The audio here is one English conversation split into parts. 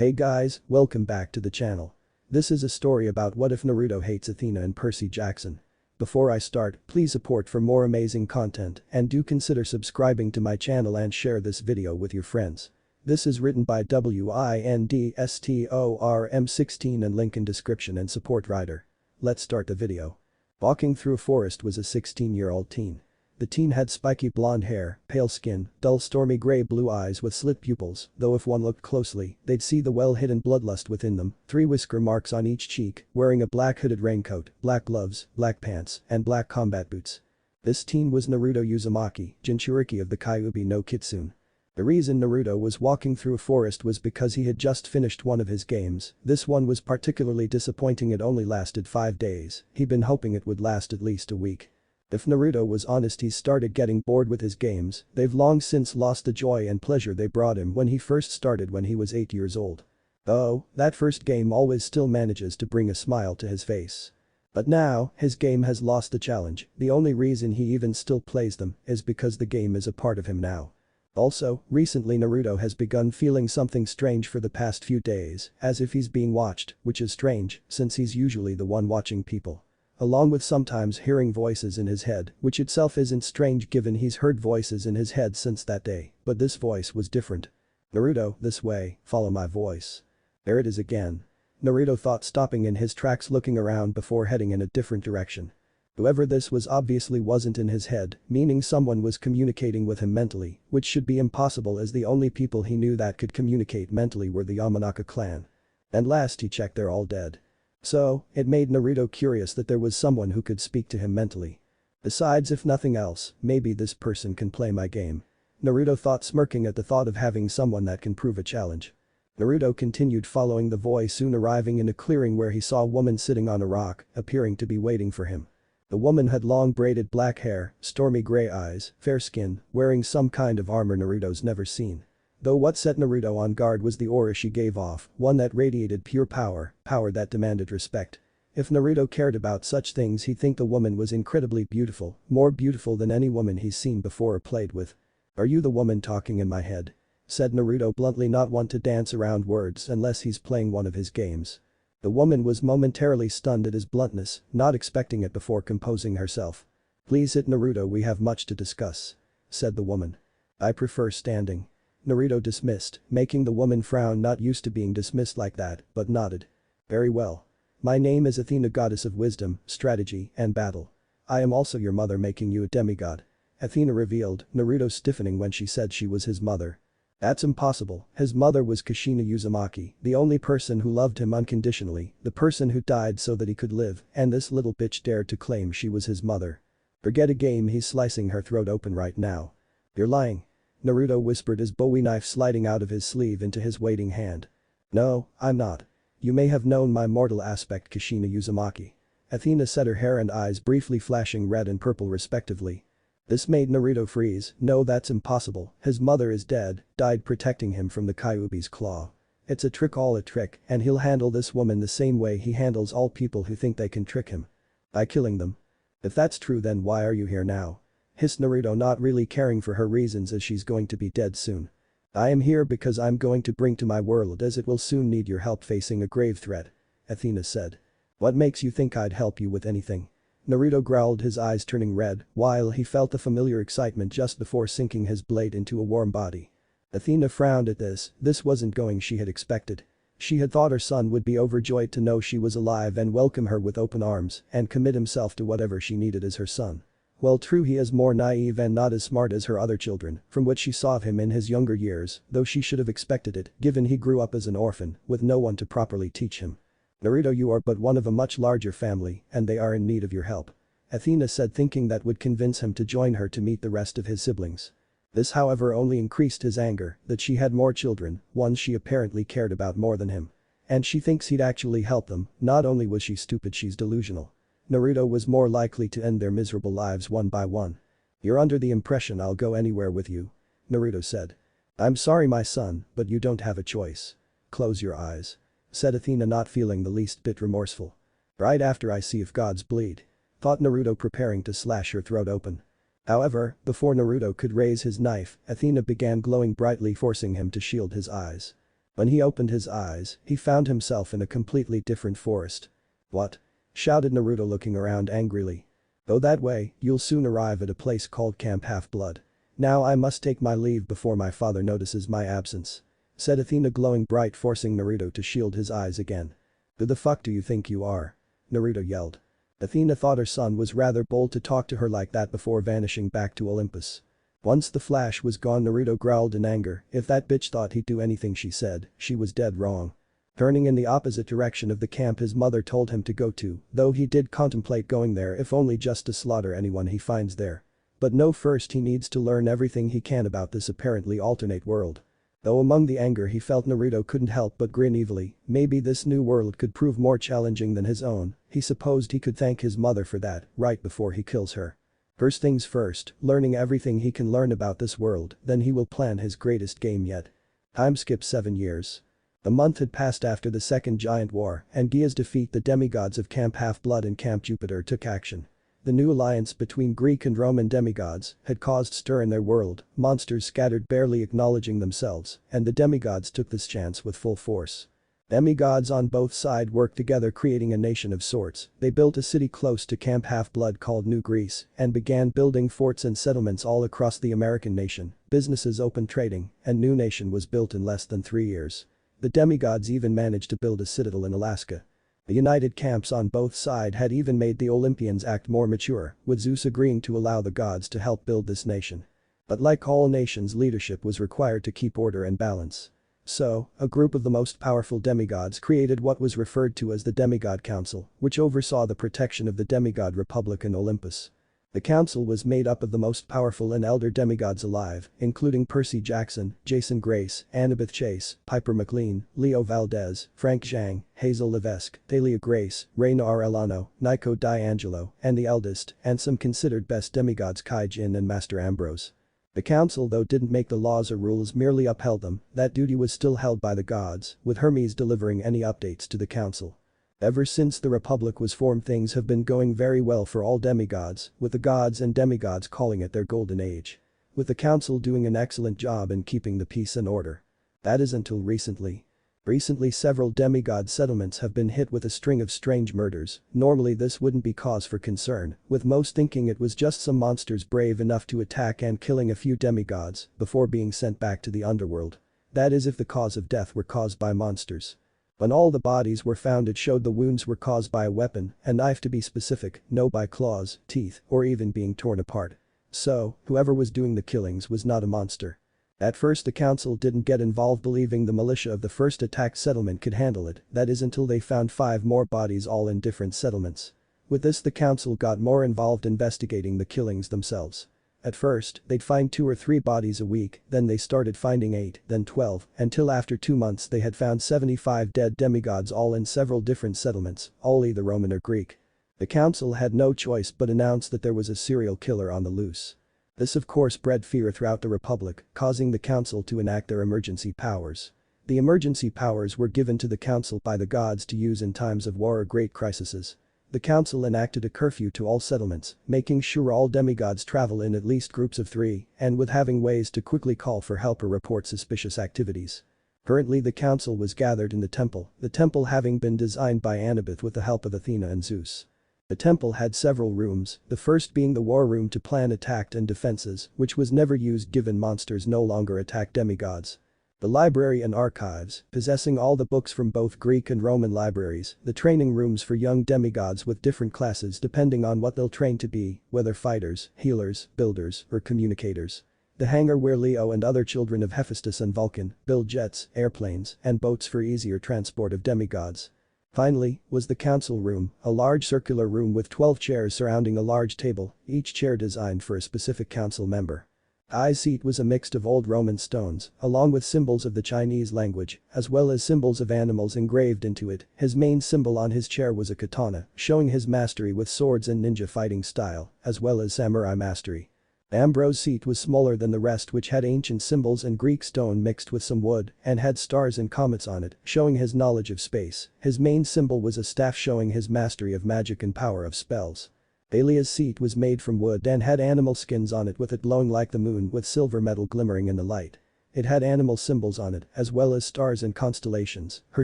Hey guys, welcome back to the channel. This is a story about what if Naruto hates Athena and Percy Jackson. Before I start, please support for more amazing content and do consider subscribing to my channel and share this video with your friends. This is written by WINDSTORM16 and link in description and support writer. Let's start the video. Walking through a forest was a 16-year-old teen. The teen had spiky blonde hair, pale skin, dull stormy gray-blue eyes with slit pupils, though if one looked closely, they'd see the well-hidden bloodlust within them, 3 whisker marks on each cheek, wearing a black hooded raincoat, black gloves, black pants, and black combat boots. This teen was Naruto Uzumaki, Jinchuriki of the Kyuubi no Kitsune. The reason Naruto was walking through a forest was because he had just finished one of his games. This one was particularly disappointing. It only lasted 5 days, he'd been hoping it would last at least a week. If Naruto was honest, he started getting bored with his games. They've long since lost the joy and pleasure they brought him when he first started when he was 8 years old. Oh, that first game always still manages to bring a smile to his face. But now, his game has lost the challenge. The only reason he even still plays them is because the game is a part of him now. Also, recently Naruto has begun feeling something strange for the past few days, as if he's being watched, which is strange since he's usually the one watching people. Along with sometimes hearing voices in his head, which itself isn't strange given he's heard voices in his head since that day, but this voice was different. "Naruto, this way, follow my voice." There it is again. Naruto thought, stopping in his tracks, looking around before heading in a different direction. Whoever this was obviously wasn't in his head, meaning someone was communicating with him mentally, which should be impossible as the only people he knew that could communicate mentally were the Yamanaka clan. And last he checked, they're all dead. So, it made Naruto curious that there was someone who could speak to him mentally. Besides, if nothing else, maybe this person can play my game. Naruto thought, smirking at the thought of having someone that can prove a challenge. Naruto continued following the voice, soon arriving in a clearing where he saw a woman sitting on a rock, appearing to be waiting for him. The woman had long braided black hair, stormy gray eyes, fair skin, wearing some kind of armor Naruto's never seen. Though what set Naruto on guard was the aura she gave off, one that radiated pure power, power that demanded respect. If Naruto cared about such things, he'd think the woman was incredibly beautiful, more beautiful than any woman he's seen before or played with. "Are you the woman talking in my head?" said Naruto bluntly, not one to dance around words unless he's playing one of his games. The woman was momentarily stunned at his bluntness, not expecting it before composing herself. "Please sit, Naruto, we have much to discuss," said the woman. "I prefer standing." Naruto dismissed, making the woman frown, not used to being dismissed like that, but nodded. "Very well. My name is Athena, goddess of wisdom, strategy, and battle. I am also your mother, making you a demigod," Athena revealed, Naruto stiffening when she said she was his mother. That's impossible. His mother was Kushina Uzumaki, the only person who loved him unconditionally, the person who died so that he could live, and this little bitch dared to claim she was his mother. "Forget a game, he's slicing her throat open right now." "You're lying," Naruto whispered, his bowie knife sliding out of his sleeve into his waiting hand. "No, I'm not. You may have known my mortal aspect, Kushina Uzumaki," Athena said, her hair and eyes briefly flashing red and purple respectively. This made Naruto freeze. "No, that's impossible. His mother is dead, died protecting him from the Kyuubi's claw. It's a trick, all a trick, and he'll handle this woman the same way he handles all people who think they can trick him. By killing them." "If that's true, then why are you here now?" hissed Naruto, not really caring for her reasons as she's going to be dead soon. "I am here because I'm going to bring to my world as it will soon need your help facing a grave threat," Athena said. "What makes you think I'd help you with anything?" Naruto growled, his eyes turning red, while he felt the familiar excitement just before sinking his blade into a warm body. Athena frowned at this wasn't going she had expected. She had thought her son would be overjoyed to know she was alive and welcome her with open arms and commit himself to whatever she needed as her son. Well, true, he is more naive and not as smart as her other children, from what she saw of him in his younger years, though she should have expected it, given he grew up as an orphan, with no one to properly teach him. "Naruto, you are but one of a much larger family, and they are in need of your help," Athena said, thinking that would convince him to join her to meet the rest of his siblings. This, however, only increased his anger, that she had more children, ones she apparently cared about more than him. And she thinks he'd actually help them. Not only was she stupid, she's delusional. Naruto was more likely to end their miserable lives one by one. "You're under the impression I'll go anywhere with you," Naruto said. "I'm sorry, my son, but you don't have a choice. Close your eyes," said Athena, not feeling the least bit remorseful. "Right after I see if gods bleed," thought Naruto, preparing to slash her throat open. However, before Naruto could raise his knife, Athena began glowing brightly, forcing him to shield his eyes. When he opened his eyes, he found himself in a completely different forest. "What?" shouted Naruto, looking around angrily. "Go that way, you'll soon arrive at a place called Camp Half-Blood. Now I must take my leave before my father notices my absence," said Athena, glowing bright, forcing Naruto to shield his eyes again. "Who the fuck do you think you are?" Naruto yelled. Athena thought her son was rather bold to talk to her like that before vanishing back to Olympus. Once the flash was gone, Naruto growled in anger, "If that bitch thought he'd do anything she said, she was dead wrong." Turning in the opposite direction of the camp his mother told him to go to, though he did contemplate going there if only just to slaughter anyone he finds there. But no, first he needs to learn everything he can about this apparently alternate world. Though among the anger he felt, Naruto couldn't help but grin evilly. Maybe this new world could prove more challenging than his own. He supposed he could thank his mother for that, right before he kills her. First things first, learning everything he can learn about this world, then he will plan his greatest game yet. Time skip 7 years. A month had passed after the Second Giant War, and Gia's defeat the demigods of Camp Half-Blood and Camp Jupiter took action. The new alliance between Greek and Roman demigods had caused stir in their world, monsters scattered barely acknowledging themselves, and the demigods took this chance with full force. Demigods on both sides worked together, creating a nation of sorts. They built a city close to Camp Half-Blood called New Greece and began building forts and settlements all across the American nation. Businesses opened trading, and New Nation was built in less than 3 years. The demigods even managed to build a citadel in Alaska. The united camps on both sides had even made the Olympians act more mature, with Zeus agreeing to allow the gods to help build this nation. But like all nations, leadership was required to keep order and balance. So, a group of the most powerful demigods created what was referred to as the Demigod Council, which oversaw the protection of the demigod republic in Olympus. The council was made up of the most powerful and elder demigods alive, including Percy Jackson, Jason Grace, Annabeth Chase, Piper McLean, Leo Valdez, Frank Zhang, Hazel Levesque, Thalia Grace, Reina Arellano, Nico D'Angelo, and the eldest, and some considered best demigods, Kai Jin and Master Ambrose. The council, though didn't make the laws or rules, merely upheld them. That duty was still held by the gods, with Hermes delivering any updates to the council. Ever since the Republic was formed, things have been going very well for all demigods, with the gods and demigods calling it their golden age. With the council doing an excellent job in keeping the peace and order. That is until recently. Recently several demigod settlements have been hit with a string of strange murders. Normally this wouldn't be cause for concern, with most thinking it was just some monsters brave enough to attack and killing a few demigods before being sent back to the underworld. That is if the cause of death were caused by monsters. When all the bodies were found, it showed the wounds were caused by a weapon, a knife to be specific, no by claws, teeth, or even being torn apart. So, whoever was doing the killings was not a monster. At first the council didn't get involved, believing the militia of the first attacked settlement could handle it, that is until they found 5 more bodies all in different settlements. With this the council got more involved investigating the killings themselves. At first, they'd find 2 or 3 bodies a week, then they started finding 8, then 12, until after 2 months they had found 75 dead demigods all in several different settlements, all either Roman or Greek. The council had no choice but announce that there was a serial killer on the loose. This of course bred fear throughout the Republic, causing the council to enact their emergency powers. The emergency powers were given to the council by the gods to use in times of war or great crises. The council enacted a curfew to all settlements, making sure all demigods travel in at least groups of 3, and with having ways to quickly call for help or report suspicious activities. Currently the council was gathered in the temple having been designed by Annabeth with the help of Athena and Zeus. The temple had several rooms, the first being the war room to plan attacks and defenses, which was never used given monsters no longer attack demigods. The library and archives, possessing all the books from both Greek and Roman libraries, the training rooms for young demigods with different classes depending on what they'll train to be, whether fighters, healers, builders, or communicators. The hangar where Leo and other children of Hephaestus and Vulcan build jets, airplanes, and boats for easier transport of demigods. Finally, was the council room, a large circular room with 12 chairs surrounding a large table, each chair designed for a specific council member. I's seat was a mix of old Roman stones, along with symbols of the Chinese language, as well as symbols of animals engraved into it. His main symbol on his chair was a katana, showing his mastery with swords and ninja fighting style, as well as samurai mastery. Ambrose's seat was smaller than the rest, which had ancient symbols and Greek stone mixed with some wood, and had stars and comets on it, showing his knowledge of space. His main symbol was a staff showing his mastery of magic and power of spells. Thalia's seat was made from wood and had animal skins on it with it glowing like the moon with silver metal glimmering in the light. It had animal symbols on it, as well as stars and constellations. Her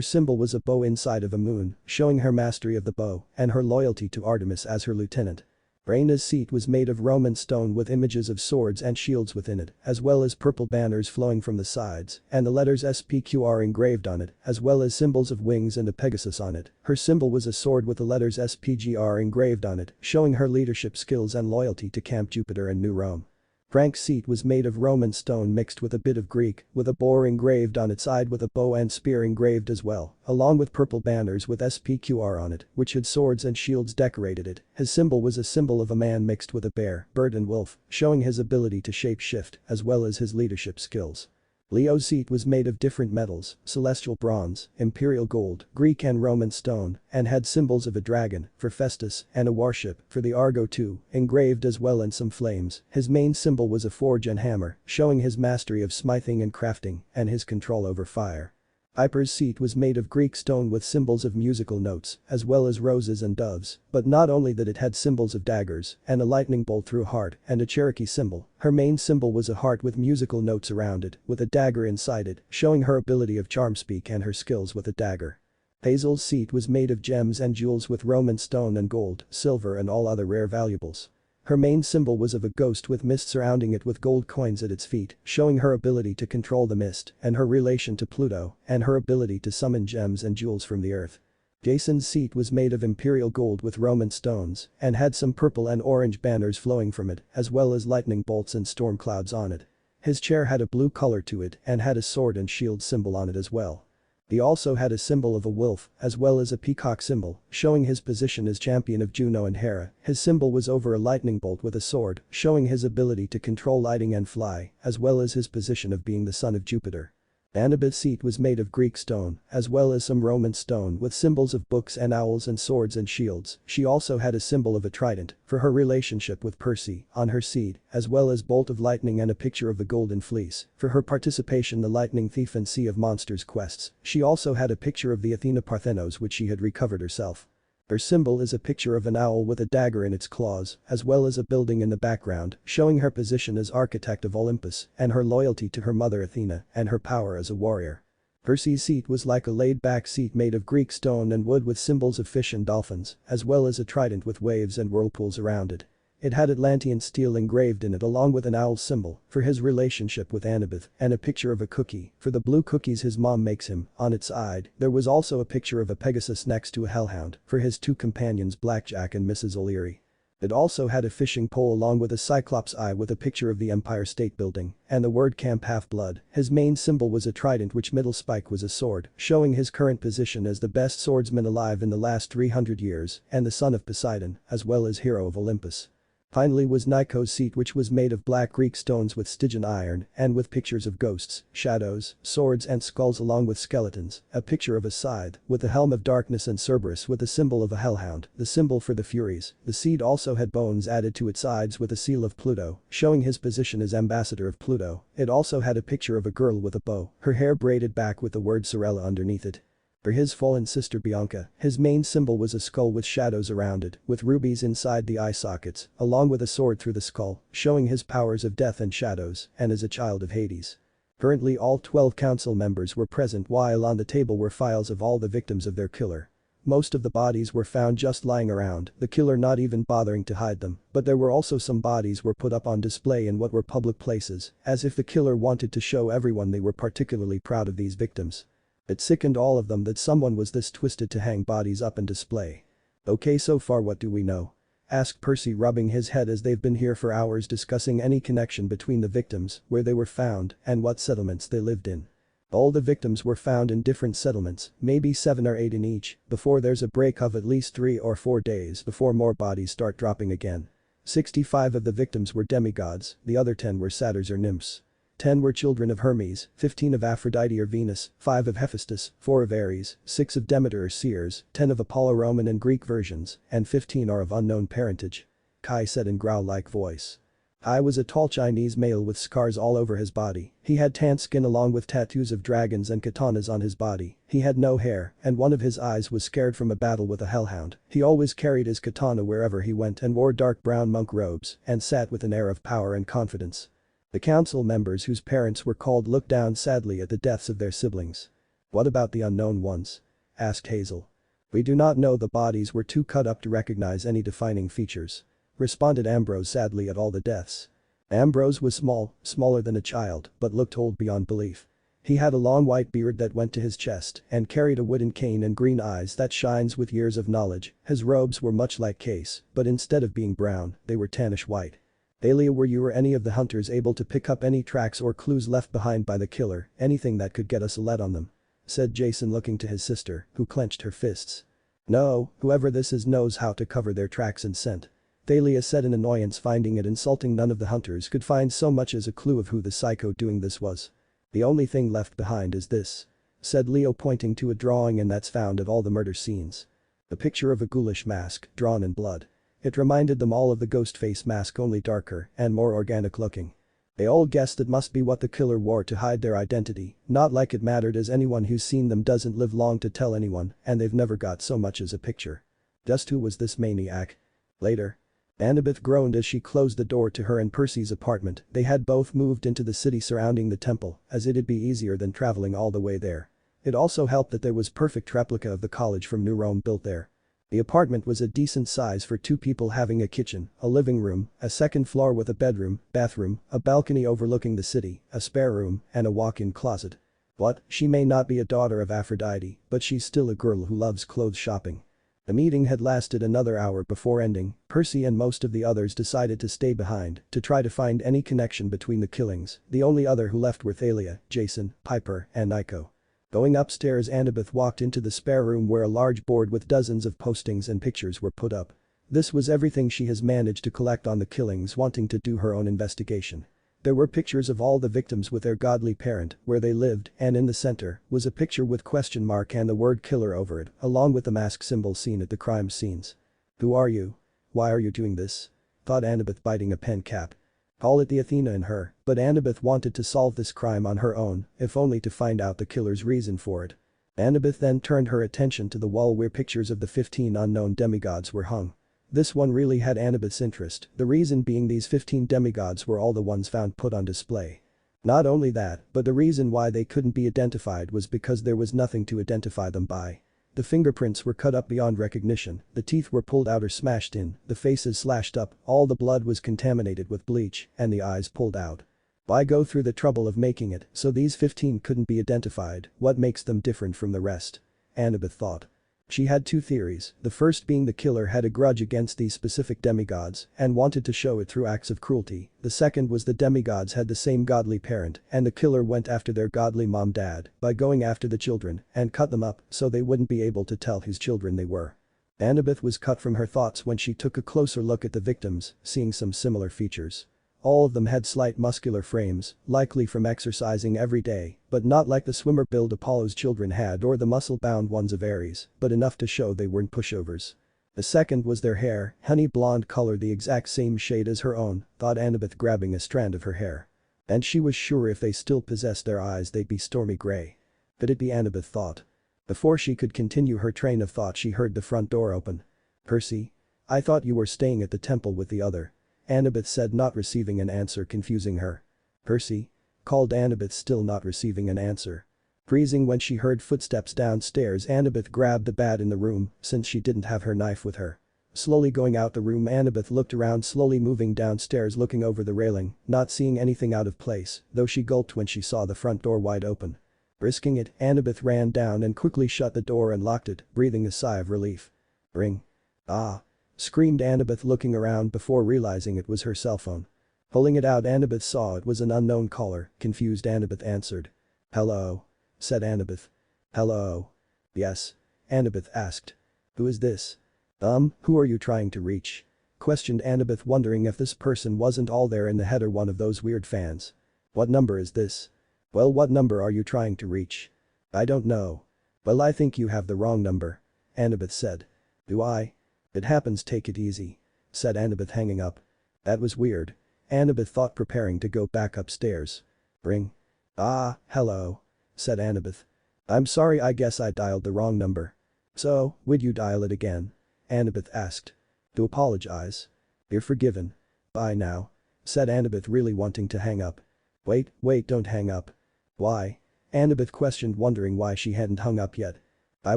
symbol was a bow inside of a moon, showing her mastery of the bow and her loyalty to Artemis as her lieutenant. Rhaena's seat was made of Roman stone with images of swords and shields within it, as well as purple banners flowing from the sides, and the letters SPQR engraved on it, as well as symbols of wings and a Pegasus on it. Her symbol was a sword with the letters SPGR engraved on it, showing her leadership skills and loyalty to Camp Jupiter and New Rome. Frank's seat was made of Roman stone mixed with a bit of Greek, with a boar engraved on its side with a bow and spear engraved as well, along with purple banners with SPQR on it, which had swords and shields decorated it. His symbol was a symbol of a man mixed with a bear, bird and wolf, showing his ability to shape-shift, as well as his leadership skills. Leo's seat was made of different metals, celestial bronze, imperial gold, Greek and Roman stone, and had symbols of a dragon, for Festus, and a warship, for the Argo too, engraved as well and some flames. His main symbol was a forge and hammer, showing his mastery of smithing and crafting, and his control over fire. Piper's seat was made of Greek stone with symbols of musical notes, as well as roses and doves, but not only that it had symbols of daggers, and a lightning bolt through a heart, and a Cherokee symbol. Her main symbol was a heart with musical notes around it, with a dagger inside it, showing her ability of charm speak and her skills with a dagger. Hazel's seat was made of gems and jewels with Roman stone and gold, silver and all other rare valuables. Her main symbol was of a ghost with mist surrounding it with gold coins at its feet, showing her ability to control the mist and her relation to Pluto and her ability to summon gems and jewels from the earth. Jason's seat was made of imperial gold with Roman stones and had some purple and orange banners flowing from it, as well as lightning bolts and storm clouds on it. His chair had a blue color to it and had a sword and shield symbol on it as well. He also had a symbol of a wolf, as well as a peacock symbol, showing his position as champion of Juno and Hera. His symbol was over a lightning bolt with a sword, showing his ability to control lighting and fly, as well as his position of being the son of Jupiter. Annabeth's seat was made of Greek stone, as well as some Roman stone with symbols of books and owls and swords and shields. She also had a symbol of a trident, for her relationship with Percy, on her seat, as well as bolt of lightning and a picture of the golden fleece, for her participation in the Lightning Thief and Sea of Monsters quests. She also had a picture of the Athena Parthenos which she had recovered herself. Her symbol is a picture of an owl with a dagger in its claws, as well as a building in the background, showing her position as architect of Olympus and her loyalty to her mother Athena and her power as a warrior. Percy's seat was like a laid-back seat made of Greek stone and wood with symbols of fish and dolphins, as well as a trident with waves and whirlpools around it. It had Atlantean steel engraved in it along with an owl symbol for his relationship with Annabeth and a picture of a cookie for the blue cookies his mom makes him. On its side, there was also a picture of a Pegasus next to a hellhound for his two companions Blackjack and Mrs. O'Leary. It also had a fishing pole along with a cyclops eye with a picture of the Empire State Building and the word Camp Half-Blood. His main symbol was a trident which middle spike was a sword, showing his current position as the best swordsman alive in the last 300 years and the son of Poseidon, as well as hero of Olympus. Finally was Niko's seat which was made of black Greek stones with Stygian iron and with pictures of ghosts, shadows, swords and skulls along with skeletons, a picture of a scythe with the helm of darkness and Cerberus with the symbol of a hellhound, the symbol for the Furies. The seat also had bones added to its sides with a seal of Pluto, showing his position as ambassador of Pluto. It also had a picture of a girl with a bow, her hair braided back with the word Sorella underneath it. For his fallen sister Bianca, his main symbol was a skull with shadows around it, with rubies inside the eye sockets, along with a sword through the skull, showing his powers of death and shadows, and as a child of Hades. Currently all 12 council members were present while on the table were files of all the victims of their killer. Most of the bodies were found just lying around, the killer not even bothering to hide them, but there were also some bodies were put up on display in what were public places, as if the killer wanted to show everyone they were particularly proud of these victims. It sickened all of them that someone was this twisted to hang bodies up and display. Okay, so far what do we know? Asked Percy, rubbing his head, as they've been here for hours discussing any connection between the victims, where they were found, and what settlements they lived in. All the victims were found in different settlements, maybe 7 or 8 in each, before there's a break of at least 3 or 4 days before more bodies start dropping again. 65 of the victims were demigods, the other 10 were satyrs or nymphs. 10 were children of Hermes, 15 of Aphrodite or Venus, 5 of Hephaestus, 4 of Ares, 6 of Demeter or Ceres, 10 of Apollo Roman and Greek versions, and 15 are of unknown parentage. Kai said in growl-like voice. Kai was a tall Chinese male with scars all over his body. He had tan skin along with tattoos of dragons and katanas on his body. He had no hair, and one of his eyes was scared from a battle with a hellhound. He always carried his katana wherever he went and wore dark brown monk robes and sat with an air of power and confidence. The council members whose parents were called looked down sadly at the deaths of their siblings. "What about the unknown ones?" asked Hazel. "We do not know, the bodies were too cut up to recognize any defining features," responded Ambrose sadly at all the deaths. Ambrose was small, smaller than a child, but looked old beyond belief. He had a long white beard that went to his chest and carried a wooden cane and green eyes that shines with years of knowledge. His robes were much like Case, but instead of being brown, they were tannish white. "Thalia, were you or any of the hunters able to pick up any tracks or clues left behind by the killer, anything that could get us a lead on them?" said Jason, looking to his sister, who clenched her fists. "No, whoever this is knows how to cover their tracks and scent," Thalia said in annoyance, finding it insulting none of the hunters could find so much as a clue of who the psycho doing this was. "The only thing left behind is this," said Leo, pointing to a drawing and that's found at all the murder scenes. A picture of a ghoulish mask, drawn in blood. It reminded them all of the ghost face mask, only darker and more organic looking. They all guessed it must be what the killer wore to hide their identity, not like it mattered, as anyone who's seen them doesn't live long to tell anyone, and they've never got so much as a picture. Just who was this maniac? Later. Annabeth groaned as she closed the door to her and Percy's apartment. They had both moved into the city surrounding the temple, as it'd be easier than traveling all the way there. It also helped that there was perfect replica of the college from New Rome built there. The apartment was a decent size for two people, having a kitchen, a living room, a second floor with a bedroom, bathroom, a balcony overlooking the city, a spare room, and a walk-in closet. What? She may not be a daughter of Aphrodite, but she's still a girl who loves clothes shopping. The meeting had lasted another hour before ending. Percy and most of the others decided to stay behind to try to find any connection between the killings. The only other who left were Thalia, Jason, Piper, and Nico. Going upstairs, Annabeth walked into the spare room where a large board with dozens of postings and pictures were put up. This was everything she has managed to collect on the killings, wanting to do her own investigation. There were pictures of all the victims with their godly parent, where they lived, and in the center was a picture with question mark and the word killer over it, along with the mask symbol seen at the crime scenes. "Who are you? Why are you doing this?" thought Annabeth, biting a pen cap. Call it the Athena in her, but Annabeth wanted to solve this crime on her own, if only to find out the killer's reason for it. Annabeth then turned her attention to the wall where pictures of the 15 unknown demigods were hung. This one really had Annabeth's interest, the reason being these 15 demigods were all the ones found put on display. Not only that, but the reason why they couldn't be identified was because there was nothing to identify them by. The fingerprints were cut up beyond recognition, the teeth were pulled out or smashed in, the faces slashed up, all the blood was contaminated with bleach, and the eyes pulled out. Why go through the trouble of making it so these 15 couldn't be identified? What makes them different from the rest? Annabeth thought. She had two theories, the first being the killer had a grudge against these specific demigods and wanted to show it through acts of cruelty. The second was the demigods had the same godly parent and the killer went after their godly mom-dad by going after the children and cut them up so they wouldn't be able to tell whose children they were. Annabeth was cut from her thoughts when she took a closer look at the victims, seeing some similar features. All of them had slight muscular frames, likely from exercising every day, but not like the swimmer build Apollo's children had or the muscle-bound ones of Ares, but enough to show they weren't pushovers. The second was their hair, honey blonde color, the exact same shade as her own, thought Annabeth, grabbing a strand of her hair. And she was sure if they still possessed their eyes they'd be stormy gray. Could it be, Annabeth thought. Before she could continue her train of thought, she heard the front door open. "Percy? I thought you were staying at the temple with the other," Annabeth said, not receiving an answer, confusing her. "Percy?" called Annabeth, still not receiving an answer. Freezing when she heard footsteps downstairs, Annabeth grabbed the bat in the room since she didn't have her knife with her. Slowly going out the room, Annabeth looked around, slowly moving downstairs, looking over the railing, not seeing anything out of place, though she gulped when she saw the front door wide open. Risking it, Annabeth ran down and quickly shut the door and locked it, breathing a sigh of relief. "Ring." "Ah!" screamed Annabeth, looking around before realizing it was her cell phone. Pulling it out, Annabeth saw it was an unknown caller. Confused, Annabeth answered. "Hello?" said Annabeth. "Hello?" "Yes?" Annabeth asked. "Who is this?" Who are you trying to reach?" questioned Annabeth, wondering if this person wasn't all there in the header, one of those weird fans. "What number is this?" "Well, what number are you trying to reach?" "I don't know." "Well, I think you have the wrong number," Annabeth said. "Do I?" "It happens, take it easy," said Annabeth, hanging up. That was weird. Annabeth thought, preparing to go back upstairs. "Ring." "Ah, hello," said Annabeth. "I'm sorry, I guess I dialed the wrong number." "So, would you dial it again?" Annabeth asked. "To apologize." "You're forgiven. Bye now," said Annabeth, really wanting to hang up. Wait, don't hang up. Why? Annabeth questioned, wondering why she hadn't hung up yet. I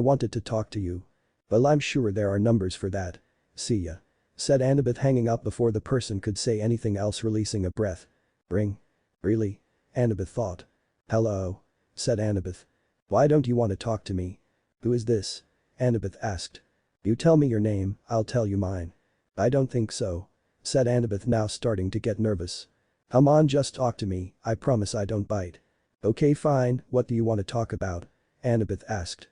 wanted to talk to you. Well, I'm sure there are numbers for that. See ya. Said Annabeth, hanging up before the person could say anything else, releasing a breath. Ring? Really? Annabeth thought. Hello? Said Annabeth. Why don't you want to talk to me? Who is this? Annabeth asked. You tell me your name, I'll tell you mine. I don't think so. Said Annabeth, now starting to get nervous. Come on, just talk to me, I promise I don't bite. Okay, fine, what do you want to talk about? Annabeth asked.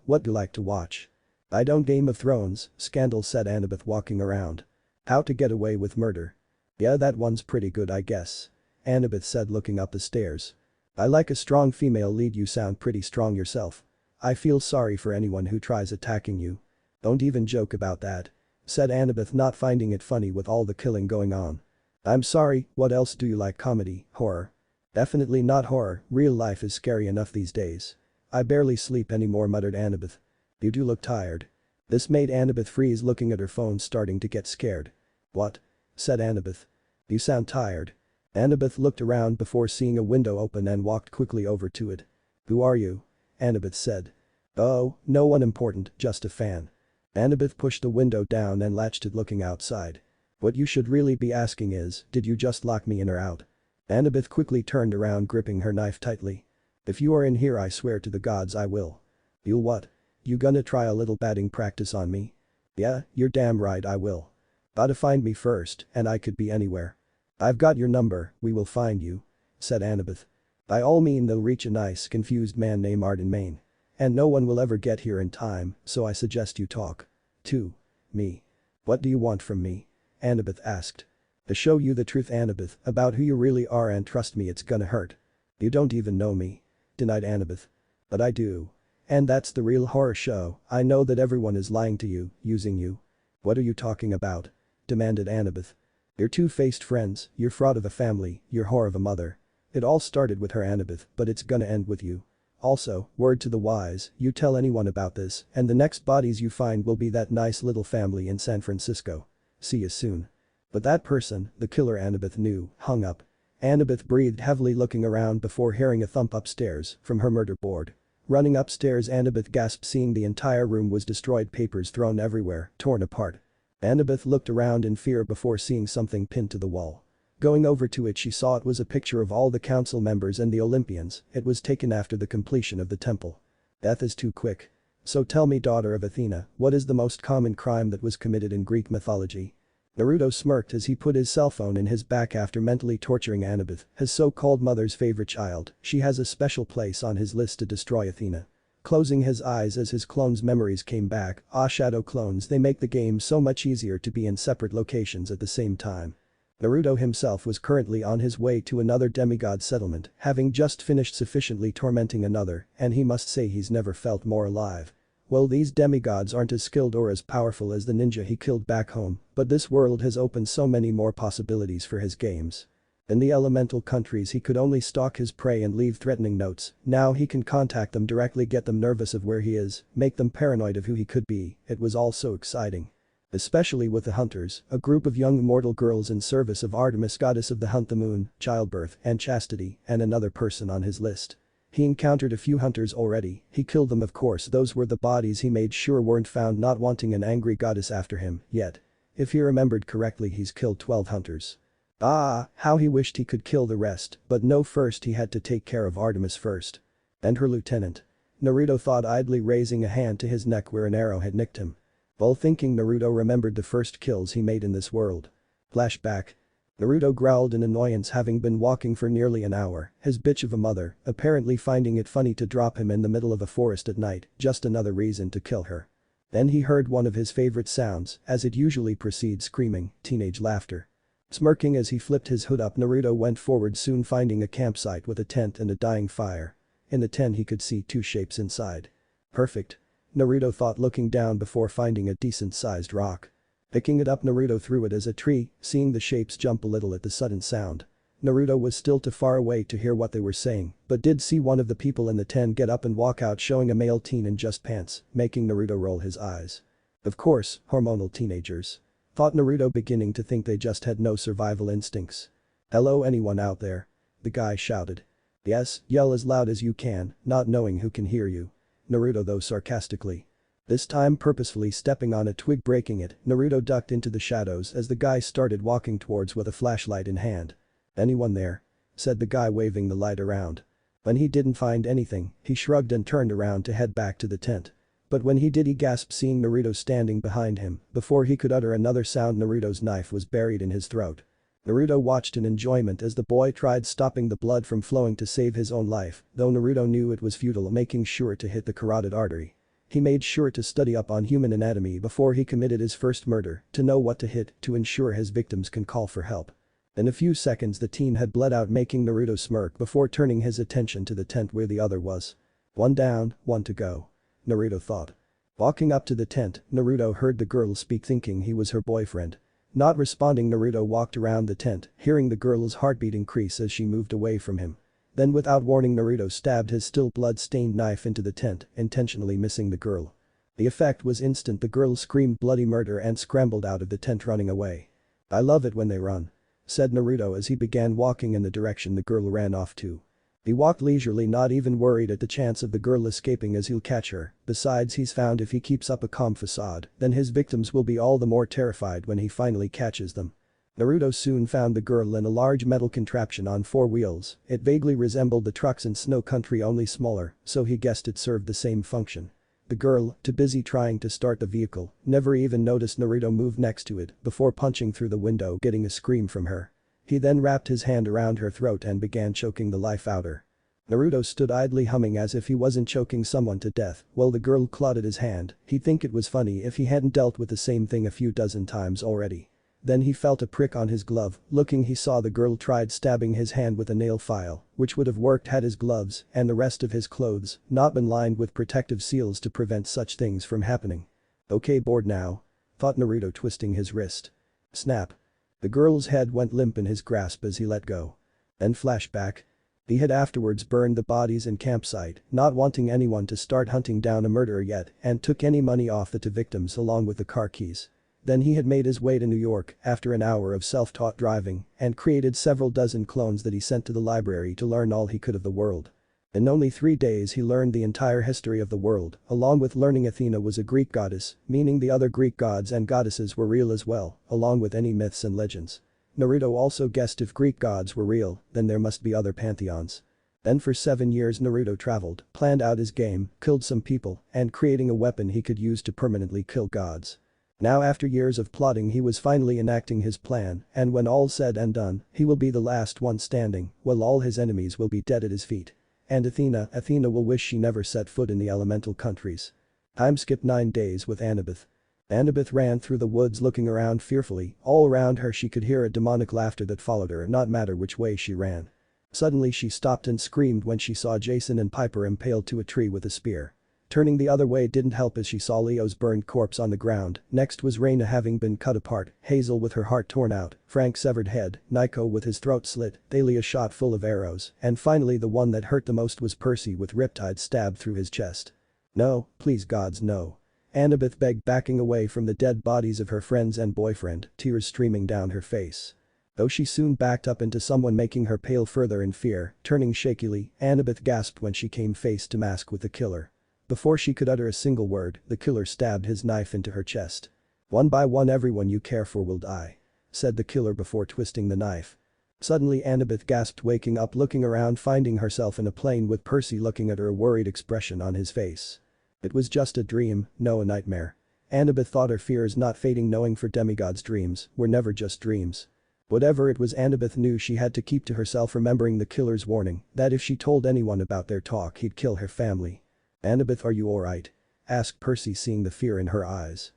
What do you like to watch? I don't Game of Thrones, Scandal, said Annabeth, walking around. How to Get Away with Murder. Yeah, that one's pretty good, I guess. Annabeth said, looking up the stairs. I like a strong female lead. You sound pretty strong yourself. I feel sorry for anyone who tries attacking you. Don't even joke about that. Said Annabeth, not finding it funny with all the killing going on. I'm sorry, what else do you like? Comedy, horror? Definitely not horror, real life is scary enough these days. I barely sleep anymore, muttered Annabeth. You do look tired. This made Annabeth freeze, looking at her phone, starting to get scared. What? Said Annabeth. You sound tired. Annabeth looked around before seeing a window open and walked quickly over to it. Who are you? Annabeth said. Oh, no one important, just a fan. Annabeth pushed the window down and latched it, looking outside. What you should really be asking is, did you just lock me in or out? Annabeth quickly turned around, gripping her knife tightly. If you are in here, I swear to the gods I will. You'll what? You gonna try a little batting practice on me? Yeah, you're damn right I will. Gotta find me first, and I could be anywhere. I've got your number, we will find you. Said Annabeth. By all means, they'll reach a nice, confused man named Arden Main. And no one will ever get here in time, so I suggest you talk. To me. What do you want from me? Annabeth asked. To show you the truth, Annabeth, about who you really are, and trust me, it's gonna hurt. You don't even know me. Denied Annabeth. But I do. And that's the real horror show. I know that everyone is lying to you, using you. What are you talking about? Demanded Annabeth. You're two-faced friends, you're fraud of a family, you're whore of a mother. It all started with her, Annabeth, but it's gonna end with you. Also, word to the wise, you tell anyone about this, and the next bodies you find will be that nice little family in San Francisco. See you soon. But that person, the killer, Annabeth knew, hung up. Annabeth breathed heavily, looking around before hearing a thump upstairs from her murder board. Running upstairs, Annabeth gasped, seeing the entire room was destroyed, papers thrown everywhere, torn apart. Annabeth looked around in fear before seeing something pinned to the wall. Going over to it, she saw it was a picture of all the council members and the Olympians. It was taken after the completion of the temple. Death is too quick. So tell me, daughter of Athena, what is the most common crime that was committed in Greek mythology? Naruto smirked as he put his cell phone in his back after mentally torturing Annabeth, his so-called mother's favorite child. She has a special place on his list to destroy Athena. Closing his eyes as his clones' memories came back, shadow clones, they make the game so much easier to be in separate locations at the same time. Naruto himself was currently on his way to another demigod settlement, having just finished sufficiently tormenting another, and he must say he's never felt more alive. Well, these demigods aren't as skilled or as powerful as the ninja he killed back home, but this world has opened so many more possibilities for his games. In the elemental countries, he could only stalk his prey and leave threatening notes. Now he can contact them directly, get them nervous of where he is, make them paranoid of who he could be. It was all so exciting. Especially with the hunters, a group of young immortal girls in service of Artemis, goddess of the hunt, the moon, childbirth, and chastity, and another person on his list. He encountered a few hunters already. He killed them, of course. Those were the bodies he made sure weren't found, not wanting an angry goddess after him yet. If he remembered correctly, he's killed 12 hunters. How he wished he could kill the rest, but no, first he had to take care of Artemis first. And her lieutenant. Naruto thought, idly raising a hand to his neck where an arrow had nicked him. While thinking, Naruto remembered the first kills he made in this world. Flashback. Naruto growled in annoyance, having been walking for nearly an hour, his bitch of a mother, apparently finding it funny to drop him in the middle of a forest at night, just another reason to kill her. Then he heard one of his favorite sounds, as it usually precedes screaming, teenage laughter. Smirking as he flipped his hood up, Naruto went forward, soon finding a campsite with a tent and a dying fire. In the tent he could see two shapes inside. Perfect. Naruto thought, looking down before finding a decent-sized rock. Picking it up, Naruto threw it as a tree, seeing the shapes jump a little at the sudden sound. Naruto was still too far away to hear what they were saying, but did see one of the people in the tent get up and walk out, showing a male teen in just pants, making Naruto roll his eyes. Of course, hormonal teenagers. thought Naruto, beginning to think they just had no survival instincts. "Hello, anyone out there?" the guy shouted. "Yes, yell as loud as you can, not knowing who can hear you." Naruto, though, sarcastically. This time purposefully stepping on a twig, breaking it, Naruto ducked into the shadows as the guy started walking towards with a flashlight in hand. "Anyone there?" said the guy, waving the light around. When he didn't find anything, he shrugged and turned around to head back to the tent. But when he did, he gasped, seeing Naruto standing behind him. Before he could utter another sound, Naruto's knife was buried in his throat. Naruto watched in enjoyment as the boy tried stopping the blood from flowing to save his own life, though Naruto knew it was futile, making sure to hit the carotid artery. He made sure to study up on human anatomy before he committed his first murder, to know what to hit to ensure his victims can call for help. In a few seconds the teen had bled out, making Naruto smirk before turning his attention to the tent where the other was. One down, one to go, Naruto thought. Walking up to the tent, Naruto heard the girl speak, thinking he was her boyfriend. Not responding, Naruto walked around the tent, hearing the girl's heartbeat increase as she moved away from him. Then without warning, Naruto stabbed his still blood-stained knife into the tent, intentionally missing the girl. The effect was instant. The girl screamed bloody murder and scrambled out of the tent, running away. "I love it when they run," said Naruto as he began walking in the direction the girl ran off to. He walked leisurely, not even worried at the chance of the girl escaping, as he'll catch her. Besides, he's found if he keeps up a calm facade, then his victims will be all the more terrified when he finally catches them. Naruto soon found the girl in a large metal contraption on 4 wheels. It vaguely resembled the trucks in Snow Country, only smaller, so he guessed it served the same function. The girl, too busy trying to start the vehicle, never even noticed Naruto move next to it before punching through the window, getting a scream from her. He then wrapped his hand around her throat and began choking the life out her. Naruto stood idly humming as if he wasn't choking someone to death while the girl clawed at his hand. He'd think it was funny if he hadn't dealt with the same thing a few dozen times already. Then he felt a prick on his glove. Looking, he saw the girl tried stabbing his hand with a nail file, which would have worked had his gloves and the rest of his clothes not been lined with protective seals to prevent such things from happening. "Okay, bored now?" thought Naruto, twisting his wrist. Snap. The girl's head went limp in his grasp as he let go. Then flashback. He had afterwards burned the bodies and campsite, not wanting anyone to start hunting down a murderer yet, and took any money off the 2 victims along with the car keys. Then he had made his way to New York after an hour of self-taught driving and created several dozen clones that he sent to the library to learn all he could of the world. In only 3 days he learned the entire history of the world, along with learning Athena was a Greek goddess, meaning the other Greek gods and goddesses were real as well, along with any myths and legends. Naruto also guessed if Greek gods were real, then there must be other pantheons. Then for 7 years Naruto traveled, planned out his game, killed some people, and creating a weapon he could use to permanently kill gods. Now after years of plotting he was finally enacting his plan, and when all's said and done, he will be the last one standing, while all his enemies will be dead at his feet. And Athena will wish she never set foot in the elemental countries. Time skipped 9 days with Annabeth. Annabeth ran through the woods looking around fearfully. All around her she could hear a demonic laughter that followed her, not matter which way she ran. Suddenly she stopped and screamed when she saw Jason and Piper impaled to a tree with a spear. Turning the other way didn't help as she saw Leo's burned corpse on the ground. Next was Reina having been cut apart, Hazel with her heart torn out, Frank's severed head, Nico with his throat slit, Thalia shot full of arrows, and finally the one that hurt the most was Percy with riptide stabbed through his chest. "No, please gods, no." Annabeth begged, backing away from the dead bodies of her friends and boyfriend, tears streaming down her face. Though she soon backed up into someone, making her pale further in fear. Turning shakily, Annabeth gasped when she came face to mask with the killer. Before she could utter a single word, the killer stabbed his knife into her chest. "One by one everyone you care for will die," said the killer before twisting the knife. Suddenly Annabeth gasped, waking up, looking around, finding herself in a plane with Percy looking at her, a worried expression on his face. It was just a dream, no a nightmare. Annabeth thought, her fears not fading, knowing for demigods dreams were never just dreams. Whatever it was, Annabeth knew she had to keep to herself, remembering the killer's warning that if she told anyone about their talk he'd kill her family. "Annabeth, are you alright?" asked Percy, seeing the fear in her eyes.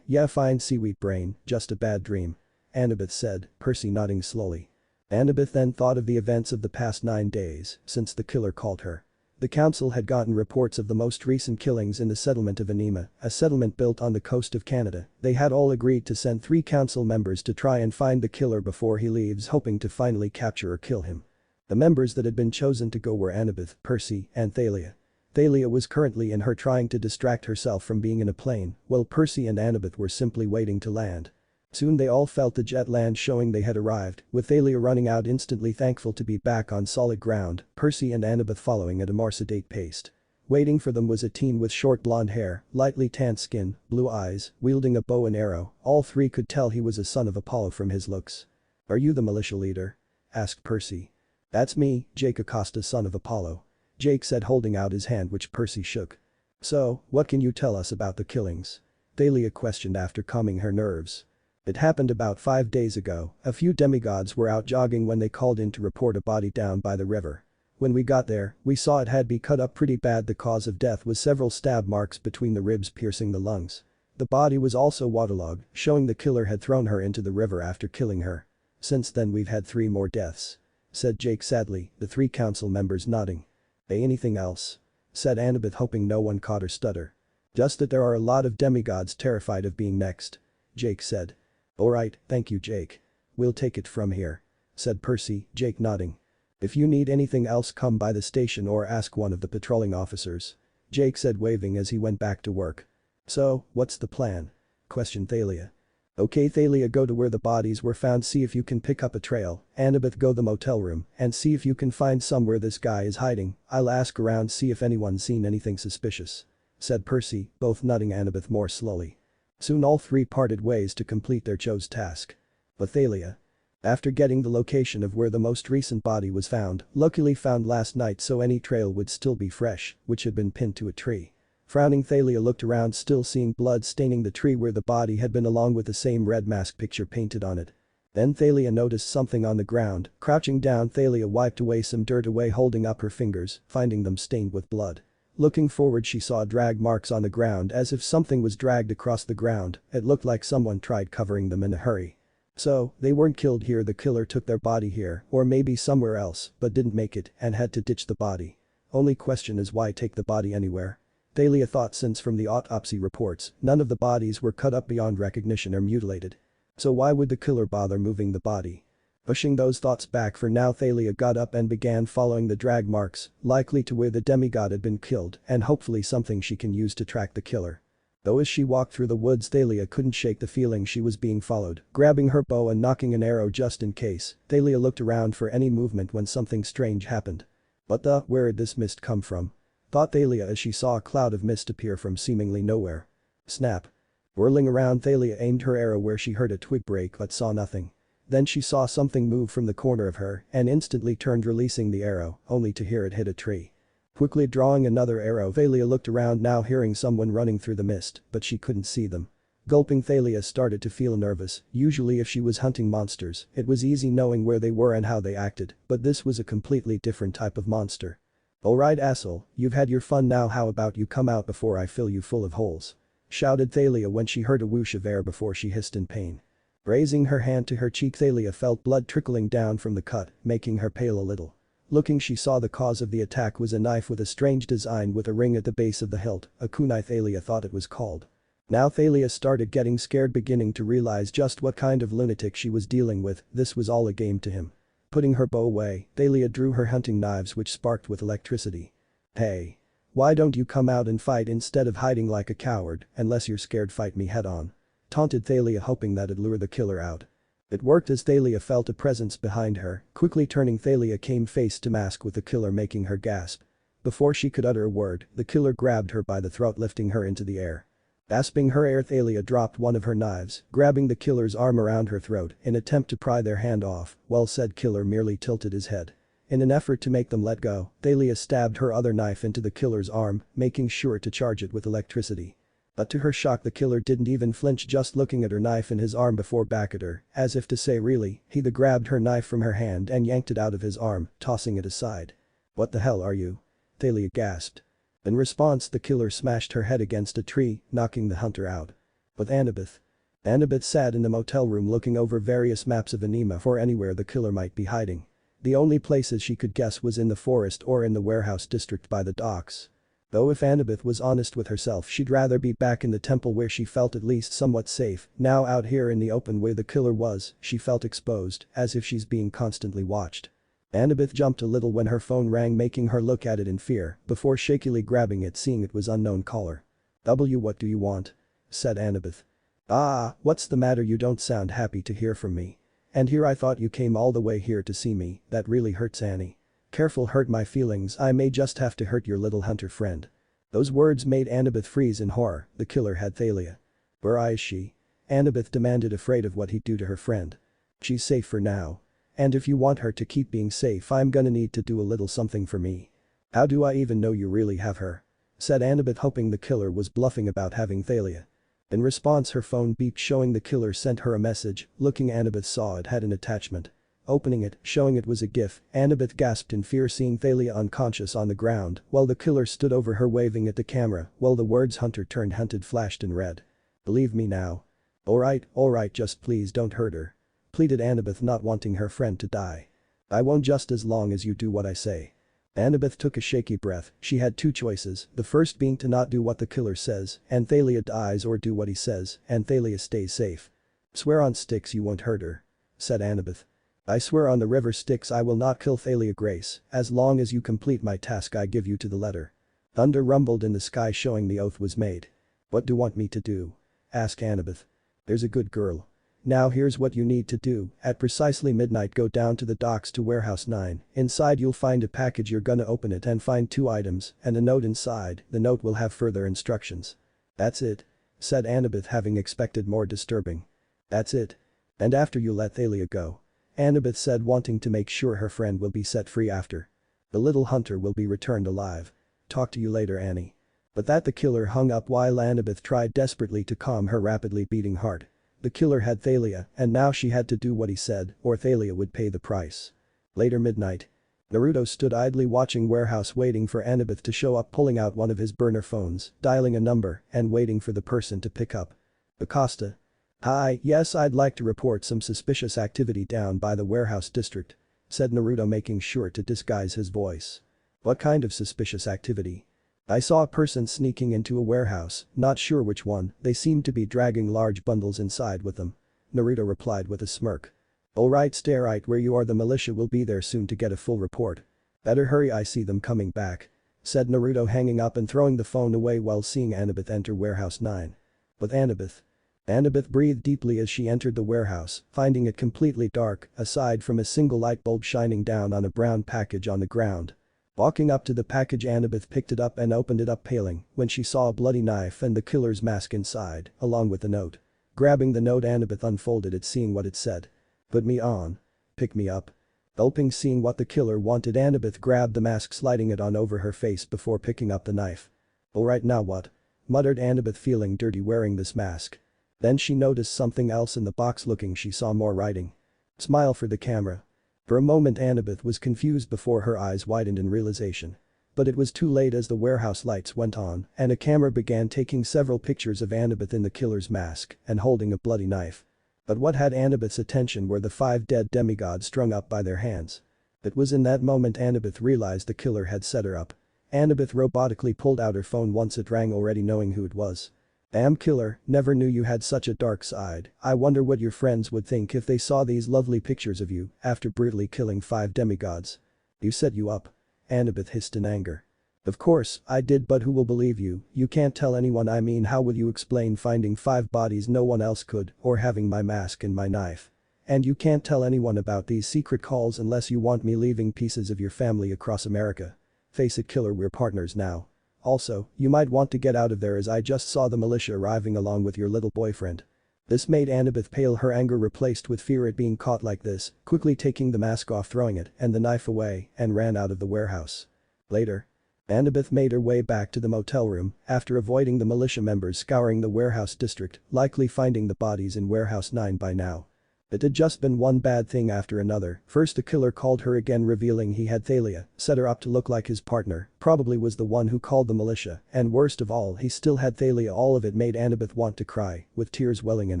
Yeah, fine, seaweed brain, just a bad dream," Annabeth said, Percy nodding slowly. Annabeth then thought of the events of the past 9 days since the killer called her. The council had gotten reports of the most recent killings in the settlement of Anima, a settlement built on the coast of Canada. They had all agreed to send 3 council members to try and find the killer before he leaves, hoping to finally capture or kill him. The members that had been chosen to go were Annabeth, Percy, and Thalia. Thalia was currently in her trying to distract herself from being in a plane, while Percy and Annabeth were simply waiting to land. Soon they all felt the jet land, showing they had arrived, with Thalia running out instantly thankful to be back on solid ground, Percy and Annabeth following at a more sedate pace. Waiting for them was a teen with short blonde hair, lightly tanned skin, blue eyes, wielding a bow and arrow. All three could tell he was a son of Apollo from his looks. "Are you the militia leader?" asked Percy. "That's me, Jake Acosta, son of Apollo," Jake said, holding out his hand, which Percy shook. "So, what can you tell us about the killings?" Thalia questioned after calming her nerves. "It happened about 5 days ago. A few demigods were out jogging when they called in to report a body down by the river. When we got there, we saw it had been cut up pretty bad. The cause of death was several stab marks between the ribs piercing the lungs. The body was also waterlogged, showing the killer had thrown her into the river after killing her. Since then we've had 3 more deaths," said Jake sadly, the 3 council members nodding. "Anything else?" said Annabeth, hoping no one caught her stutter. "Just that there are a lot of demigods terrified of being next," Jake said. "Alright, thank you, Jake. We'll take it from here," said Percy, Jake nodding. "If you need anything else, come by the station or ask one of the patrolling officers," Jake said, waving as he went back to work. "So, what's the plan?" questioned Thalia. "Okay, Thalia, go to where the bodies were found, see if you can pick up a trail. Annabeth, go the motel room and see if you can find somewhere this guy is hiding. I'll ask around, see if anyone's seen anything suspicious," said Percy, both nudging Annabeth more slowly. Soon all 3 parted ways to complete their chose task. But Thalia, after getting the location of where the most recent body was found, luckily found last night so any trail would still be fresh, which had been pinned to a tree. Frowning, Thalia looked around, still seeing blood staining the tree where the body had been, along with the same red mask picture painted on it. Then Thalia noticed something on the ground. Crouching down, Thalia wiped away some dirt holding up her fingers, finding them stained with blood. Looking forward, she saw drag marks on the ground, as if something was dragged across the ground. It looked like someone tried covering them in a hurry. So, they weren't killed here, the killer took their body here, or maybe somewhere else, but didn't make it and had to ditch the body. Only question is, why take the body anywhere? Thalia thought, since from the autopsy reports, none of the bodies were cut up beyond recognition or mutilated. So why would the killer bother moving the body? Pushing those thoughts back for now, Thalia got up and began following the drag marks, likely to where the demigod had been killed, and hopefully something she can use to track the killer. Though as she walked through the woods, Thalia couldn't shake the feeling she was being followed. Grabbing her bow and knocking an arrow just in case, Thalia looked around for any movement when something strange happened. Where'd this mist come from? Thought Thalia as she saw a cloud of mist appear from seemingly nowhere. Snap. Whirling around, Thalia aimed her arrow where she heard a twig break but saw nothing. Then she saw something move from the corner of her and instantly turned, releasing the arrow, only to hear it hit a tree. Quickly drawing another arrow, Thalia looked around, now hearing someone running through the mist, but she couldn't see them. Gulping, Thalia started to feel nervous. Usually if she was hunting monsters, it was easy knowing where they were and how they acted, but this was a completely different type of monster. "Alright, asshole, you've had your fun now, how about you come out before I fill you full of holes?" shouted Thalia when she heard a whoosh of air before she hissed in pain. Raising her hand to her cheek, Thalia felt blood trickling down from the cut, making her pale a little. Looking, she saw the cause of the attack was a knife with a strange design with a ring at the base of the hilt, a kunai Thalia thought it was called. Now Thalia started getting scared, beginning to realize just what kind of lunatic she was dealing with. This was all a game to him. Putting her bow away, Thalia drew her hunting knives, which sparked with electricity. "Hey. Why don't you come out and fight instead of hiding like a coward? Unless you're scared, fight me head on," taunted Thalia, hoping that'd lure the killer out. It worked as Thalia felt a presence behind her. Quickly turning, Thalia came face to mask with the killer, making her gasp. Before she could utter a word, the killer grabbed her by the throat, lifting her into the air. Gasping her air, Thalia dropped one of her knives, grabbing the killer's arm around her throat in attempt to pry their hand off, while said killer merely tilted his head. In an effort to make them let go, Thalia stabbed her other knife into the killer's arm, making sure to charge it with electricity. But to her shock, the killer didn't even flinch, just looking at her knife in his arm before back at her, as if to say really. He grabbed her knife from her hand and yanked it out of his arm, tossing it aside. "What the hell are you?" Thalia gasped. In response, the killer smashed her head against a tree, knocking the hunter out. But Annabeth sat in the motel room looking over various maps of Anima for anywhere the killer might be hiding. The only places she could guess was in the forest or in the warehouse district by the docks. Though if Annabeth was honest with herself, she'd rather be back in the temple where she felt at least somewhat safe. Now out here in the open where the killer was, she felt exposed, as if she's being constantly watched. Annabeth jumped a little when her phone rang, making her look at it in fear, before shakily grabbing it, seeing it was unknown caller. "What do you want?" said Annabeth. "Ah, what's the matter, you don't sound happy to hear from me. And here I thought you came all the way here to see me, that really hurts Annie. Careful, hurt my feelings, I may just have to hurt your little hunter friend." Those words made Annabeth freeze in horror, the killer had Thalia. "Where is she?" Annabeth demanded, afraid of what he'd do to her friend. "She's safe for now. And if you want her to keep being safe, I'm gonna need to do a little something for me." "How do I even know you really have her?" said Annabeth, hoping the killer was bluffing about having Thalia. In response, her phone beeped, showing the killer sent her a message. Looking, Annabeth saw it had an attachment. Opening it, showing it was a GIF, Annabeth gasped in fear, seeing Thalia unconscious on the ground while the killer stood over her waving at the camera while the words "hunter turned hunted" flashed in red. "Believe me now." Alright, just please don't hurt her," pleaded Annabeth, not wanting her friend to die. "I won't, just as long as you do what I say." Annabeth took a shaky breath. She had two choices, the first being to not do what the killer says and Thalia dies, or do what he says and Thalia stays safe. "Swear on sticks you won't hurt her," said Annabeth. "I swear on the river Styx I will not kill Thalia Grace, as long as you complete my task I give you to the letter." Thunder rumbled in the sky, showing the oath was made. "What do you want me to do?" asked Annabeth. "There's a good girl. Now here's what you need to do, at precisely midnight go down to the docks to warehouse 9, inside you'll find a package, you're gonna open it and find 2 items and a note inside, the note will have further instructions." "That's it?" said Annabeth, having expected more disturbing. "That's it. And after you let Thalia go," Annabeth said, wanting to make sure her friend will be set free after. "The little hunter will be returned alive. Talk to you later, Annie." But that the killer hung up while Annabeth tried desperately to calm her rapidly beating heart. The killer had Thalia and now she had to do what he said or Thalia would pay the price. Later midnight. Naruto stood idly watching warehouse, waiting for Annabeth to show up, pulling out one of his burner phones, dialing a number and waiting for the person to pick up. "Acosta. Hi, yes, I'd like to report some suspicious activity down by the warehouse district," said Naruto, making sure to disguise his voice. "What kind of suspicious activity?" "I saw a person sneaking into a warehouse, not sure which one, they seemed to be dragging large bundles inside with them," Naruto replied with a smirk. "Alright, stay right where you are, the militia will be there soon to get a full report." "Better hurry, I see them coming back," said Naruto, hanging up and throwing the phone away while seeing Annabeth enter warehouse 9. With Annabeth. Annabeth breathed deeply as she entered the warehouse, finding it completely dark, aside from a single light bulb shining down on a brown package on the ground. Walking up to the package, Annabeth picked it up and opened it up, paling when she saw a bloody knife and the killer's mask inside, along with the note. Grabbing the note, Annabeth unfolded it, seeing what it said. "Put me on. Pick me up." Gulping, seeing what the killer wanted, Annabeth grabbed the mask, sliding it on over her face before picking up the knife. "Alright, now what?" muttered Annabeth, feeling dirty wearing this mask. Then she noticed something else in the box. Looking, she saw more writing. "Smile for the camera." For a moment Annabeth was confused before her eyes widened in realization. But it was too late as the warehouse lights went on and a camera began taking several pictures of Annabeth in the killer's mask and holding a bloody knife. But what had Annabeth's attention were the 5 dead demigods strung up by their hands. It was in that moment Annabeth realized the killer had set her up. Annabeth robotically pulled out her phone once it rang, already knowing who it was. "Damn killer, never knew you had such a dark side. I wonder what your friends would think if they saw these lovely pictures of you after brutally killing 5 demigods. You set you up," Annabeth hissed in anger. "Of course, I did, but who will believe you? You can't tell anyone. I mean, how will you explain finding 5 bodies no one else could, or having my mask and my knife? And you can't tell anyone about these secret calls unless you want me leaving pieces of your family across America. Face it, killer, we're partners now. Also, you might want to get out of there, as I just saw the militia arriving along with your little boyfriend." This made Annabeth pale, her anger replaced with fear at being caught like this, quickly taking the mask off, throwing it and the knife away, and ran out of the warehouse. Later. Annabeth made her way back to the motel room after avoiding the militia members scouring the warehouse district, likely finding the bodies in warehouse 9 by now. It had just been one bad thing after another. First, the killer called her again, revealing he had Thalia, set her up to look like his partner, probably was the one who called the militia, and worst of all, he still had Thalia. All of it made Annabeth want to cry, with tears welling in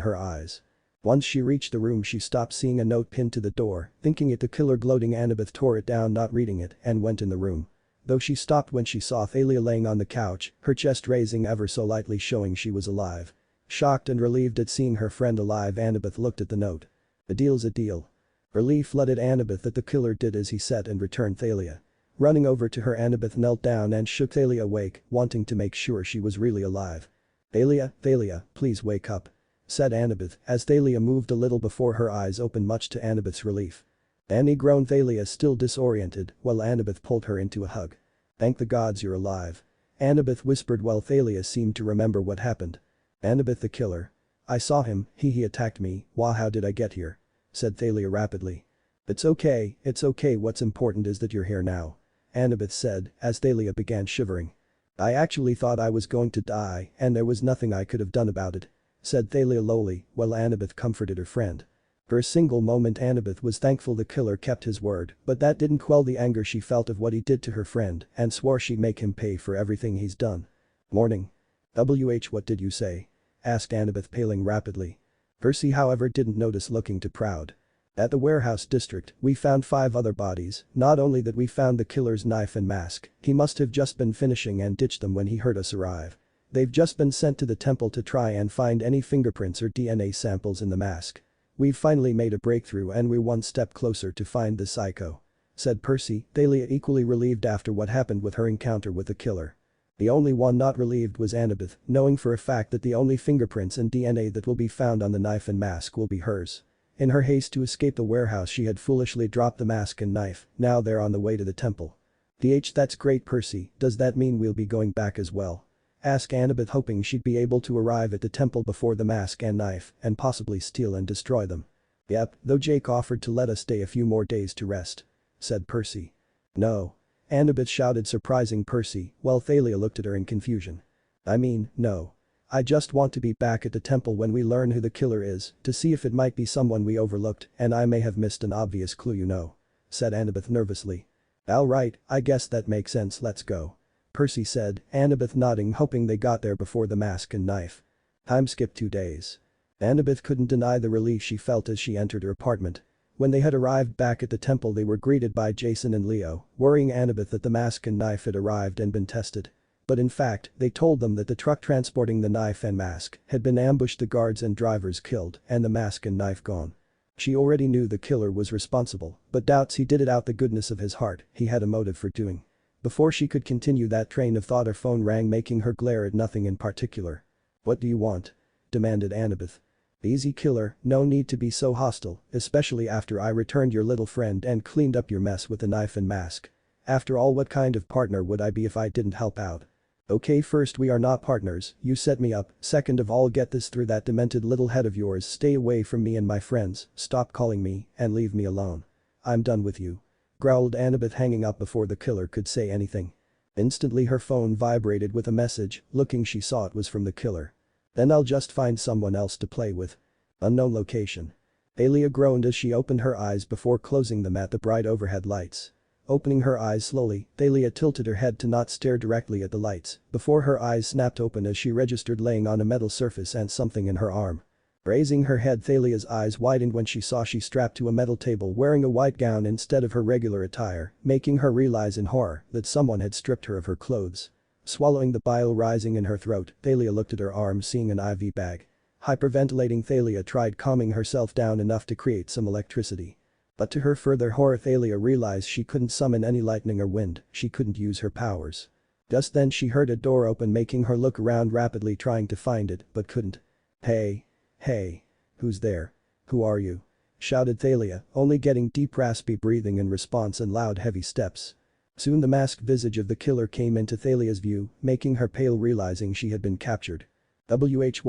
her eyes. Once she reached the room, she stopped, seeing a note pinned to the door, thinking it the killer. Gloating, Annabeth tore it down, not reading it, and went in the room. Though she stopped when she saw Thalia laying on the couch, her chest raising ever so lightly, showing she was alive. Shocked and relieved at seeing her friend alive, Annabeth looked at the note. "A deal's a deal." Relief flooded Annabeth that the killer did as he said and returned Thalia. Running over to her, Annabeth knelt down and shook Thalia awake, wanting to make sure she was really alive. Thalia, please wake up." said Annabeth as Thalia moved a little before her eyes opened, much to Annabeth's relief. Annie groaned, Thalia still disoriented, while Annabeth pulled her into a hug. "Thank the gods you're alive," Annabeth whispered while Thalia seemed to remember what happened. "Annabeth the killer. I saw him, he attacked me, how did I get here?" said Thalia rapidly. It's okay, what's important is that you're here now," Annabeth said as Thalia began shivering. "I actually thought I was going to die and there was nothing I could have done about it," said Thalia lowly while Annabeth comforted her friend. For a single moment Annabeth was thankful the killer kept his word, but that didn't quell the anger she felt of what he did to her friend and swore she'd make him pay for everything he's done. "Morning. What did you say?" asked Annabeth, paling rapidly. Percy, however, didn't notice, looking too proud. "At the warehouse district, we found 5 other bodies, not only that we found the killer's knife and mask, he must have just been finishing and ditched them when he heard us arrive. They've just been sent to the temple to try and find any fingerprints or DNA samples in the mask. We've finally made a breakthrough and we're one step closer to find the psycho," said Percy, Thalia equally relieved after what happened with her encounter with the killer. The only one not relieved was Annabeth, knowing for a fact that the only fingerprints and DNA that will be found on the knife and mask will be hers. In her haste to escape the warehouse she had foolishly dropped the mask and knife, now they're on the way to the temple. That's great, Percy, does that mean we'll be going back as well?" asked Annabeth, hoping she'd be able to arrive at the temple before the mask and knife and possibly steal and destroy them. "Yep, though Jake offered to let us stay a few more days to rest," said Percy. "No," Annabeth shouted, surprising Percy while Thalia looked at her in confusion. No. I just want to be back at the temple when we learn who the killer is, to see if it might be someone we overlooked and I may have missed an obvious clue, said Annabeth nervously. "Alright, I guess that makes sense, let's go," Percy said, Annabeth nodding, hoping they got there before the mask and knife. Time skipped 2 days. Annabeth couldn't deny the relief she felt as she entered her apartment. When they had arrived back at the temple they were greeted by Jason and Leo, worrying Annabeth that the mask and knife had arrived and been tested. But in fact, they told them that the truck transporting the knife and mask had been ambushed, the guards and drivers killed, and the mask and knife gone. She already knew the killer was responsible, but doubts he did it out the goodness of his heart, he had a motive for doing. Before she could continue that train of thought her phone rang, making her glare at nothing in particular. "What do you want?" demanded Annabeth. "Easy, killer, no need to be so hostile, especially after I returned your little friend and cleaned up your mess with the knife and mask. After all, what kind of partner would I be if I didn't help out? Okay, first, we are not partners, you set me up, second of all, get this through that demented little head of yours, stay away from me and my friends, stop calling me, and leave me alone. I'm done with you," growled Annabeth, hanging up before the killer could say anything. Instantly her phone vibrated with a message, looking she saw it was from the killer. "Then I'll just find someone else to play with. Unknown location." Thalia groaned as she opened her eyes before closing them at the bright overhead lights. Opening her eyes slowly, Thalia tilted her head to not stare directly at the lights before her eyes snapped open as she registered laying on a metal surface and something in her arm. Raising her head, Thalia's eyes widened when she saw she strapped to a metal table wearing a white gown instead of her regular attire, making her realize in horror that someone had stripped her of her clothes. Swallowing the bile rising in her throat, Thalia looked at her arm, seeing an IV bag. Hyperventilating, Thalia tried calming herself down enough to create some electricity. But to her further horror, Thalia realized she couldn't summon any lightning or wind, she couldn't use her powers. Just then she heard a door open, making her look around rapidly, trying to find it, but couldn't. Hey. Who's there? Who are you?" shouted Thalia, only getting deep raspy breathing in response and loud heavy steps. Soon the masked visage of the killer came into Thalia's view, making her pale, realizing she had been captured. What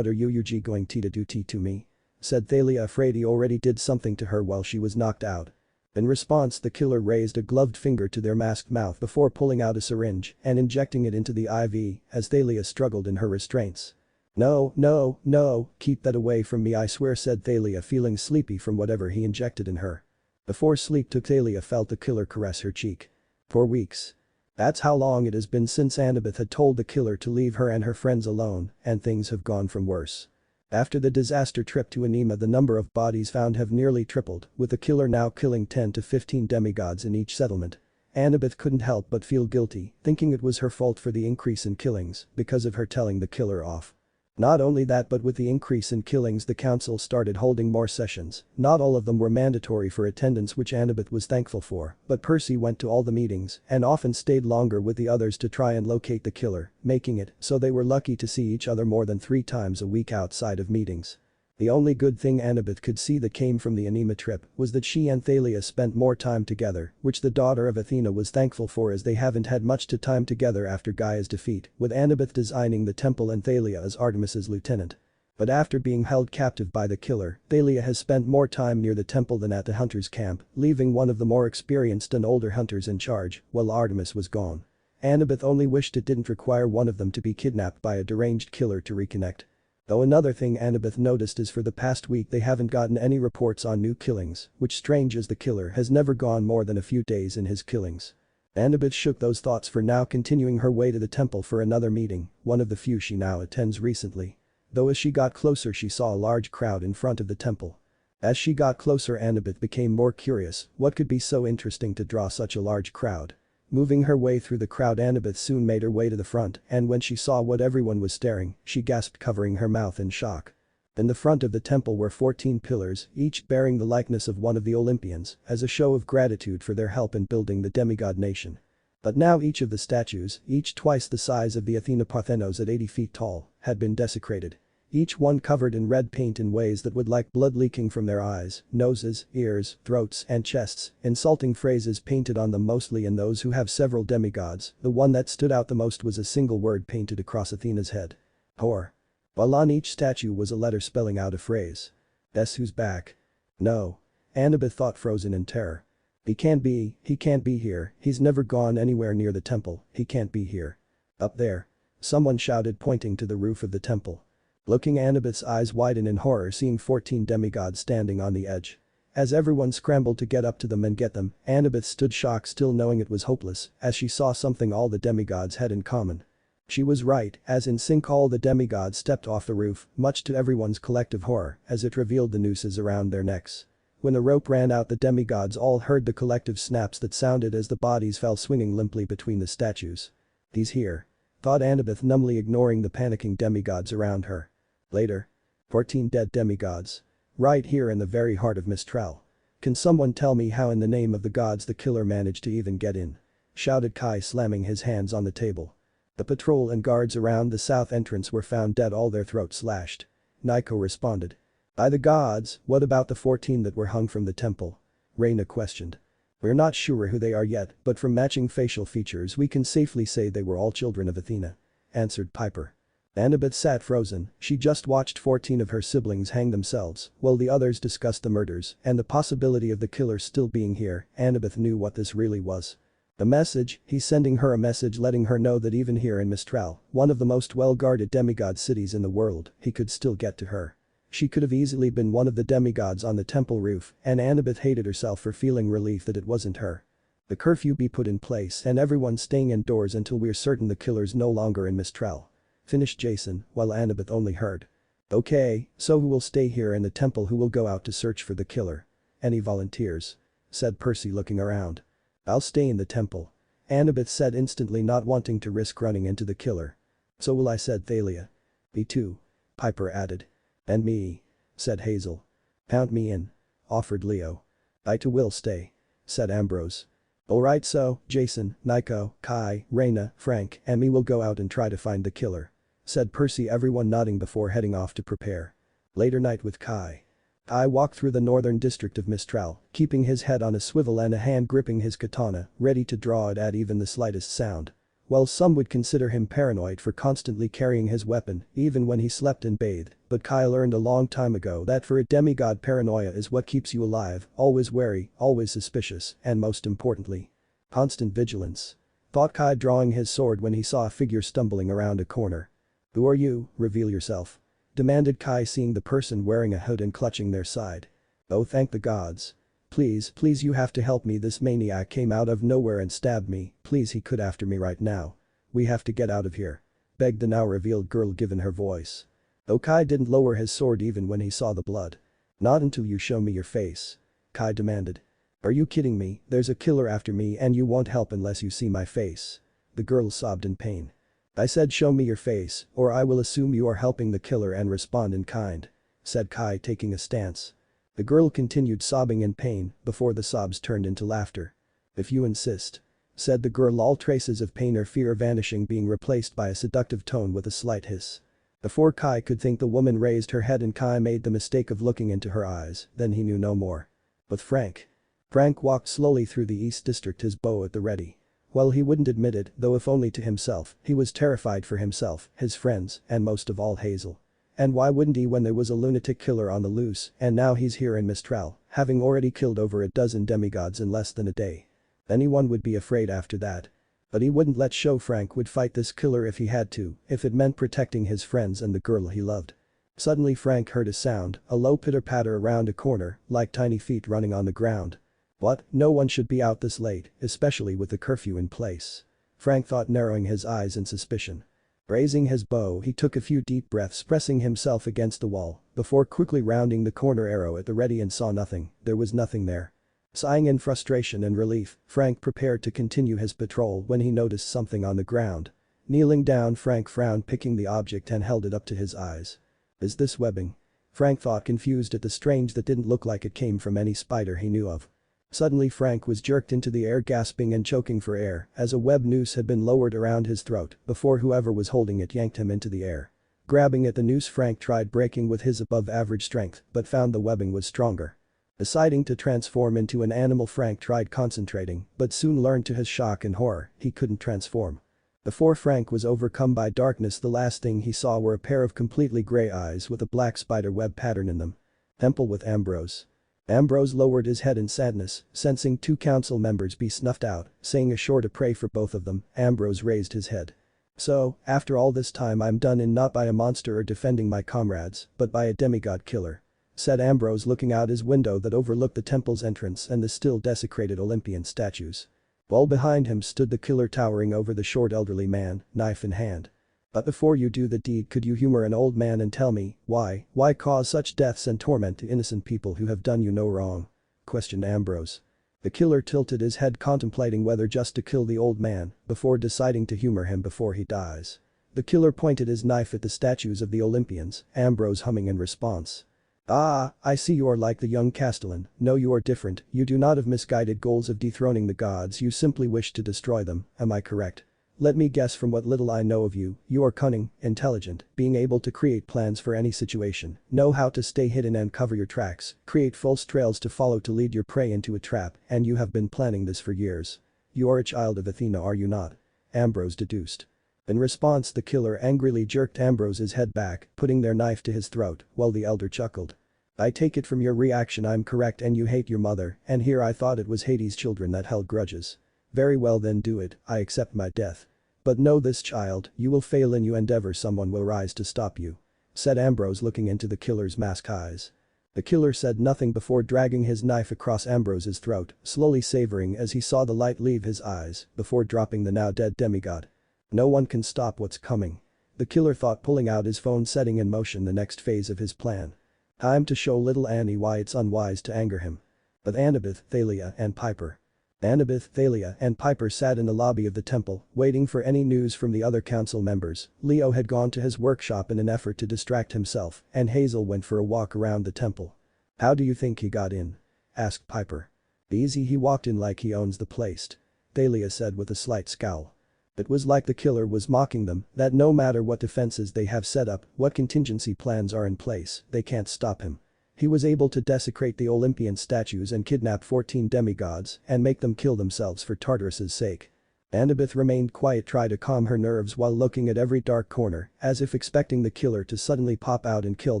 are you going to do to me?" said Thalia, afraid he already did something to her while she was knocked out. In response, the killer raised a gloved finger to their masked mouth before pulling out a syringe and injecting it into the IV as Thalia struggled in her restraints. No, keep that away from me, I swear," said Thalia, feeling sleepy from whatever he injected in her. Before sleep took, Thalia felt the killer caress her cheek. 4 weeks. That's how long it has been since Annabeth had told the killer to leave her and her friends alone, and things have gone from worse. After the disaster trip to Anima, the number of bodies found have nearly tripled, with the killer now killing 10 to 15 demigods in each settlement. Annabeth couldn't help but feel guilty, thinking it was her fault for the increase in killings because of her telling the killer off. Not only that, but with the increase in killings the council started holding more sessions. Not all of them were mandatory for attendance, which Annabeth was thankful for, but Percy went to all the meetings and often stayed longer with the others to try and locate the killer, making it so they were lucky to see each other more than 3 times a week outside of meetings. The only good thing Annabeth could see that came from the anima trip was that she and Thalia spent more time together, which the daughter of Athena was thankful for as they haven't had much time together after Gaia's defeat, with Annabeth designing the temple and Thalia as Artemis's lieutenant. But after being held captive by the killer, Thalia has spent more time near the temple than at the hunter's camp, leaving one of the more experienced and older hunters in charge, while Artemis was gone. Annabeth only wished it didn't require one of them to be kidnapped by a deranged killer to reconnect. Though another thing Annabeth noticed is for the past week they haven't gotten any reports on new killings, which strange as the killer has never gone more than a few days in his killings. Annabeth shook those thoughts for now, continuing her way to the temple for another meeting, one of the few she now attends recently. Though as she got closer she saw a large crowd in front of the temple. As she got closer Annabeth became more curious, what could be so interesting to draw such a large crowd? Moving her way through the crowd Annabeth soon made her way to the front and when she saw what everyone was staring, she gasped covering her mouth in shock. In the front of the temple were 14 pillars, each bearing the likeness of one of the Olympians, as a show of gratitude for their help in building the demigod nation. But now each of the statues, each twice the size of the Athena Parthenos at 80 feet tall, had been desecrated. Each one covered in red paint in ways that would like blood leaking from their eyes, noses, ears, throats and chests, insulting phrases painted on them mostly in those who have several demigods. The one that stood out the most was a single word painted across Athena's head. Whore. While on each statue was a letter spelling out a phrase. Guess who's back? No. Annabeth thought, frozen in terror. He can't be here, he's never gone anywhere near the temple, he can't be here. Up there. Someone shouted pointing to the roof of the temple. Looking, Annabeth's eyes widen in horror seeing 14 demigods standing on the edge. As everyone scrambled to get up to them and get them, Annabeth stood shocked, still knowing it was hopeless, as she saw something all the demigods had in common. She was right, as in sync all the demigods stepped off the roof, much to everyone's collective horror, as it revealed the nooses around their necks. When the rope ran out the demigods all heard the collective snaps that sounded as the bodies fell swinging limply between the statues. These here. Thought Annabeth, numbly ignoring the panicking demigods around her. Later. 14 dead demigods. Right here in the very heart of Mistral. Can someone tell me how in the name of the gods the killer managed to even get in? Shouted Kai, slamming his hands on the table. The patrol and guards around the south entrance were found dead, all their throats slashed. Nico responded. By the gods, what about the 14 that were hung from the temple? Reyna questioned. We're not sure who they are yet, but from matching facial features we can safely say they were all children of Athena. Answered Piper. Annabeth sat frozen, she just watched 14 of her siblings hang themselves, while the others discussed the murders and the possibility of the killer still being here. Annabeth knew what this really was. The message, he's sending her a message letting her know that even here in Mistral, one of the most well-guarded demigod cities in the world, he could still get to her. She could have easily been one of the demigods on the temple roof, and Annabeth hated herself for feeling relief that it wasn't her. The curfew be put in place and everyone staying indoors until we're certain the killer's no longer in Mistral. Finished Jason, while Annabeth only heard. Okay, so who will stay here in the temple, who will go out to search for the killer? Any volunteers? Said Percy, looking around. I'll stay in the temple. Annabeth said, instantly not wanting to risk running into the killer. So will I, said Thalia. Me too. Piper added. And me. Said Hazel. Count me in. Offered Leo. I too will stay. Said Ambrose. Alright, so, Jason, Nico, Kai, Reyna, Frank, and me will go out and try to find the killer. Said Percy, everyone nodding before heading off to prepare. Later night with Kai. Kai walked through the northern district of Mistral, keeping his head on a swivel and a hand gripping his katana, ready to draw it at even the slightest sound. While some would consider him paranoid for constantly carrying his weapon, even when he slept and bathed, but Kai learned a long time ago that for a demigod paranoia is what keeps you alive, always wary, always suspicious, and most importantly, constant vigilance. Thought Kai, drawing his sword when he saw a figure stumbling around a corner. Who are you? Reveal yourself. Demanded Kai, seeing the person wearing a hood and clutching their side. Oh, thank the gods. Please, please, you have to help me, this maniac came out of nowhere and stabbed me, please, he could after me right now. We have to get out of here. Begged the now revealed girl, given her voice. Though Kai didn't lower his sword even when he saw the blood. Not until you show me your face. Kai demanded. Are you kidding me? There's a killer after me and you won't help unless you see my face. The girl sobbed in pain. I said show me your face, or I will assume you are helping the killer and respond in kind. Said Kai, taking a stance. The girl continued sobbing in pain before the sobs turned into laughter. If you insist. Said the girl, all traces of pain or fear vanishing, being replaced by a seductive tone with a slight hiss. Before Kai could think, the woman raised her head and Kai made the mistake of looking into her eyes, then he knew no more. But Frank. Frank walked slowly through the East District, his bow at the ready. Well, he wouldn't admit it, though if only to himself, he was terrified for himself, his friends, and most of all Hazel. And why wouldn't he when there was a lunatic killer on the loose, and now he's here in Mistral, having already killed over a dozen demigods in less than a day. Anyone would be afraid after that. But he wouldn't let show. Frank would fight this killer if he had to, if it meant protecting his friends and the girl he loved. Suddenly Frank heard a sound, a low pitter-patter around a corner, like tiny feet running on the ground. What? No one should be out this late, especially with the curfew in place. Frank thought, narrowing his eyes in suspicion. Raising his bow, he took a few deep breaths, pressing himself against the wall, before quickly rounding the corner, arrow at the ready, and saw nothing. There was nothing there. Sighing in frustration and relief, Frank prepared to continue his patrol when he noticed something on the ground. Kneeling down, Frank frowned, picking the object and held it up to his eyes. Is this webbing? Frank thought, confused at the strange that didn't look like it came from any spider he knew of. Suddenly Frank was jerked into the air, gasping and choking for air, as a web noose had been lowered around his throat before whoever was holding it yanked him into the air. Grabbing at the noose, Frank tried breaking with his above-average strength, but found the webbing was stronger. Deciding to transform into an animal, Frank tried concentrating, but soon learned to his shock and horror, he couldn't transform. Before Frank was overcome by darkness, the last thing he saw were a pair of completely gray eyes with a black spider web pattern in them. Temple with Ambrose. Ambrose lowered his head in sadness, sensing 2 council members be snuffed out, saying ashore to pray for both of them. Ambrose raised his head. So, after all this time, I'm done in, not by a monster or defending my comrades, but by a demigod killer, said Ambrose, looking out his window that overlooked the temple's entrance and the still desecrated Olympian statues. While behind him stood the killer, towering over the short elderly man, knife in hand. But before you do the deed, could you humor an old man and tell me, why cause such deaths and torment to innocent people who have done you no wrong? Questioned Ambrose. The killer tilted his head, contemplating whether just to kill the old man, before deciding to humor him before he dies. The killer pointed his knife at the statues of the Olympians, Ambrose humming in response. Ah, I see you are like the young Castellan. No, you are different. You do not have misguided goals of dethroning the gods, you simply wish to destroy them, am I correct? Let me guess, from what little I know of you, you are cunning, intelligent, being able to create plans for any situation, know how to stay hidden and cover your tracks, create false trails to follow to lead your prey into a trap, and you have been planning this for years. You are a child of Athena, are you not? Ambrose deduced. In response, the killer angrily jerked Ambrose's head back, putting their knife to his throat, while the elder chuckled. I take it from your reaction I'm correct, and you hate your mother, and here I thought it was Hades' children that held grudges. Very well, then do it, I accept my death. But know this, child, you will fail in your endeavor, someone will rise to stop you, said Ambrose, looking into the killer's masked eyes. The killer said nothing before dragging his knife across Ambrose's throat, slowly savoring as he saw the light leave his eyes, before dropping the now dead demigod. No one can stop what's coming, the killer thought, pulling out his phone, setting in motion the next phase of his plan. Time to show little Annie why it's unwise to anger him. But Annabeth, Thalia, and Piper. Annabeth, Thalia, and Piper sat in the lobby of the temple, waiting for any news from the other council members. Leo had gone to his workshop in an effort to distract himself, and Hazel went for a walk around the temple. How do you think he got in? Asked Piper. Easy, he walked in like he owns the place, Thalia said with a slight scowl. It was like the killer was mocking them, that no matter what defenses they have set up, what contingency plans are in place, they can't stop him. He was able to desecrate the Olympian statues and kidnap 14 demigods and make them kill themselves for Tartarus's sake. Annabeth remained quiet, tried to calm her nerves while looking at every dark corner, as if expecting the killer to suddenly pop out and kill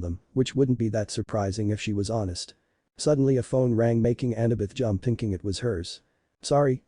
them, which wouldn't be that surprising if she was honest. Suddenly a phone rang, making Annabeth jump, thinking it was hers. Sorry,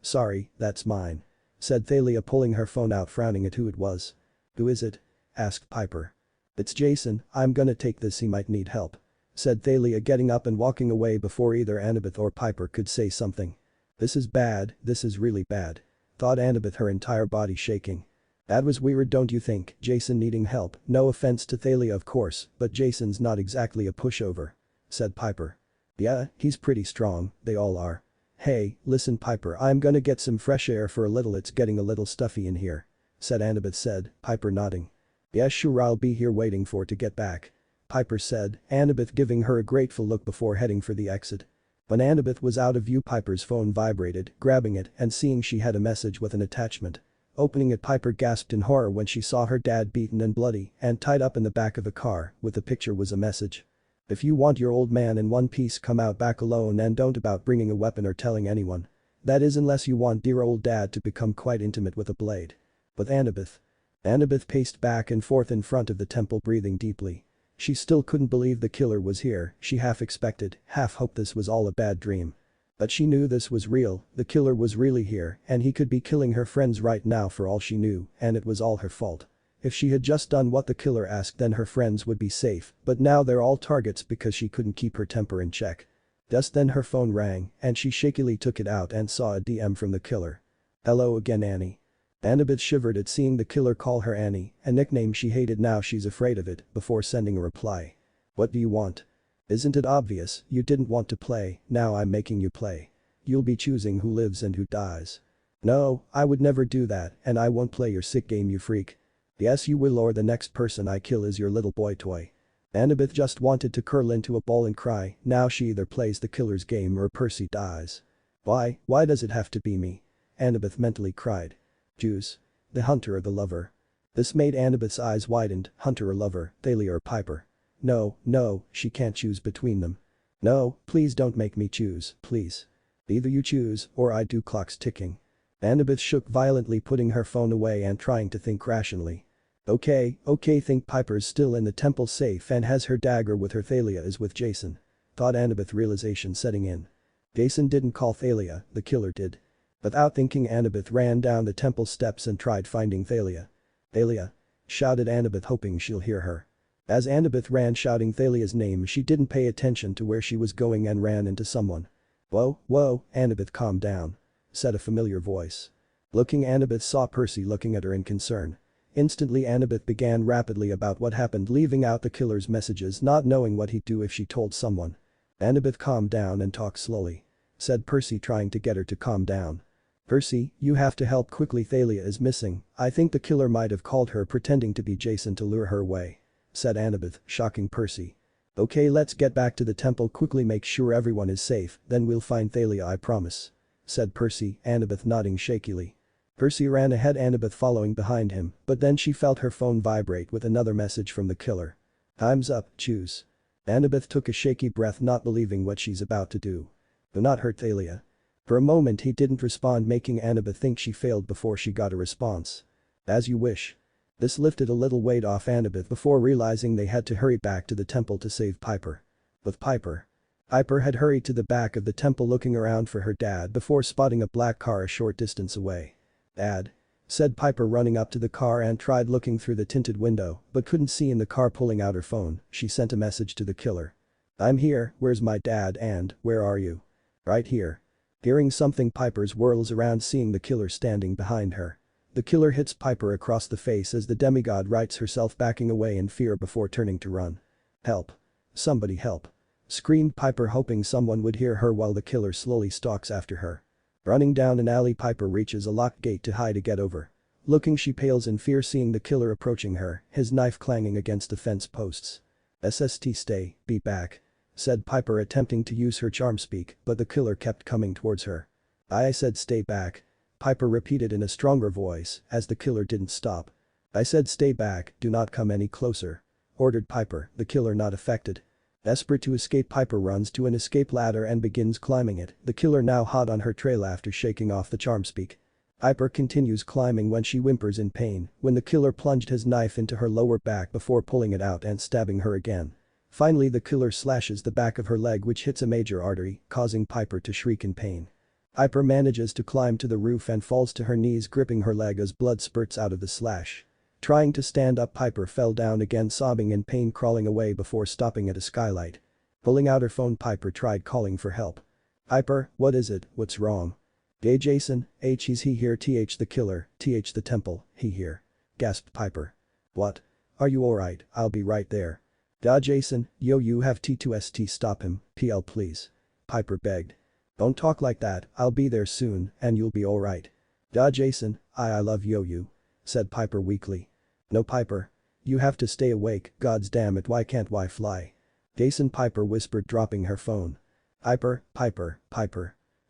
that's mine, said Thalia, pulling her phone out, frowning at who it was. Who is it? Asked Piper. It's Jason, I'm gonna take this, he might need help, said Thalia, getting up and walking away before either Annabeth or Piper could say something. This is bad, this is really bad, thought Annabeth, her entire body shaking. That was weird, don't you think? Jason needing help, no offense to Thalia of course, but Jason's not exactly a pushover, said Piper. Yeah, he's pretty strong, they all are. Hey, listen Piper, I'm gonna get some fresh air for a little, it's getting a little stuffy in here, said Annabeth, Piper nodding. Yeah sure, I'll be here waiting for to get back, Piper said, Annabeth giving her a grateful look before heading for the exit. When Annabeth was out of view, Piper's phone vibrated, grabbing it and seeing she had a message with an attachment. Opening it, Piper gasped in horror when she saw her dad beaten and bloody and tied up in the back of a car. With the picture was a message. If you want your old man in one piece, come out back alone and don't about bringing a weapon or telling anyone. That is, unless you want dear old dad to become quite intimate with a blade. But Annabeth. Annabeth paced back and forth in front of the temple, breathing deeply. She still couldn't believe the killer was here. She half expected, half hoped this was all a bad dream. But she knew this was real. The killer was really here and he could be killing her friends right now for all she knew, and it was all her fault. If she had just done what the killer asked, then her friends would be safe, but now they're all targets because she couldn't keep her temper in check. Just then her phone rang and she shakily took it out and saw a DM from the killer. "Hello again, Annie." Annabeth shivered at seeing the killer call her Annie, a nickname she hated. Now she's afraid of it, before sending a reply. "What do you want? Isn't it obvious you didn't want to play, now I'm making you play. You'll be choosing who lives and who dies." "No, I would never do that, and I won't play your sick game, you freak." "Yes you will, or the next person I kill is your little boy toy." Annabeth just wanted to curl into a ball and cry. Now she either plays the killer's game or Percy dies. Why does it have to be me?" Annabeth mentally cried. "Choose. The hunter or the lover." This made Annabeth's eyes widened. Hunter or lover, Thalia or Piper. No, she can't choose between them. "No, please don't make me choose, please. Either you choose or I do." Clock's ticking. Annabeth shook violently, putting her phone away and trying to think rationally. Okay, think Piper's still in the temple safe and has her dagger with her. Thalia is with Jason. Thought Annabeth, realization setting in. Jason didn't call Thalia, the killer did. Without thinking, Annabeth ran down the temple steps and tried finding Thalia. "Thalia!" shouted Annabeth, hoping she'll hear her. As Annabeth ran shouting Thalia's name, she didn't pay attention to where she was going and ran into someone. Whoa, Annabeth, calm down," said a familiar voice. Looking, Annabeth saw Percy looking at her in concern. Instantly Annabeth began rapidly about what happened, leaving out the killer's messages, not knowing what he'd do if she told someone. "Annabeth, calm down and talk slowly," said Percy, trying to get her to calm down. "Percy, you have to help quickly. Thalia is missing. I think the killer might have called her pretending to be Jason to lure her away," said Annabeth, shocking Percy. "Okay, let's get back to the temple quickly, make sure everyone is safe, then we'll find Thalia, I promise," said Percy, Annabeth nodding shakily. Percy ran ahead, Annabeth following behind him, but then she felt her phone vibrate with another message from the killer. "Time's up, choose." Annabeth took a shaky breath, not believing what she's about to do. "Do not hurt Thalia." For a moment he didn't respond, making Annabeth think she failed before she got a response. "As you wish." This lifted a little weight off Annabeth before realizing they had to hurry back to the temple to save Piper. With Piper had hurried to the back of the temple looking around for her dad before spotting a black car a short distance away. "Dad?" said Piper, running up to the car and tried looking through the tinted window but couldn't see in the car. Pulling out her phone, she sent a message to the killer. "I'm here, where's my dad and where are you?" "Right here." Hearing something, Piper whirls around, seeing the killer standing behind her. The killer hits Piper across the face as the demigod rights herself, backing away in fear before turning to run. "Help. Somebody help," screamed Piper, hoping someone would hear her while the killer slowly stalks after her. Running down an alley, Piper reaches a locked gate to hide to get over. Looking, she pales in fear seeing the killer approaching her, his knife clanging against the fence posts. "SST, stay, be back," said Piper, attempting to use her charm speak, but the killer kept coming towards her. I said stay back," Piper repeated in a stronger voice as the killer didn't stop. "I said stay back, do not come any closer," ordered Piper, the killer not affected. Desperate to escape, Piper runs to an escape ladder and begins climbing it, the killer now hot on her trail after shaking off the charm speak. Piper continues climbing when she whimpers in pain when the killer plunged his knife into her lower back before pulling it out and stabbing her again. Finally, the killer slashes the back of her leg, which hits a major artery, causing Piper to shriek in pain. Piper manages to climb to the roof and falls to her knees, gripping her leg as blood spurts out of the slash. Trying to stand up, Piper fell down again, sobbing in pain, crawling away before stopping at a skylight. Pulling out her phone, Piper tried calling for help. "Piper, what is it, what's wrong?" "Hey Jason, he's he here, the killer, the temple, he here," gasped Piper. "What? Are you alright? I'll be right there." "Da Jason, yo you have to stop him, PL please," Piper begged. "Don't talk like that, I'll be there soon and you'll be alright." "Da Jason, I love you," said Piper weakly. "No Piper. You have to stay awake, gods damn it, why can't I fly?" Jason, Piper whispered, dropping her phone. Piper.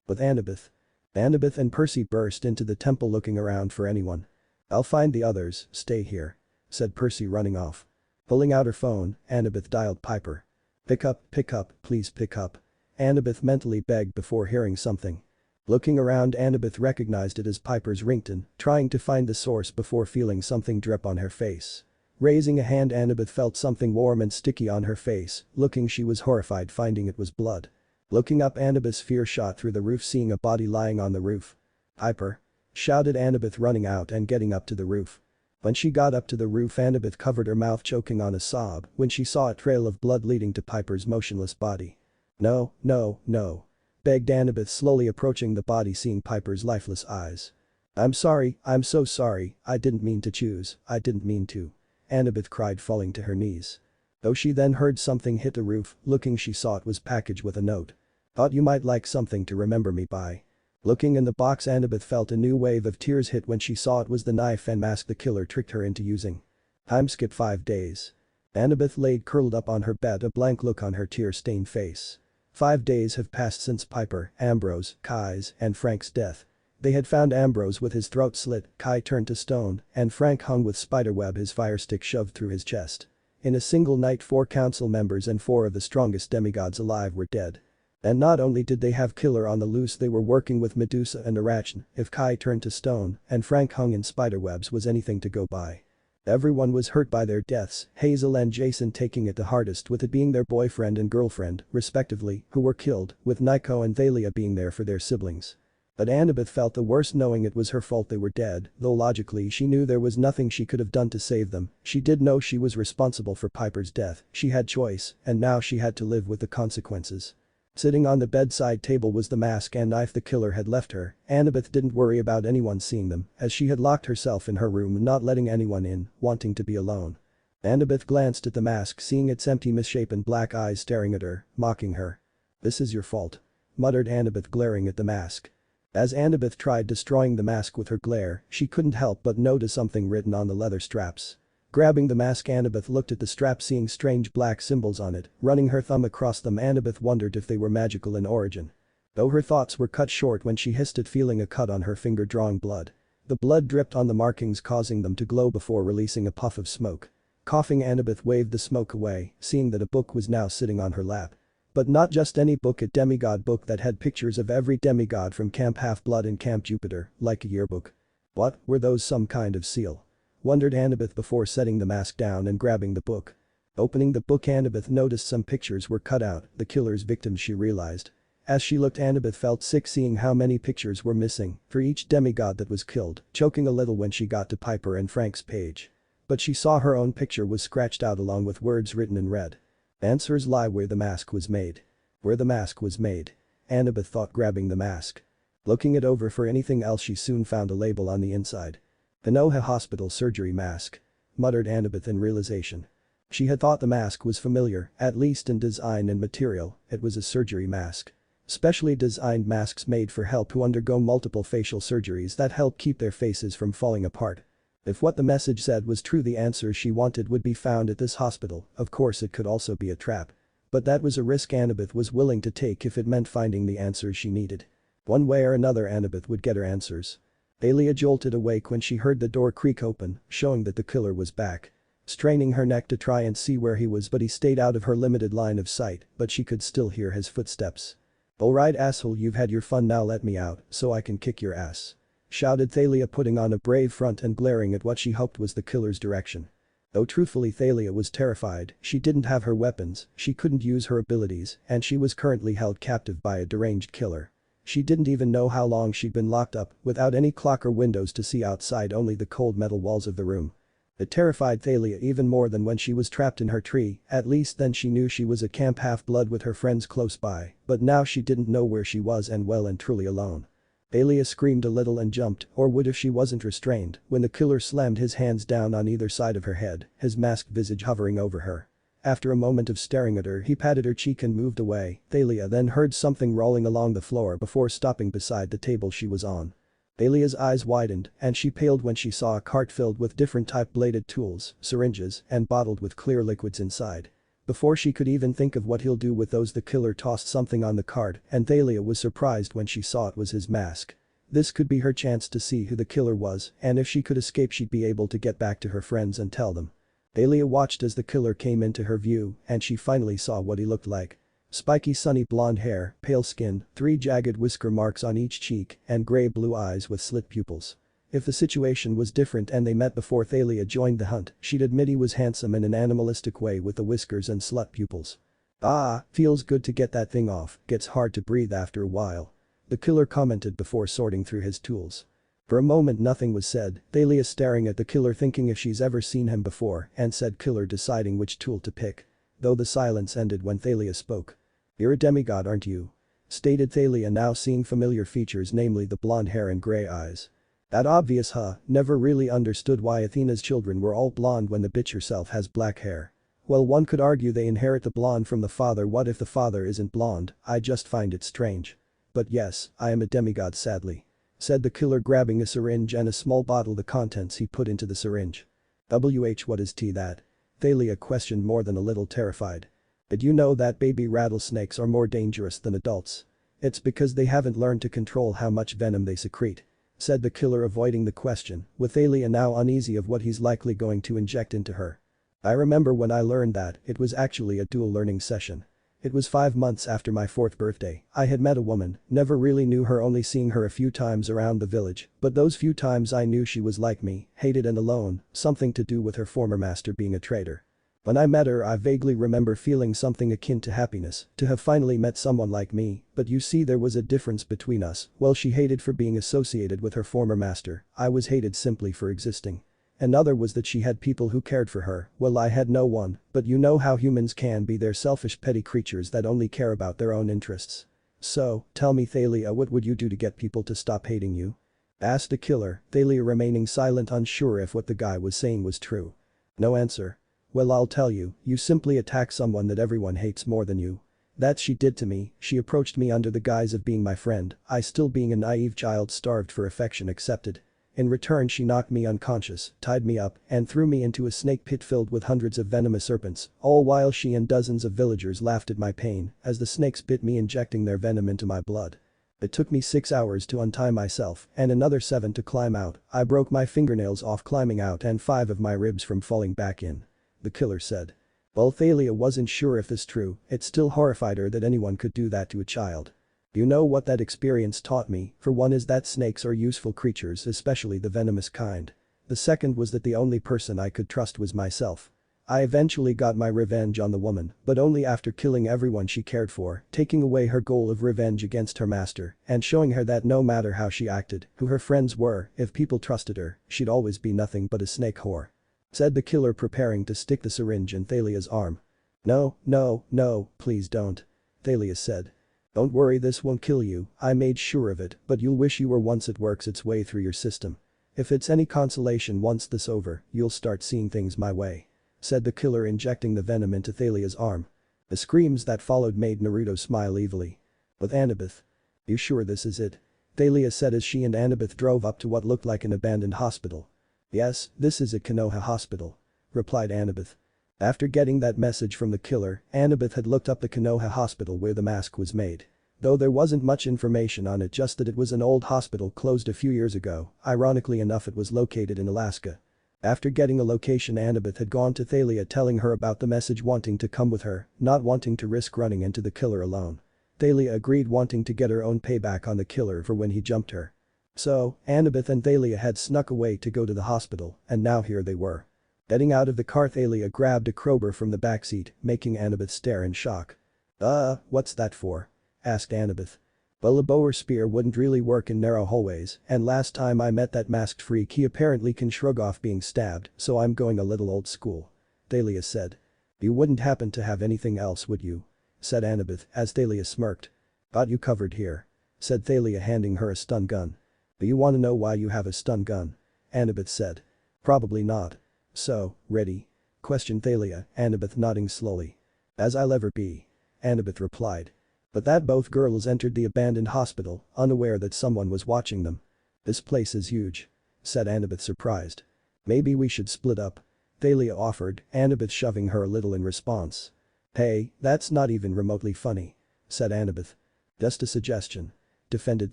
With Annabeth and Percy burst into the temple looking around for anyone. "I'll find the others, stay here," said Percy, running off. Pulling out her phone, Annabeth dialed Piper. Pick up, please pick up," Annabeth mentally begged before hearing something. Looking around, Annabeth recognized it as Piper's ringtone, trying to find the source before feeling something drip on her face. Raising a hand, Annabeth felt something warm and sticky on her face. Looking, she was horrified finding it was blood. Looking up, Annabeth's fear shot through the roof, seeing a body lying on the roof. "Piper!" shouted Annabeth, running out and getting up to the roof. When she got up to the roof, Annabeth covered her mouth, choking on a sob when she saw a trail of blood leading to Piper's motionless body. "No, no, no," begged Annabeth, slowly approaching the body, seeing Piper's lifeless eyes. I'm so sorry, I didn't mean to choose, I didn't mean to," Annabeth cried, falling to her knees. Though she then heard something hit the roof, looking she saw it was packaged with a note. "Thought you might like something to remember me by." Looking in the box, Annabeth felt a new wave of tears hit when she saw it was the knife and mask the killer tricked her into using. Time skip 5 days. Annabeth laid curled up on her bed, a blank look on her tear-stained face. 5 days have passed since Piper, Ambrose, Kai's, and Frank's death. They had found Ambrose with his throat slit, Kai turned to stone, and Frank hung with spiderweb, his fire stick shoved through his chest. In a single night, 4 council members and 4 of the strongest demigods alive were dead. And not only did they have killer on the loose, they were working with Medusa and Arachne. If Kai turned to stone and Frank hung in spiderwebs was anything to go by. Everyone was hurt by their deaths, Hazel and Jason taking it the hardest, with it being their boyfriend and girlfriend, respectively, who were killed, with Nico and Thalia being there for their siblings. But Annabeth felt the worst, knowing it was her fault they were dead, though logically she knew there was nothing she could have done to save them. She did know she was responsible for Piper's death, she had choice, and now she had to live with the consequences. Sitting on the bedside table was the mask and knife the killer had left her. Annabeth didn't worry about anyone seeing them, as she had locked herself in her room, not letting anyone in, wanting to be alone. Annabeth glanced at the mask, seeing its empty, misshapen black eyes staring at her, mocking her. "This is your fault," muttered Annabeth, glaring at the mask. As Annabeth tried destroying the mask with her glare, she couldn't help but notice something written on the leather straps. Grabbing the mask, Annabeth looked at the strap, seeing strange black symbols on it. Running her thumb across them, Annabeth wondered if they were magical in origin. Though her thoughts were cut short when she hissed at feeling a cut on her finger, drawing blood. The blood dripped on the markings, causing them to glow before releasing a puff of smoke. Coughing, Annabeth waved the smoke away, seeing that a book was now sitting on her lap. But not just any book, a demigod book that had pictures of every demigod from Camp Half-Blood and Camp Jupiter, like a yearbook. What, were those some kind of seal? Wondered Annabeth before setting the mask down and grabbing the book. Opening the book, Annabeth noticed some pictures were cut out, the killer's victims, she realized. As she looked, Annabeth felt sick seeing how many pictures were missing for each demigod that was killed, choking a little when she got to Piper and Frank's page. But she saw her own picture was scratched out along with words written in red. "Answers lie where the mask was made." Where the mask was made, Annabeth thought, grabbing the mask. Looking it over for anything else, she soon found a label on the inside. "Pinoha Hospital Surgery Mask," muttered Annabeth in realization. She had thought the mask was familiar, at least in design and material. It was a surgery mask. Specially designed masks made for help who undergo multiple facial surgeries that help keep their faces from falling apart. If what the message said was true, the answers she wanted would be found at this hospital. Of course, it could also be a trap. But that was a risk Annabeth was willing to take if it meant finding the answers she needed. One way or another, Annabeth would get her answers. Thalia jolted awake when she heard the door creak open, showing that the killer was back. Straining her neck to try and see where he was, but he stayed out of her limited line of sight, but she could still hear his footsteps. "Alright, asshole, you've had your fun, now let me out so I can kick your ass," shouted Thalia, putting on a brave front and glaring at what she hoped was the killer's direction. Though truthfully Thalia was terrified, she didn't have her weapons, she couldn't use her abilities, and she was currently held captive by a deranged killer. She didn't even know how long she'd been locked up, without any clock or windows to see outside, only the cold metal walls of the room. It terrified Thalia even more than when she was trapped in her tree. At least then she knew she was at Camp Half-Blood with her friends close by, but now she didn't know where she was, and well and truly alone. Thalia screamed a little and jumped, or would if she wasn't restrained, when the killer slammed his hands down on either side of her head, his masked visage hovering over her. After a moment of staring at her, he patted her cheek and moved away. Thalia then heard something rolling along the floor before stopping beside the table she was on. Thalia's eyes widened, and she paled when she saw a cart filled with different type bladed tools, syringes, and bottled with clear liquids inside. Before she could even think of what he'll do with those, the killer tossed something on the cart, and Thalia was surprised when she saw it was his mask. This could be her chance to see who the killer was, and if she could escape she'd be able to get back to her friends and tell them. Thalia watched as the killer came into her view, and she finally saw what he looked like. Spiky sunny blonde hair, pale skin, 3 jagged whisker marks on each cheek, and grey-blue eyes with slit pupils. If the situation was different and they met before Thalia joined the hunt, she'd admit he was handsome in an animalistic way with the whiskers and slut pupils. Ah, feels good to get that thing off, gets hard to breathe after a while. The killer commented before sorting through his tools. For a moment nothing was said, Thalia staring at the killer thinking if she's ever seen him before, and said killer deciding which tool to pick. Though the silence ended when Thalia spoke. "You're a demigod, aren't you?" stated Thalia, now seeing familiar features, namely the blonde hair and grey eyes. "That obvious, huh? Never really understood why Athena's children were all blonde when the bitch herself has black hair. Well, one could argue they inherit the blonde from the father. What if the father isn't blonde? I just find it strange. But yes, I am a demigod sadly," said the killer, grabbing a syringe and a small bottle, the contents he put into the syringe. What is that?" Thalia questioned, more than a little terrified. "Did you know that baby rattlesnakes are more dangerous than adults? It's because they haven't learned to control how much venom they secrete," said the killer, avoiding the question, with Thalia now uneasy of what he's likely going to inject into her. "I remember when I learned that, it was actually a dual learning session. It was 5 months after my 4th birthday. I had met a woman, never really knew her, only seeing her a few times around the village, but those few times I knew she was like me, hated and alone, something to do with her former master being a traitor. When I met her I vaguely remember feeling something akin to happiness, to have finally met someone like me, but you see there was a difference between us. Well, she hated for being associated with her former master, I was hated simply for existing. Another was that she had people who cared for her. Well, I had no one, but you know how humans can be, they're selfish petty creatures that only care about their own interests. So, tell me Thalia, what would you do to get people to stop hating you?" asked the killer, Thalia remaining silent, unsure if what the guy was saying was true. "No answer." "Well, I'll tell you, you simply attack someone that everyone hates more than you. That she did to me. She approached me under the guise of being my friend, I still being a naive child starved for affection accepted. In return she knocked me unconscious, tied me up, and threw me into a snake pit filled with hundreds of venomous serpents, all while she and dozens of villagers laughed at my pain as the snakes bit me, injecting their venom into my blood. It took me 6 hours to untie myself and another 7 to climb out. I broke my fingernails off climbing out and 5 of my ribs from falling back in," the killer said. While Thalia wasn't sure if this true, it still horrified her that anyone could do that to a child. "You know what that experience taught me? For one is that snakes are useful creatures, especially the venomous kind. The second was that the only person I could trust was myself. I eventually got my revenge on the woman, but only after killing everyone she cared for, taking away her goal of revenge against her master, and showing her that no matter how she acted, who her friends were, if people trusted her, she'd always be nothing but a snake whore," said the killer, preparing to stick the syringe in Thalia's arm. "No, no, no, please don't," Thalia said. "Don't worry, this won't kill you, I made sure of it, but you'll wish you were once it works its way through your system. If it's any consolation, once this over, you'll start seeing things my way," said the killer, injecting the venom into Thalia's arm. The screams that followed made Naruto smile evilly. "With Annabeth? You sure this is it?" Thalia said as she and Annabeth drove up to what looked like an abandoned hospital. "Yes, this is a Konoha hospital," replied Annabeth. After getting that message from the killer, Annabeth had looked up the Konoha hospital where the mask was made. Though there wasn't much information on it, just that it was an old hospital closed a few years ago. Ironically enough, it was located in Alaska. After getting a location, Annabeth had gone to Thalia telling her about the message, wanting to come with her, not wanting to risk running into the killer alone. Thalia agreed, wanting to get her own payback on the killer for when he jumped her. So, Annabeth and Thalia had snuck away to go to the hospital, and now here they were. Getting out of the car, Thalia grabbed a crowbar from the backseat, making Annabeth stare in shock. What's that for?" asked Annabeth. "Well, a bow or spear wouldn't really work in narrow hallways, and last time I met that masked freak he apparently can shrug off being stabbed, so I'm going a little old school," Thalia said. "You wouldn't happen to have anything else, would you?" said Annabeth as Thalia smirked. "Got you covered here," said Thalia, handing her a stun gun. "Do you want to know why you have a stun gun?" Annabeth said. "Probably not." "So, ready?" questioned Thalia, Annabeth nodding slowly. "As I'll ever be," Annabeth replied. But that both girls entered the abandoned hospital, unaware that someone was watching them. "This place is huge," said Annabeth, surprised. "Maybe we should split up," Thalia offered, Annabeth shoving her a little in response. "Hey, that's not even remotely funny," said Annabeth. "Just a suggestion," defended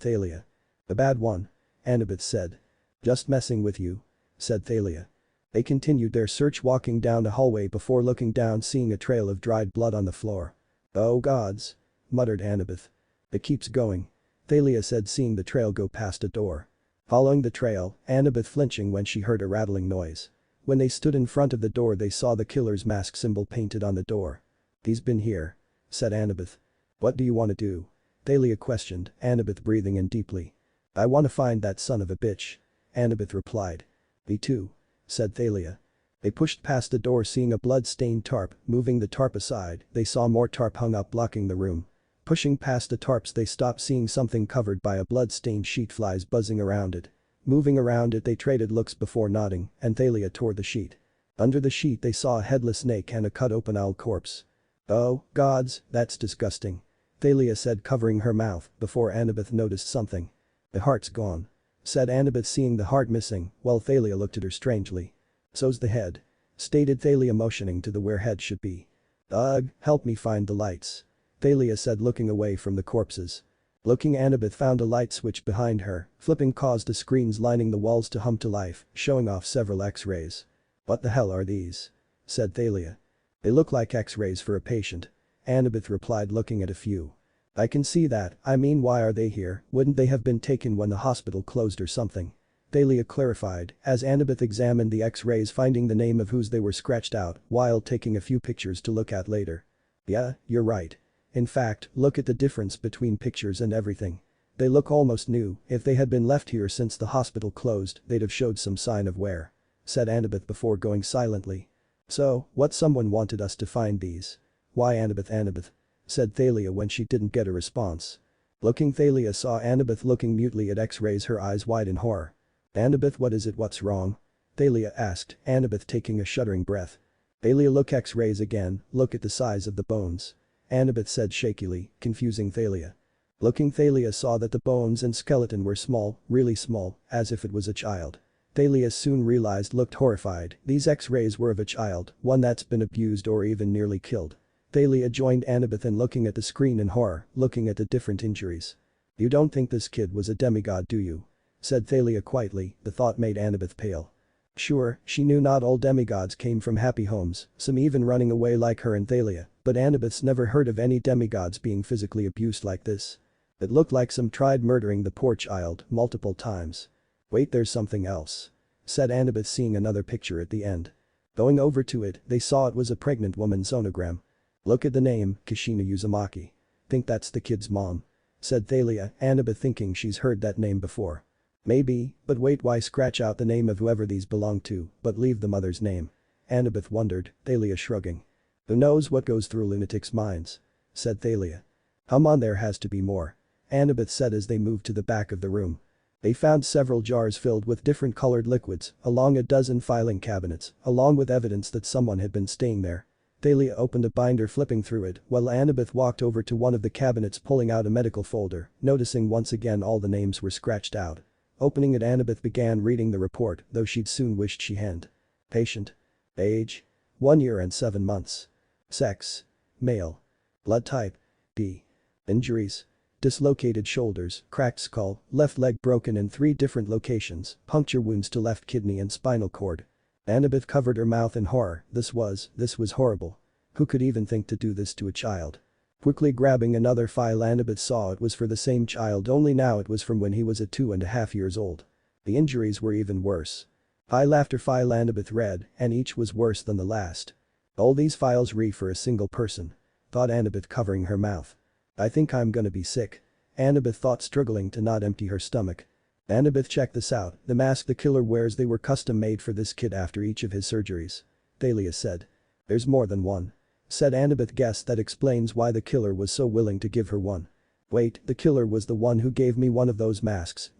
Thalia. "A bad one," Annabeth said. "Just messing with you," said Thalia. They continued their search, walking down the hallway before looking down, seeing a trail of dried blood on the floor. "Oh gods," muttered Annabeth. "It keeps going," Thalia said, seeing the trail go past a door. Following the trail, Annabeth flinching when she heard a rattling noise. When they stood in front of the door, they saw the killer's mask symbol painted on the door. "He's been here," said Annabeth. "What do you want to do?" Thalia questioned, Annabeth breathing in deeply. "I want to find that son of a bitch," Annabeth replied. "Me too," said Thalia. They pushed past the door, seeing a blood-stained tarp. Moving the tarp aside, they saw more tarp hung up blocking the room. Pushing past the tarps, they stopped, seeing something covered by a blood-stained sheet, flies buzzing around it. Moving around it, they traded looks before nodding, and Thalia tore the sheet. Under the sheet they saw a headless snake and a cut-open owl corpse. "Oh, gods, that's disgusting," Thalia said, covering her mouth, before Annabeth noticed something. "The heart's gone," said Annabeth, seeing the heart missing, while Thalia looked at her strangely. "So's the head," stated Thalia, motioning to where head should be. "Ugh, help me find the lights," Thalia said, looking away from the corpses. Looking, Annabeth found a light switch behind her. Flipping caused the screens lining the walls to hum to life, showing off several X-rays. "What the hell are these?" said Thalia. "They look like X-rays for a patient," Annabeth replied, looking at a few. "I can see that, I mean, why are they here? Wouldn't they have been taken when the hospital closed or something?" Thalia clarified, as Annabeth examined the X-rays, finding the name of whose they were scratched out, while taking a few pictures to look at later. "Yeah, you're right. In fact, look at the difference between pictures and everything. They look almost new. If they had been left here since the hospital closed, they'd have showed some sign of wear," said Annabeth before going silently. "So, what, someone wanted us to find these?" "Why, Annabeth," said Thalia when she didn't get a response. Looking, Thalia saw Annabeth looking mutely at X-rays, her eyes wide in horror. "Annabeth, what is it, what's wrong?" Thalia asked, Annabeth taking a shuddering breath. "Thalia, look X-rays again, look at the size of the bones," Annabeth said shakily, confusing Thalia. Looking, Thalia saw that the bones and skeleton were small, really small, as if it was a child. Thalia soon realized, looked horrified, these X-rays were of a child, one that's been abused or even nearly killed. Thalia joined Annabeth in looking at the screen in horror, looking at the different injuries. "You don't think this kid was a demigod, do you?" said Thalia quietly. The thought made Annabeth pale. Sure, she knew not all demigods came from happy homes, some even running away like her and Thalia, but Annabeth's never heard of any demigods being physically abused like this. It looked like some tried murdering the poor child multiple times. "Wait, there's something else," said Annabeth, seeing another picture at the end. Going over to it, they saw it was a pregnant woman's sonogram. "Look at the name, Kushina Uzumaki. Think that's the kid's mom," said Thalia, Annabeth thinking she's heard that name before. "Maybe, but wait, why scratch out the name of whoever these belong to, but leave the mother's name?" Annabeth wondered, Thalia shrugging. "Who knows what goes through lunatics' minds?" said Thalia. "Come on, there has to be more," Annabeth said as they moved to the back of the room. They found several jars filled with different colored liquids, along a dozen filing cabinets, along with evidence that someone had been staying there. Thalia opened a binder, flipping through it, while Annabeth walked over to one of the cabinets, pulling out a medical folder, noticing once again all the names were scratched out. Opening it, Annabeth began reading the report, though she'd soon wished she hadn't. Patient. Age. 1 year and 7 months. Sex. Male. Blood type. B. Injuries. Dislocated shoulders, cracked skull, left leg broken in 3 different locations, puncture wounds to left kidney and spinal cord. Annabeth covered her mouth in horror. This was horrible. Who could even think to do this to a child? Quickly grabbing another file, Annabeth saw it was for the same child, only now it was from when he was at 2.5 years old. The injuries were even worse. File after file Annabeth read, and each was worse than the last. All these files for a single person, thought Annabeth, covering her mouth. "I think I'm gonna be sick," Annabeth thought, struggling to not empty her stomach. Annabeth, check this out, the mask the killer wears, they were custom made for this kid after each of his surgeries, Thalia said. "There's more than one," said Annabeth. "Guess that explains why the killer was so willing to give her one." "Wait, the killer was the one who gave me one of those masks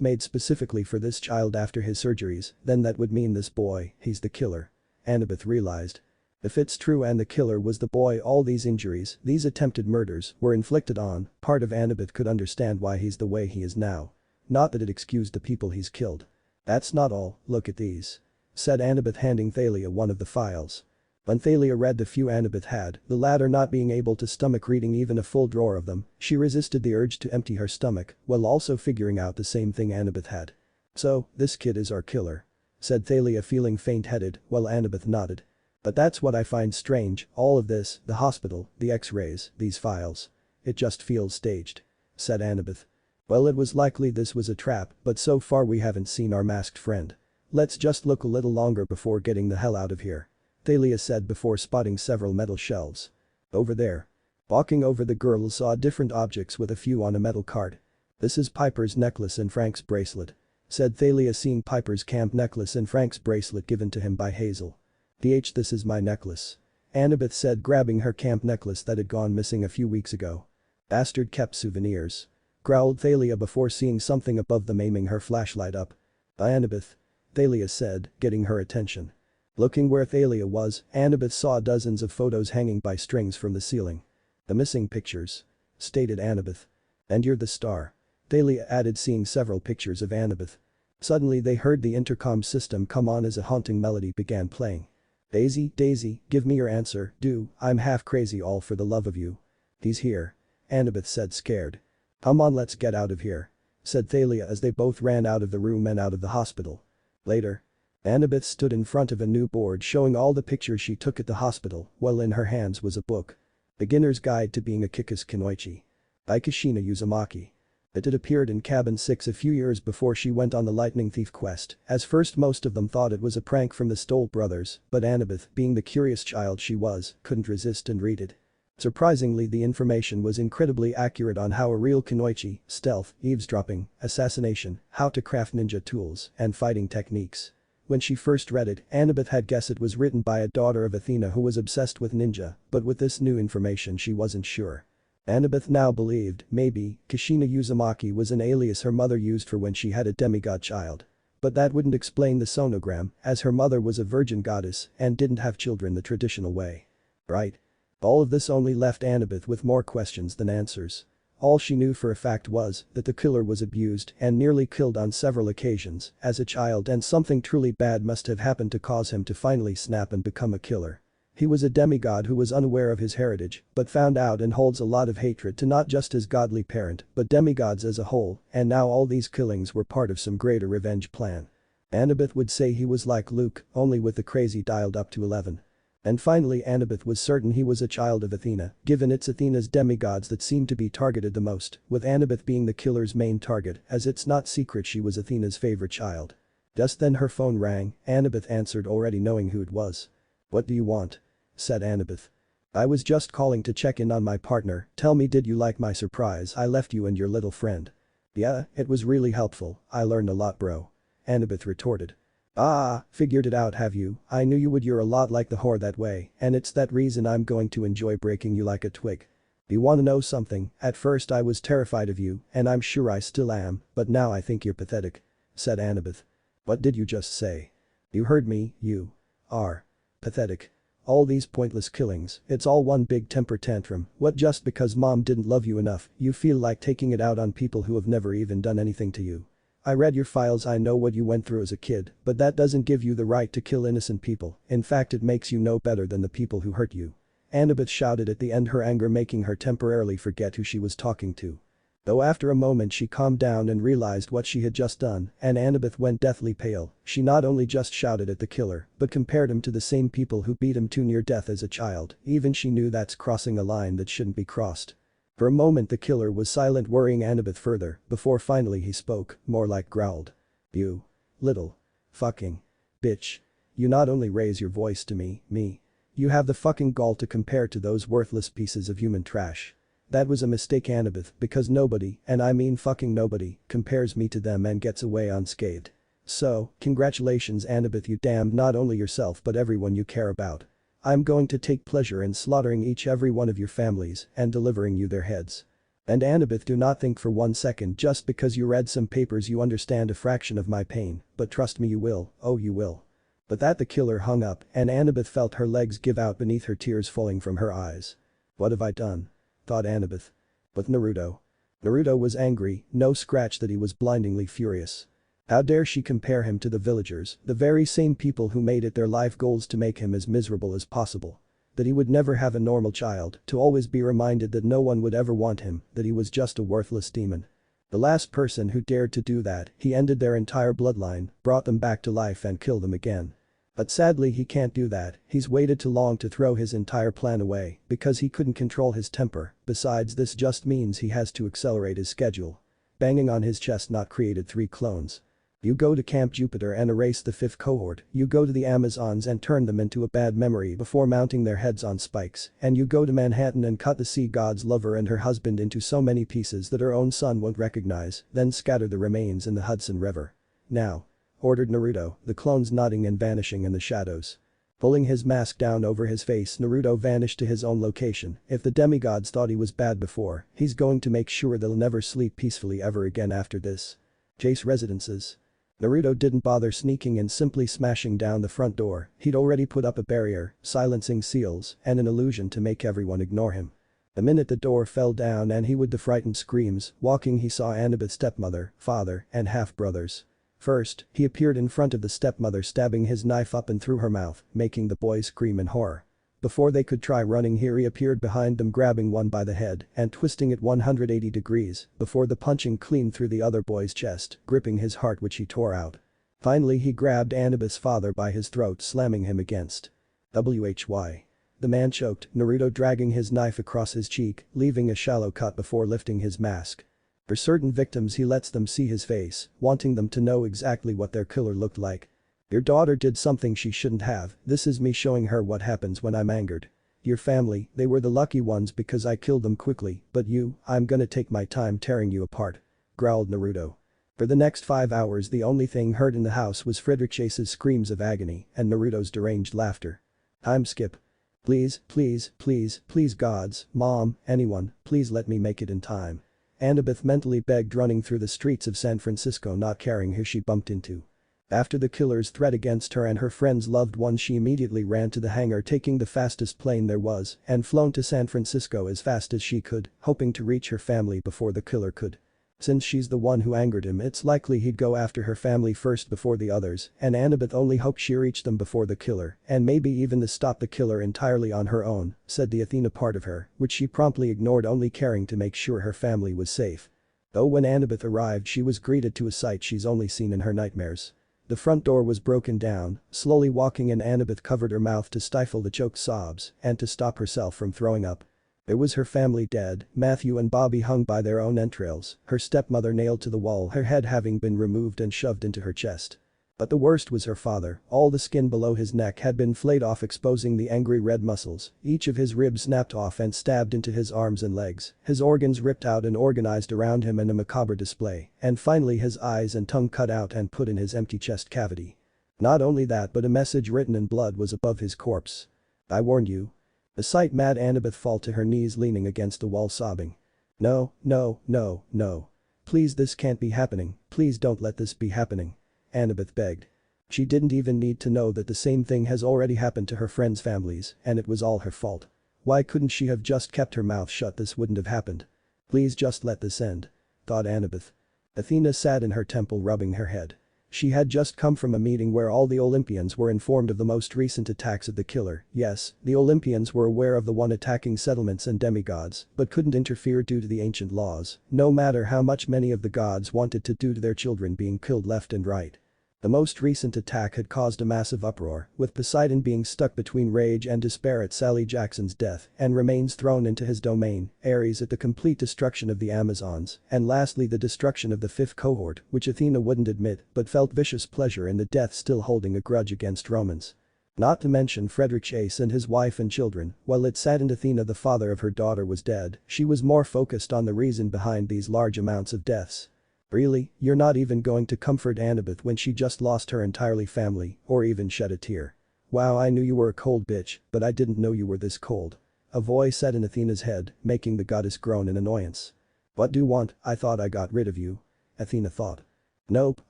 made specifically for this child after his surgeries, then that would mean this boy, he's the killer," Annabeth realized. If it's true and the killer was the boy, all these injuries, these attempted murders, were inflicted on, part of Annabeth could understand why he's the way he is now. Not that it excused the people he's killed. "That's not all, look at these," said Annabeth, handing Thalia one of the files. When Thalia read the few Annabeth had, the latter not being able to stomach reading even a full drawer of them, she resisted the urge to empty her stomach, while also figuring out the same thing Annabeth had. "So, this kid is our killer," said Thalia, feeling faint-headed, while Annabeth nodded. "But that's what I find strange, all of this, the hospital, the x-rays, these files. It just feels staged," said Annabeth. "Well, it was likely this was a trap, but so far we haven't seen our masked friend. Let's just look a little longer before getting the hell out of here," Thalia said before spotting several metal shelves. "Over there." Walking over, the girls saw different objects with a few on a metal cart. "This is Piper's necklace and Frank's bracelet," said Thalia, seeing Piper's camp necklace and Frank's bracelet given to him by Hazel. "This is my necklace," Annabeth said, grabbing her camp necklace that had gone missing a few weeks ago. "Bastard kept souvenirs," growled Thalia before seeing something above them, aiming her flashlight up. "Annabeth," Thalia said, getting her attention. Looking where Thalia was, Annabeth saw dozens of photos hanging by strings from the ceiling. "The missing pictures," stated Annabeth. "And you're the star," Thalia added, seeing several pictures of Annabeth. Suddenly they heard the intercom system come on as a haunting melody began playing. "Daisy, Daisy, give me your answer, do, I'm half crazy, all for the love of you." "He's here," Annabeth said, scared. "Come on, let's get out of here," said Thalia as they both ran out of the room and out of the hospital. Later. Annabeth stood in front of a new board showing all the pictures she took at the hospital, while in her hands was a book. "Beginner's Guide to Being a Kikis Kunoichi" by Kushina Uzumaki. It had appeared in Cabin 6 a few years before she went on the lightning thief quest, as first most of them thought it was a prank from the Stoll brothers, but Annabeth, being the curious child she was, couldn't resist and read it. Surprisingly, the information was incredibly accurate on how a real kunoichi, stealth, eavesdropping, assassination, how to craft ninja tools, and fighting techniques. When she first read it, Annabeth had guessed it was written by a daughter of Athena who was obsessed with ninja, but with this new information she wasn't sure. Annabeth now believed, maybe, Kushina Uzumaki was an alias her mother used for when she had a demigod child. But that wouldn't explain the sonogram, as her mother was a virgin goddess and didn't have children the traditional way. Right? All of this only left Annabeth with more questions than answers. All she knew for a fact was that the killer was abused and nearly killed on several occasions as a child, and something truly bad must have happened to cause him to finally snap and become a killer. He was a demigod who was unaware of his heritage but found out and holds a lot of hatred to not just his godly parent but demigods as a whole, and now all these killings were part of some greater revenge plan. Annabeth would say he was like Luke, only with the crazy dialed up to 11. And finally, Annabeth was certain he was a child of Athena, given it's Athena's demigods that seemed to be targeted the most, with Annabeth being the killer's main target, as it's not secret she was Athena's favorite child. Just then her phone rang. Annabeth answered, already knowing who it was. "What do you want?" said Annabeth. "I was just calling to check in on my partner. Tell me, did you like my surprise I left you and your little friend?" "Yeah, it was really helpful, I learned a lot, bro," Annabeth retorted. "Ah, figured it out, have you? I knew you would, you're a lot like the whore that way, and it's that reason I'm going to enjoy breaking you like a twig. You wanna know something, at first I was terrified of you, and I'm sure I still am, but now I think you're pathetic," said Annabeth. "What did you just say?" "You heard me, you are pathetic. All these pointless killings, it's all one big temper tantrum. What, just because mom didn't love you enough, you feel like taking it out on people who have never even done anything to you? I read your files, I know what you went through as a kid, but that doesn't give you the right to kill innocent people, in fact it makes you no better than the people who hurt you." Annabeth shouted at the end, her anger making her temporarily forget who she was talking to. Though after a moment she calmed down and realized what she had just done, and Annabeth went deathly pale. She not only just shouted at the killer, but compared him to the same people who beat him to near death as a child. Even she knew that's crossing a line that shouldn't be crossed. For a moment the killer was silent, worrying Annabeth further, before finally he spoke, more like growled. "You little fucking bitch. You not only raise your voice to me, you have the fucking gall to compare to those worthless pieces of human trash. That was a mistake, Annabeth, because nobody, and I mean fucking nobody, compares me to them and gets away unscathed. So, congratulations Annabeth, you damned not only yourself but everyone you care about. I'm going to take pleasure in slaughtering every one of your families and delivering you their heads. And Annabeth, do not think for one second just because you read some papers you understand a fraction of my pain, but trust me, you will, oh you will." But that the killer hung up, and Annabeth felt her legs give out beneath her, tears falling from her eyes. "What have I done?" thought Annabeth. With Naruto. Naruto was angry, no scratch that he was blindingly furious. How dare she compare him to the villagers, the very same people who made it their life goals to make him as miserable as possible. That he would never have a normal child, to always be reminded that no one would ever want him, that he was just a worthless demon. The last person who dared to do that, he ended their entire bloodline, brought them back to life and killed them again. But sadly he can't do that, he's waited too long to throw his entire plan away, because he couldn't control his temper. Besides, this just means he has to accelerate his schedule. Banging on his chest, not created 3 clones. You go to Camp Jupiter and erase the 5th cohort, you go to the Amazons and turn them into a bad memory before mounting their heads on spikes, and you go to Manhattan and cut the sea god's lover and her husband into so many pieces that her own son won't recognize, then scatter the remains in the Hudson River. Now. Ordered Naruto, the clones nodding and vanishing in the shadows. Pulling his mask down over his face, Naruto vanished to his own location. If the demigods thought he was bad before, he's going to make sure they'll never sleep peacefully ever again after this. Chase residences. Naruto didn't bother sneaking in, simply smashing down the front door. He'd already put up a barrier, silencing seals, and an illusion to make everyone ignore him. The minute the door fell down and he with the frightened screams, walking, he saw Annabeth's stepmother, father, and half-brothers. First, he appeared in front of the stepmother, stabbing his knife up and through her mouth, making the boys scream in horror. Before they could try running, he appeared behind them, grabbing one by the head and twisting it 180 degrees before the punching clean through the other boy's chest, gripping his heart, which he tore out. Finally he grabbed Annabeth's father by his throat, slamming him against WHY. The man choked, Naruto dragging his knife across his cheek, leaving a shallow cut before lifting his mask. For certain victims he lets them see his face, wanting them to know exactly what their killer looked like. Your daughter did something she shouldn't have, this is me showing her what happens when I'm angered. Your family, they were the lucky ones because I killed them quickly, but you, I'm gonna take my time tearing you apart. Growled Naruto. For the next 5 hours the only thing heard in the house was Friedrich Chase's screams of agony and Naruto's deranged laughter. Time skip. Please, please, please, please gods, mom, anyone, please let me make it in time. Annabeth mentally begged, running through the streets of San Francisco, not caring who she bumped into. After the killer's threat against her and her friend's loved ones, she immediately ran to the hangar, taking the fastest plane there was and flown to San Francisco as fast as she could, hoping to reach her family before the killer could. Since she's the one who angered him, it's likely he'd go after her family first before the others, and Annabeth only hoped she reached them before the killer, and maybe even to stop the killer entirely on her own, said the Athena part of her, which she promptly ignored, only caring to make sure her family was safe. Though when Annabeth arrived, she was greeted to a sight she's only seen in her nightmares. The front door was broken down, slowly walking in, Annabeth covered her mouth to stifle the choked sobs and to stop herself from throwing up. There was her family dead, Matthew and Bobby hung by their own entrails, her stepmother nailed to the wall, her head having been removed and shoved into her chest. But the worst was her father, all the skin below his neck had been flayed off, exposing the angry red muscles, each of his ribs snapped off and stabbed into his arms and legs, his organs ripped out and organized around him in a macabre display, and finally his eyes and tongue cut out and put in his empty chest cavity. Not only that, but a message written in blood was above his corpse. I warned you. The sight made Annabeth fall to her knees, leaning against the wall, sobbing. No, no, no, no. Please, this can't be happening, please don't let this be happening. Annabeth begged. She didn't even need to know that the same thing has already happened to her friends' families, and it was all her fault. Why couldn't she have just kept her mouth shut? This wouldn't have happened. Please just let this end. Thought Annabeth. Athena sat in her temple, rubbing her head. She had just come from a meeting where all the Olympians were informed of the most recent attacks of the killer. Yes, the Olympians were aware of the one attacking settlements and demigods, but couldn't interfere due to the ancient laws, no matter how much many of the gods wanted to, due to their children being killed left and right. The most recent attack had caused a massive uproar, with Poseidon being stuck between rage and despair at Sally Jackson's death and remains thrown into his domain, Ares at the complete destruction of the Amazons, and lastly the destruction of the 5th cohort, which Athena wouldn't admit but felt vicious pleasure in the death, still holding a grudge against Romans. Not to mention Friedrich Chase and his wife and children. While it saddened Athena the father of her daughter was dead, she was more focused on the reason behind these large amounts of deaths. Really, you're not even going to comfort Annabeth when she just lost her entirely family, or even shed a tear. Wow, I knew you were a cold bitch, but I didn't know you were this cold. A voice said in Athena's head, making the goddess groan in annoyance. What do you want? I thought I got rid of you. Athena thought. Nope,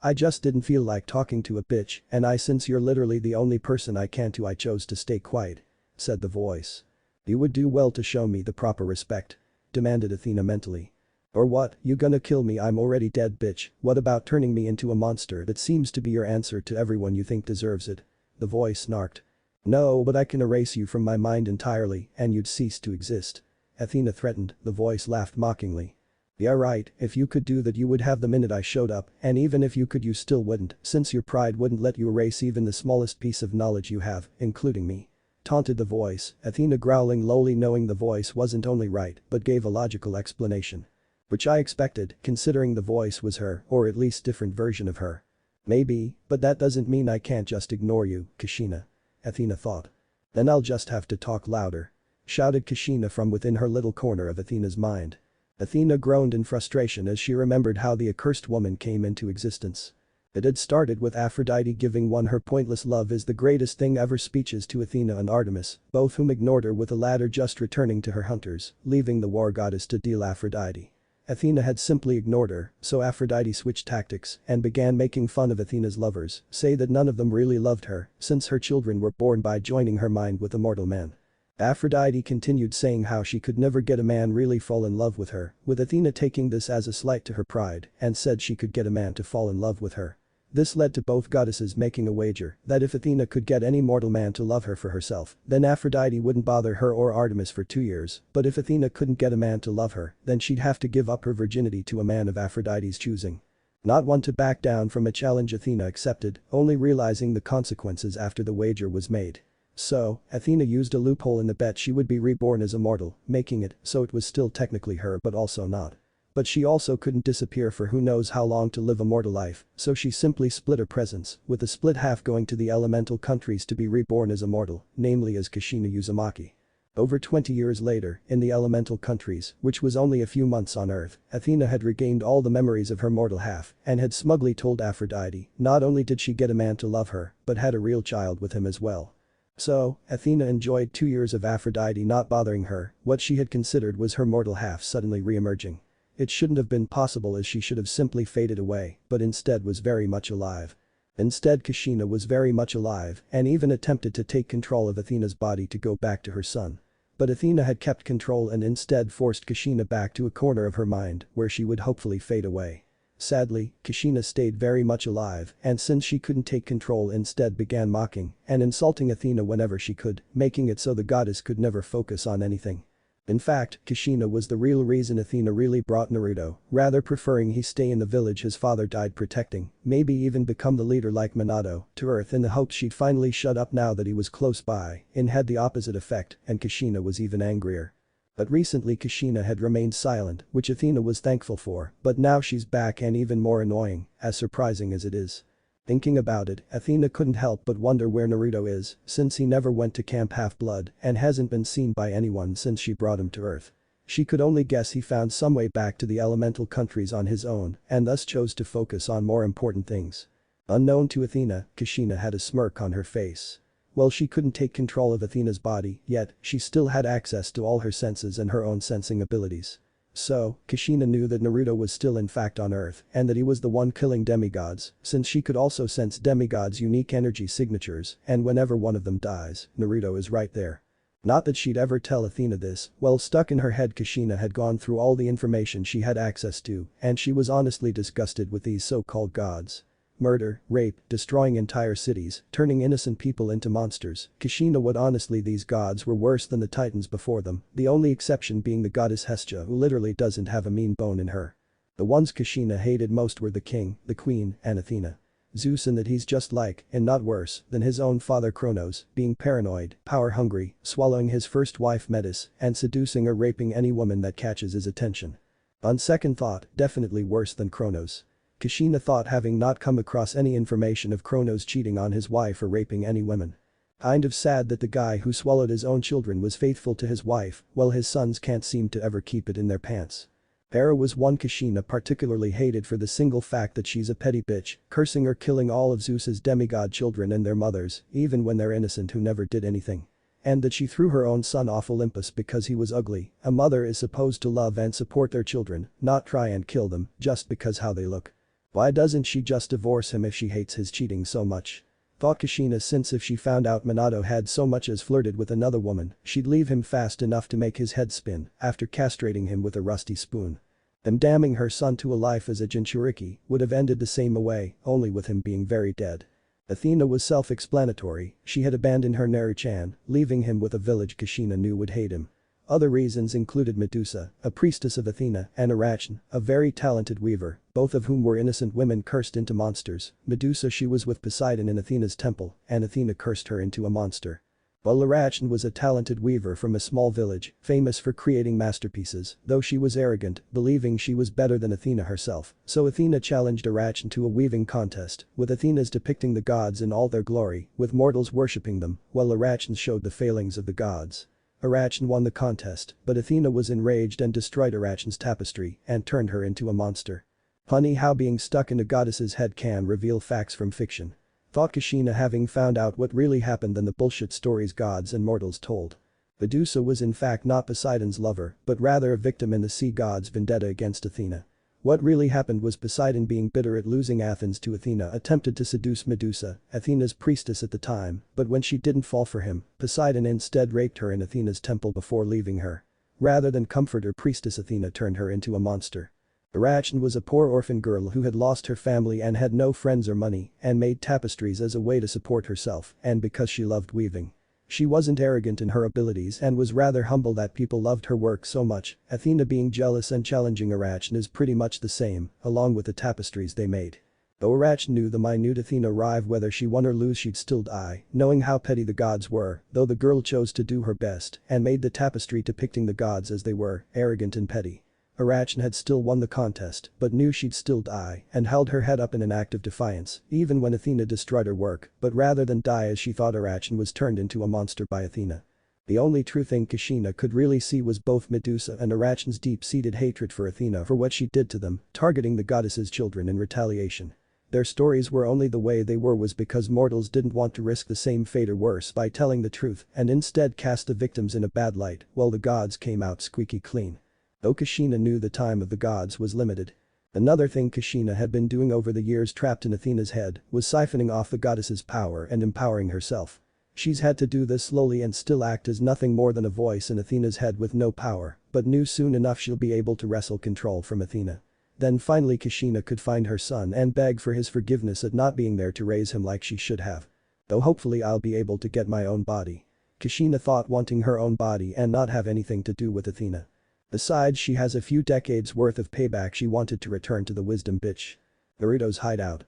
I just didn't feel like talking to a bitch, and since you're literally the only person I can to, I chose to stay quiet. Said the voice. You would do well to show me the proper respect. Demanded Athena mentally. Or what, you gonna kill me? I'm already dead, bitch. What about turning me into a monster? That seems to be your answer to everyone you think deserves it. The voice snarked. No, but I can erase you from my mind entirely and you'd cease to exist. Athena threatened, the voice laughed mockingly. Yeah right, if you could do that you would have the minute I showed up, and even if you could you still wouldn't, since your pride wouldn't let you erase even the smallest piece of knowledge you have, including me. Taunted the voice, Athena growling lowly knowing the voice wasn't only right but gave a logical explanation. Which I expected, considering the voice was her, or at least different version of her. Maybe, but that doesn't mean I can't just ignore you, Kushina. Athena thought. Then I'll just have to talk louder. Shouted Kushina from within her little corner of Athena's mind. Athena groaned in frustration as she remembered how the accursed woman came into existence. It had started with Aphrodite giving one her pointless love is the greatest thing ever speeches to Athena and Artemis, both whom ignored her with the latter just returning to her hunters, leaving the war goddess to deal Aphrodite. Athena had simply ignored her, so Aphrodite switched tactics and began making fun of Athena's lovers, say that none of them really loved her, since her children were born by joining her mind with a mortal man. Aphrodite continued saying how she could never get a man really fall in love with her, with Athena taking this as a slight to her pride and said she could get a man to fall in love with her. This led to both goddesses making a wager that if Athena could get any mortal man to love her for herself, then Aphrodite wouldn't bother her or Artemis for 2 years, but if Athena couldn't get a man to love her, then she'd have to give up her virginity to a man of Aphrodite's choosing. Not one to back down from a challenge, Athena accepted, only realizing the consequences after the wager was made. So, Athena used a loophole in the bet she would be reborn as a mortal, making it so it was still technically her but also not. But she also couldn't disappear for who knows how long to live a mortal life, so she simply split her presence, with the split half going to the elemental countries to be reborn as a mortal, namely as Kushina Uzumaki. Over 20 years later, in the elemental countries, which was only a few months on Earth, Athena had regained all the memories of her mortal half and had smugly told Aphrodite not only did she get a man to love her, but had a real child with him as well. So, Athena enjoyed 2 years of Aphrodite not bothering her, what she had considered was her mortal half suddenly re-emerging. It shouldn't have been possible as she should have simply faded away, but instead was very much alive. Instead Kushina was very much alive and even attempted to take control of Athena's body to go back to her son. But Athena had kept control and instead forced Kushina back to a corner of her mind where she would hopefully fade away. Sadly, Kushina stayed very much alive and since she couldn't take control instead began mocking and insulting Athena whenever she could, making it so the goddess could never focus on anything. In fact, Kushina was the real reason Athena really brought Naruto, rather preferring he stay in the village his father died protecting, maybe even become the leader like Minato, to Earth in the hopes she'd finally shut up now that he was close by, and had the opposite effect and Kushina was even angrier. But recently Kushina had remained silent, which Athena was thankful for, but now she's back and even more annoying, as surprising as it is. Thinking about it, Athena couldn't help but wonder where Naruto is, since he never went to Camp Half-Blood and hasn't been seen by anyone since she brought him to Earth. She could only guess he found some way back to the elemental countries on his own and thus chose to focus on more important things. Unknown to Athena, Kushina had a smirk on her face. Well, she couldn't take control of Athena's body, yet she still had access to all her senses and her own sensing abilities. So, Kushina knew that Naruto was still in fact on Earth and that he was the one killing demigods, since she could also sense demigods' unique energy signatures and whenever one of them dies, Naruto is right there. Not that she'd ever tell Athena this, well stuck in her head Kushina had gone through all the information she had access to and she was honestly disgusted with these so-called gods. Murder, rape, destroying entire cities, turning innocent people into monsters, Kushina would honestly these gods were worse than the titans before them, the only exception being the goddess Hestia who literally doesn't have a mean bone in her. The ones Kushina hated most were the king, the queen, and Athena. Zeus in that he's just like, and not worse, than his own father Kronos, being paranoid, power-hungry, swallowing his first wife Metis, and seducing or raping any woman that catches his attention. On second thought, definitely worse than Kronos. Kushina thought having not come across any information of Kronos cheating on his wife or raping any women. Kind of sad that the guy who swallowed his own children was faithful to his wife, while his sons can't seem to ever keep it in their pants. Hera was one Kushina particularly hated for the single fact that she's a petty bitch, cursing or killing all of Zeus's demigod children and their mothers, even when they're innocent who never did anything. And that she threw her own son off Olympus because he was ugly. A mother is supposed to love and support their children, not try and kill them just because how they look. Why doesn't she just divorce him if she hates his cheating so much? Thought Kushina, since if she found out Minato had so much as flirted with another woman, she'd leave him fast enough to make his head spin after castrating him with a rusty spoon. Them damning her son to a life as a Jinchuriki would have ended the same way, only with him being very dead. Athena was self-explanatory, she had abandoned her Naru-chan, leaving him with a village Kushina knew would hate him. Other reasons included Medusa, a priestess of Athena, and Arachne, a very talented weaver, both of whom were innocent women cursed into monsters. Medusa she was with Poseidon in Athena's temple, and Athena cursed her into a monster. While Arachne was a talented weaver from a small village, famous for creating masterpieces, though she was arrogant, believing she was better than Athena herself, so Athena challenged Arachne to a weaving contest, with Athena's depicting the gods in all their glory, with mortals worshipping them, while Arachne showed the failings of the gods. Arachne won the contest, but Athena was enraged and destroyed Arachne's tapestry and turned her into a monster. Funny how being stuck in a goddess's head can reveal facts from fiction. Thought Kushina having found out what really happened than the bullshit stories gods and mortals told. Medusa was in fact not Poseidon's lover, but rather a victim in the sea god's vendetta against Athena. What really happened was Poseidon, being bitter at losing Athens to Athena, attempted to seduce Medusa, Athena's priestess at the time, but when she didn't fall for him, Poseidon instead raped her in Athena's temple before leaving her. Rather than comfort her, priestess Athena turned her into a monster. Arachne was a poor orphan girl who had lost her family and had no friends or money, and made tapestries as a way to support herself, and because she loved weaving. She wasn't arrogant in her abilities and was rather humble that people loved her work so much. Athena being jealous and challenging Arachne is pretty much the same, along with the tapestries they made. Though Arachne knew the minute Athena arrived whether she won or lose she'd still die, knowing how petty the gods were, though the girl chose to do her best and made the tapestry depicting the gods as they were, arrogant and petty. Arachne had still won the contest, but knew she'd still die and held her head up in an act of defiance, even when Athena destroyed her work, but rather than die as she thought, Arachne was turned into a monster by Athena. The only true thing Kushina could really see was both Medusa and Arachne's deep-seated hatred for Athena for what she did to them, targeting the goddess's children in retaliation. Their stories were only the way they were was because mortals didn't want to risk the same fate or worse by telling the truth and instead cast the victims in a bad light, while the gods came out squeaky clean. Though Kushina knew the time of the gods was limited. Another thing Kushina had been doing over the years trapped in Athena's head was siphoning off the goddess's power and empowering herself. She's had to do this slowly and still act as nothing more than a voice in Athena's head with no power, but knew soon enough she'll be able to wrestle control from Athena. Then finally Kushina could find her son and beg for his forgiveness at not being there to raise him like she should have. Though hopefully I'll be able to get my own body. Kushina thought, wanting her own body and not have anything to do with Athena. Besides, she has a few decades worth of payback. She wanted to return to the wisdom bitch. Naruto's hideout.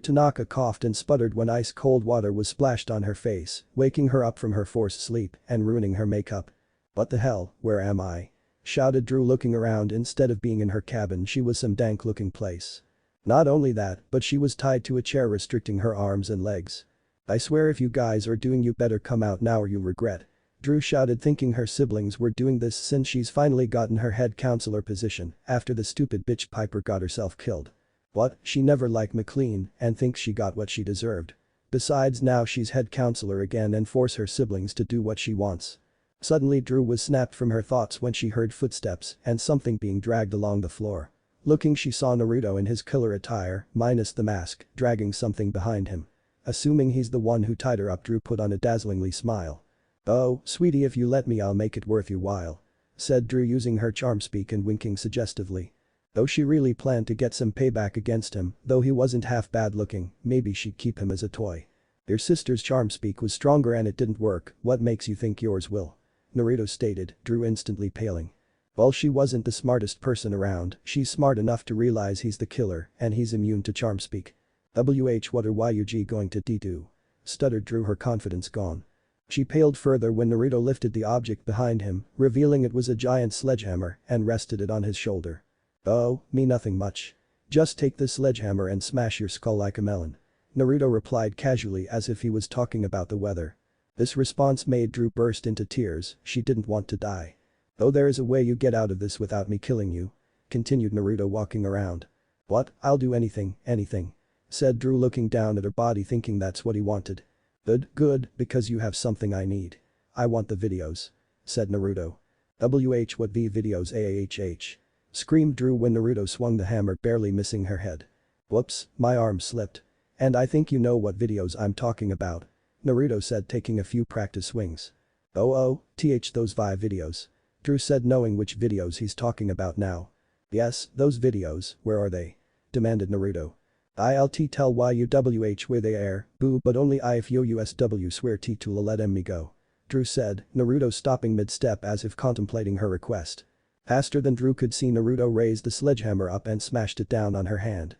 Tanaka coughed and sputtered when ice-cold water was splashed on her face, waking her up from her forced sleep and ruining her makeup. "What the hell, where am I?" shouted Drew, looking around. Instead of being in her cabin, she was some dank-looking place. Not only that, but she was tied to a chair restricting her arms and legs. "I swear if you guys are doing, you better come out now or you'll regret." Drew shouted, thinking her siblings were doing this since she's finally gotten her head counselor position after the stupid bitch Piper got herself killed. What, she never liked McLean and thinks she got what she deserved. Besides, now she's head counselor again and force her siblings to do what she wants. Suddenly Drew was snapped from her thoughts when she heard footsteps and something being dragged along the floor. Looking, she saw Naruto in his killer attire, minus the mask, dragging something behind him. Assuming he's the one who tied her up, Drew put on a dazzlingly smile. "Oh, sweetie, if you let me I'll make it worth your while," said Drew, using her charm speak and winking suggestively. Though she really planned to get some payback against him, though he wasn't half bad looking, maybe she'd keep him as a toy. "Your sister's charm speak was stronger and it didn't work, what makes you think yours will?" Naruto stated, Drew instantly paling. While she wasn't the smartest person around, she's smart enough to realize he's the killer and he's immune to charm speak. What are you going to do?" stuttered Drew, her confidence gone. She paled further when Naruto lifted the object behind him, revealing it was a giant sledgehammer, and rested it on his shoulder. "Oh, me nothing much. Just take this sledgehammer and smash your skull like a melon," Naruto replied casually as if he was talking about the weather. This response made Drew burst into tears. She didn't want to die. "Though there is a way you get out of this without me killing you," continued Naruto, walking around. "What, I'll do anything, said Drew, looking down at her body, thinking that's what he wanted. Good, because you have something I need. I want the videos," said Naruto. What videos ahh? Screamed Drew when Naruto swung the hammer, barely missing her head. "Whoops, my arm slipped. And I think you know what videos I'm talking about," Naruto said, taking a few practice swings. Those videos," Drew said, knowing which videos he's talking about now. Yes, those videos, where are they? Demanded Naruto. I'll tell YUWH where they are, boo, but only I if yo USW swear to let me go. Drew said, Naruto stopping mid-step as if contemplating her request. Faster than Drew could see, Naruto raised the sledgehammer up and smashed it down on her hand.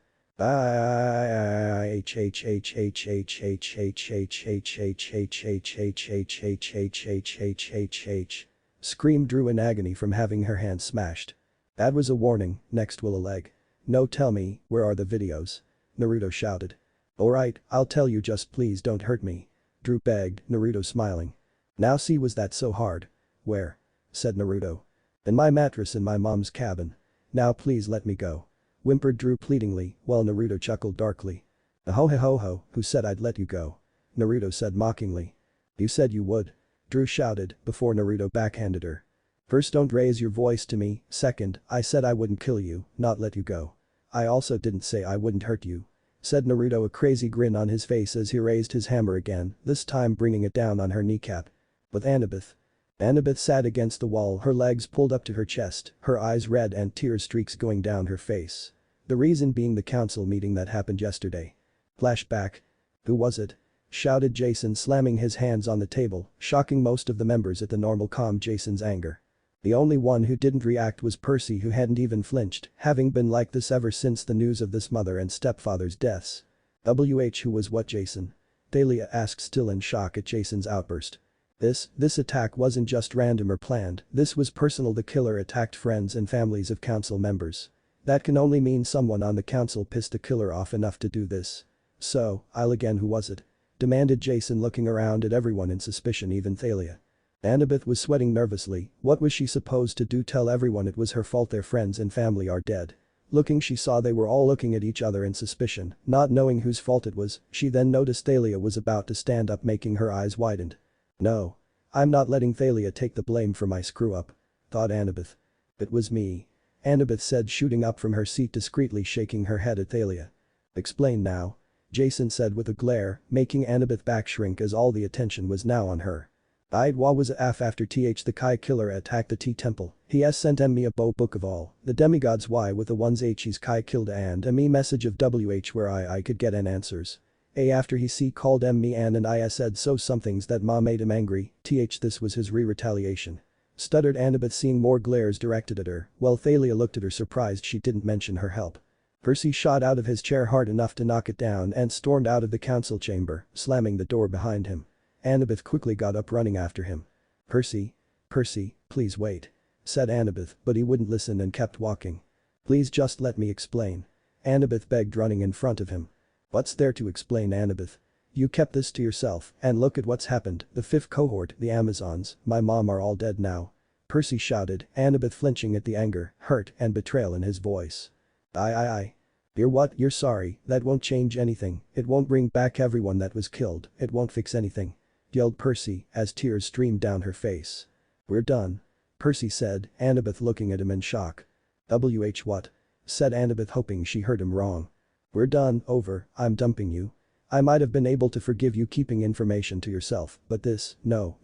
Screamed Drew in agony from having her hand smashed. That was a warning, next will a leg. No, tell me, where are the videos? Naruto shouted. Alright, I'll tell you, just please don't hurt me. Drew begged, Naruto smiling. Now see, was that so hard? Where? Said Naruto. In my mattress in my mom's cabin. Now please let me go. Whimpered Drew pleadingly, while Naruto chuckled darkly. Ho, who said I'd let you go? Naruto said mockingly. You said you would. Drew shouted, before Naruto backhanded her. First, don't raise your voice to me, second, I said I wouldn't kill you, not let you go. I also didn't say I wouldn't hurt you. Said Naruto, a crazy grin on his face as he raised his hammer again, this time bringing it down on her kneecap. With Annabeth. Annabeth sat against the wall, her legs pulled up to her chest, her eyes red and tear streaks going down her face. The reason being the council meeting that happened yesterday. Flashback. Who was it? Shouted Jason, slamming his hands on the table, shocking most of the members at the normal calm Jason's anger. The only one who didn't react was Percy, who hadn't even flinched, having been like this ever since the news of this mother and stepfather's deaths. Who was what, Jason? Thalia asked, still in shock at Jason's outburst. This attack wasn't just random or planned, this was personal. The killer attacked friends and families of council members. That can only mean someone on the council pissed the killer off enough to do this. So, again, who was it? Demanded Jason, looking around at everyone in suspicion, even Thalia. Annabeth was sweating nervously. What was she supposed to do? Tell everyone it was her fault their friends and family are dead? Looking, she saw they were all looking at each other in suspicion, not knowing whose fault it was. She then noticed Thalia was about to stand up, making her eyes widened. No. I'm not letting Thalia take the blame for my screw-up. Thought Annabeth. It was me. Annabeth said, shooting up from her seat, discreetly shaking her head at Thalia. Explain now. Jason said with a glare, making Annabeth back shrink as all the attention was now on her. What was after the Kai killer attacked the T temple, he has sent me a book of all the demigods why with the ones he's Kai killed and a me message of where I could get an answers. After he called me and I said so somethings that ma made him angry, this was his retaliation. Stuttered Annabeth, seeing more glares directed at her, while Thalia looked at her surprised she didn't mention her help. Percy shot out of his chair hard enough to knock it down and stormed out of the council chamber, slamming the door behind him. Annabeth quickly got up, running after him. Percy, please wait. Said Annabeth, but he wouldn't listen and kept walking. Please just let me explain. Annabeth begged, running in front of him. What's there to explain, Annabeth? You kept this to yourself, and look at what's happened. The 5th cohort, the Amazons, my mom are all dead now. Percy shouted, Annabeth flinching at the anger, hurt, and betrayal in his voice. You're what? You're sorry, that won't change anything, it won't bring back everyone that was killed, it won't fix anything. Yelled Percy as tears streamed down her face. We're done. Percy said, Annabeth looking at him in shock. What? Said Annabeth, hoping she heard him wrong. We're done, over, I'm dumping you. I might have been able to forgive you keeping information to yourself, but this, no.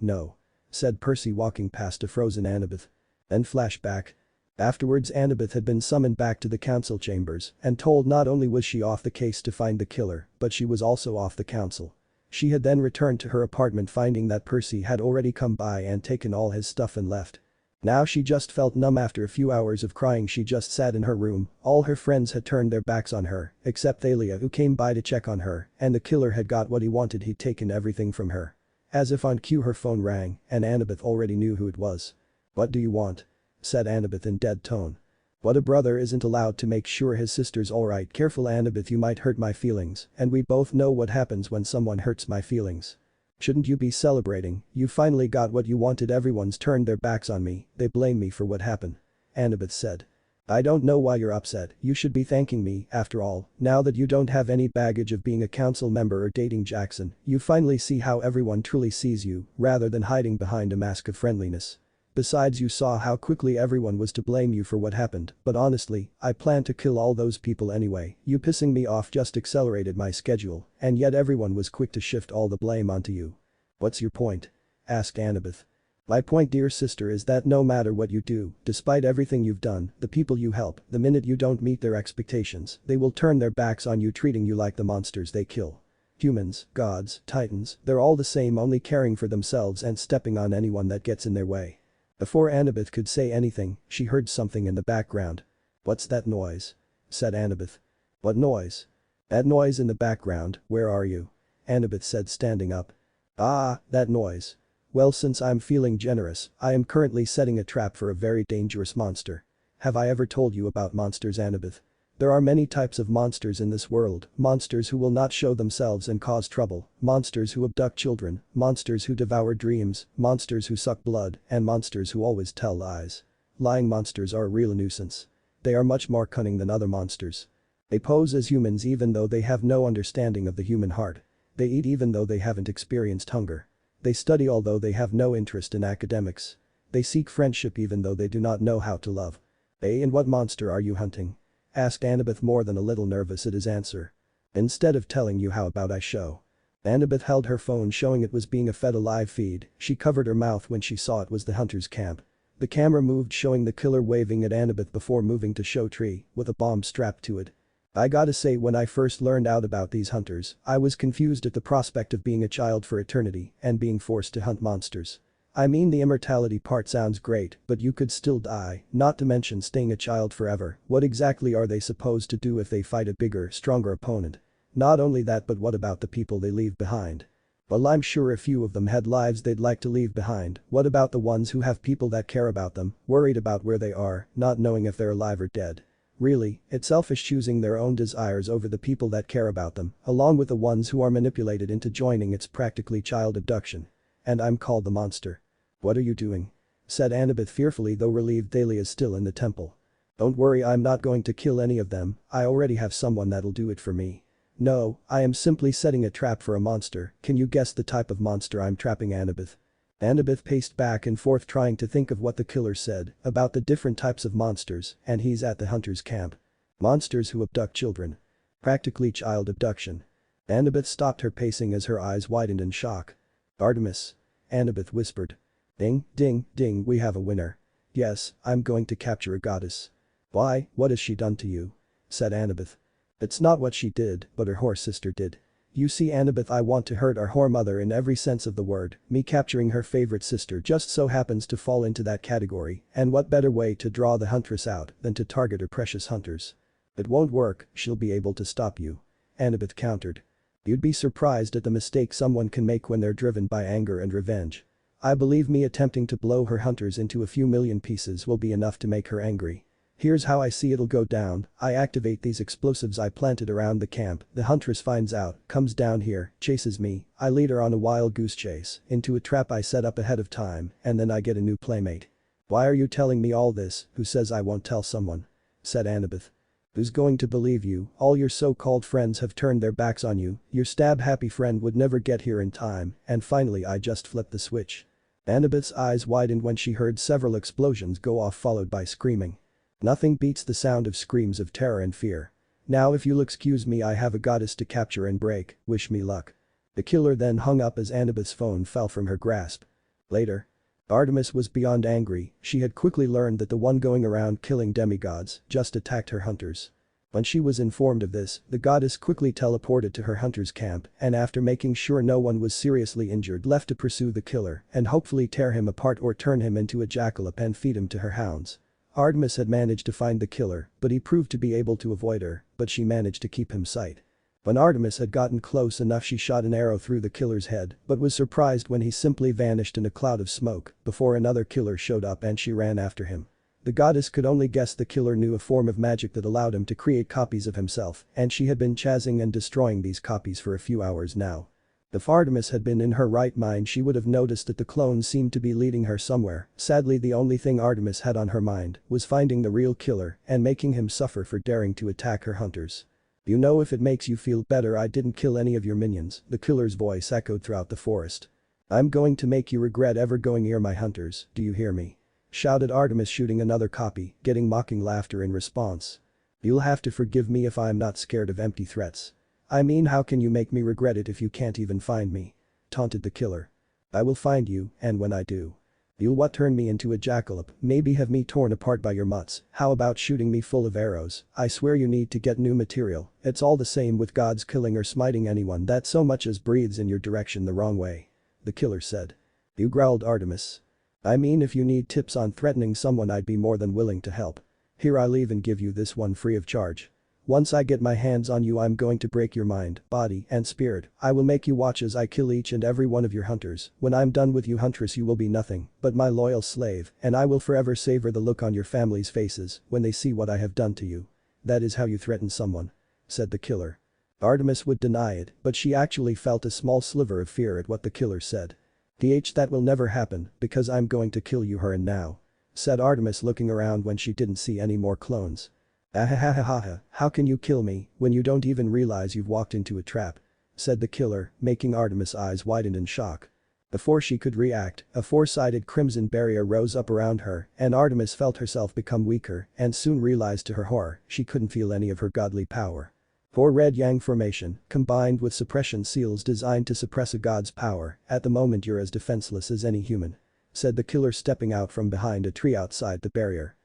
Said Percy, walking past a frozen Annabeth. Then flashback. Afterwards, Annabeth had been summoned back to the council chambers and told not only was she off the case to find the killer, but she was also off the council. She had then returned to her apartment, finding that Percy had already come by and taken all his stuff and left. Now she just felt numb. After a few hours of crying, she just sat in her room. All her friends had turned their backs on her, except Thalia, who came by to check on her, and the killer had got what he wanted. He'd taken everything from her. As if on cue, her phone rang, and Annabeth already knew who it was. What do you want? Said Annabeth in dead tone. What a brother isn't allowed to make sure his sister's alright. Careful, Annabeth, you might hurt my feelings, and we both know what happens when someone hurts my feelings. Shouldn't you be celebrating? You finally got what you wanted. Everyone's turned their backs on me, they blame me for what happened. Annabeth said. I don't know why you're upset, you should be thanking me, after all, now that you don't have any baggage of being a council member or dating Jackson, you finally see how everyone truly sees you, rather than hiding behind a mask of friendliness. Besides, you saw how quickly everyone was to blame you for what happened, but honestly, I planned to kill all those people anyway. You pissing me off just accelerated my schedule, and yet everyone was quick to shift all the blame onto you. What's your point? Asked Annabeth. My point, dear sister, is that no matter what you do, despite everything you've done, the people you help, the minute you don't meet their expectations, they will turn their backs on you, treating you like the monsters they kill. Humans, gods, titans, they're all the same, only caring for themselves and stepping on anyone that gets in their way. Before Annabeth could say anything, she heard something in the background. "What's that noise?" said Annabeth. "What noise?" "That noise in the background, where are you?" Annabeth said, standing up. "Ah, that noise. Well, since I'm feeling generous, I am currently setting a trap for a very dangerous monster. Have I ever told you about monsters, Annabeth? There are many types of monsters in this world, monsters who will not show themselves and cause trouble, monsters who abduct children, monsters who devour dreams, monsters who suck blood, and monsters who always tell lies. Lying monsters are a real nuisance. They are much more cunning than other monsters. They pose as humans even though they have no understanding of the human heart. They eat even though they haven't experienced hunger. They study although they have no interest in academics. They seek friendship even though they do not know how to love. And what monster are you hunting?" asked Annabeth, more than a little nervous at his answer. "Instead of telling you, how about I show?" Annabeth held her phone, showing it was being fed a live feed. She covered her mouth when she saw it was the hunter's camp. The camera moved, showing the killer waving at Annabeth before moving to show tree with a bomb strapped to it. "I gotta say, when I first learned out about these hunters, I was confused at the prospect of being a child for eternity and being forced to hunt monsters. I mean, the immortality part sounds great, but you could still die, not to mention staying a child forever. What exactly are they supposed to do if they fight a bigger, stronger opponent? Not only that, but what about the people they leave behind? Well, I'm sure a few of them had lives they'd like to leave behind. What about the ones who have people that care about them, worried about where they are, not knowing if they're alive or dead? Really, it's selfish, choosing their own desires over the people that care about them, along with the ones who are manipulated into joining. It's practically child abduction. And I'm called the monster. What are you doing?" said Annabeth fearfully, though relieved Thalia is still in the temple. "Don't worry, I'm not going to kill any of them. I already have someone that'll do it for me." "No, I am simply setting a trap for a monster. Can you guess the type of monster I'm trapping, Annabeth?" Annabeth paced back and forth, trying to think of what the killer said about the different types of monsters, and he's at the hunter's camp. Monsters who abduct children. Practically child abduction. Annabeth stopped her pacing as her eyes widened in shock. "Artemis." Annabeth whispered. "Ding, ding, ding, we have a winner. Yes, I'm going to capture a goddess." "Why, what has she done to you?" said Annabeth. "It's not what she did, but her whore sister did. You see, Annabeth, I want to hurt our whore mother in every sense of the word. Me capturing her favorite sister just so happens to fall into that category, and what better way to draw the huntress out than to target her precious hunters?" "It won't work, she'll be able to stop you," Annabeth countered. "You'd be surprised at the mistake someone can make when they're driven by anger and revenge. I believe me attempting to blow her hunters into a few million pieces will be enough to make her angry. Here's how I see it'll go down. I activate these explosives I planted around the camp, the huntress finds out, comes down here, chases me, I lead her on a wild goose chase into a trap I set up ahead of time, and then I get a new playmate." "Why are you telling me all this? Who says I won't tell someone?" said Annabeth. "Who's going to believe you? All your so-called friends have turned their backs on you, your stab-happy friend would never get here in time, and finally I just flipped the switch." Annabeth's eyes widened when she heard several explosions go off, followed by screaming. Nothing beats the sound of screams of terror and fear. "Now if you'll excuse me, I have a goddess to capture and break, wish me luck." The killer then hung up as Annabeth's phone fell from her grasp. Later. Artemis was beyond angry. She had quickly learned that the one going around killing demigods just attacked her hunters. When she was informed of this, the goddess quickly teleported to her hunter's camp and, after making sure no one was seriously injured, left to pursue the killer and hopefully tear him apart or turn him into a jackalope and feed him to her hounds. Artemis had managed to find the killer, but he proved to be able to avoid her, but she managed to keep him sight. When Artemis had gotten close enough, she shot an arrow through the killer's head, but was surprised when he simply vanished in a cloud of smoke before another killer showed up and she ran after him. The goddess could only guess the killer knew a form of magic that allowed him to create copies of himself, and she had been chasing and destroying these copies for a few hours now. If Artemis had been in her right mind, she would have noticed that the clones seemed to be leading her somewhere. Sadly, the only thing Artemis had on her mind was finding the real killer and making him suffer for daring to attack her hunters. "You know, if it makes you feel better, I didn't kill any of your minions," the killer's voice echoed throughout the forest. "I'm going to make you regret ever going near my hunters, do you hear me?" shouted Artemis, shooting another copy, getting mocking laughter in response. "You'll have to forgive me if I'm not scared of empty threats. I mean, how can you make me regret it if you can't even find me?" taunted the killer. "I will find you, and when I do." You'll what turn me into a jackalope, maybe have me torn apart by your mutts, how about shooting me full of arrows, I swear you need to get new material, it's all the same with gods killing or smiting anyone that so much as breathes in your direction the wrong way. The killer said. You growled Artemis. I mean if you need tips on threatening someone I'd be more than willing to help. Here I'll even give you this one free of charge. Once I get my hands on you I'm going to break your mind, body and spirit, I will make you watch as I kill each and every one of your hunters, when I'm done with you huntress you will be nothing but my loyal slave and I will forever savor the look on your family's faces when they see what I have done to you. That is how you threaten someone? Said the killer. Artemis would deny it, but she actually felt a small sliver of fear at what the killer said. That will never happen because I'm going to kill you here and now. Said Artemis looking around when she didn't see any more clones. Ahahahaha, how can you kill me when you don't even realize you've walked into a trap? Said the killer, making Artemis' eyes widen in shock. Before she could react, a four-sided crimson barrier rose up around her and Artemis felt herself become weaker and soon realized to her horror she couldn't feel any of her godly power. Four red yang formation, combined with suppression seals designed to suppress a god's power, at the moment you're as defenseless as any human. Said the killer stepping out from behind a tree outside the barrier.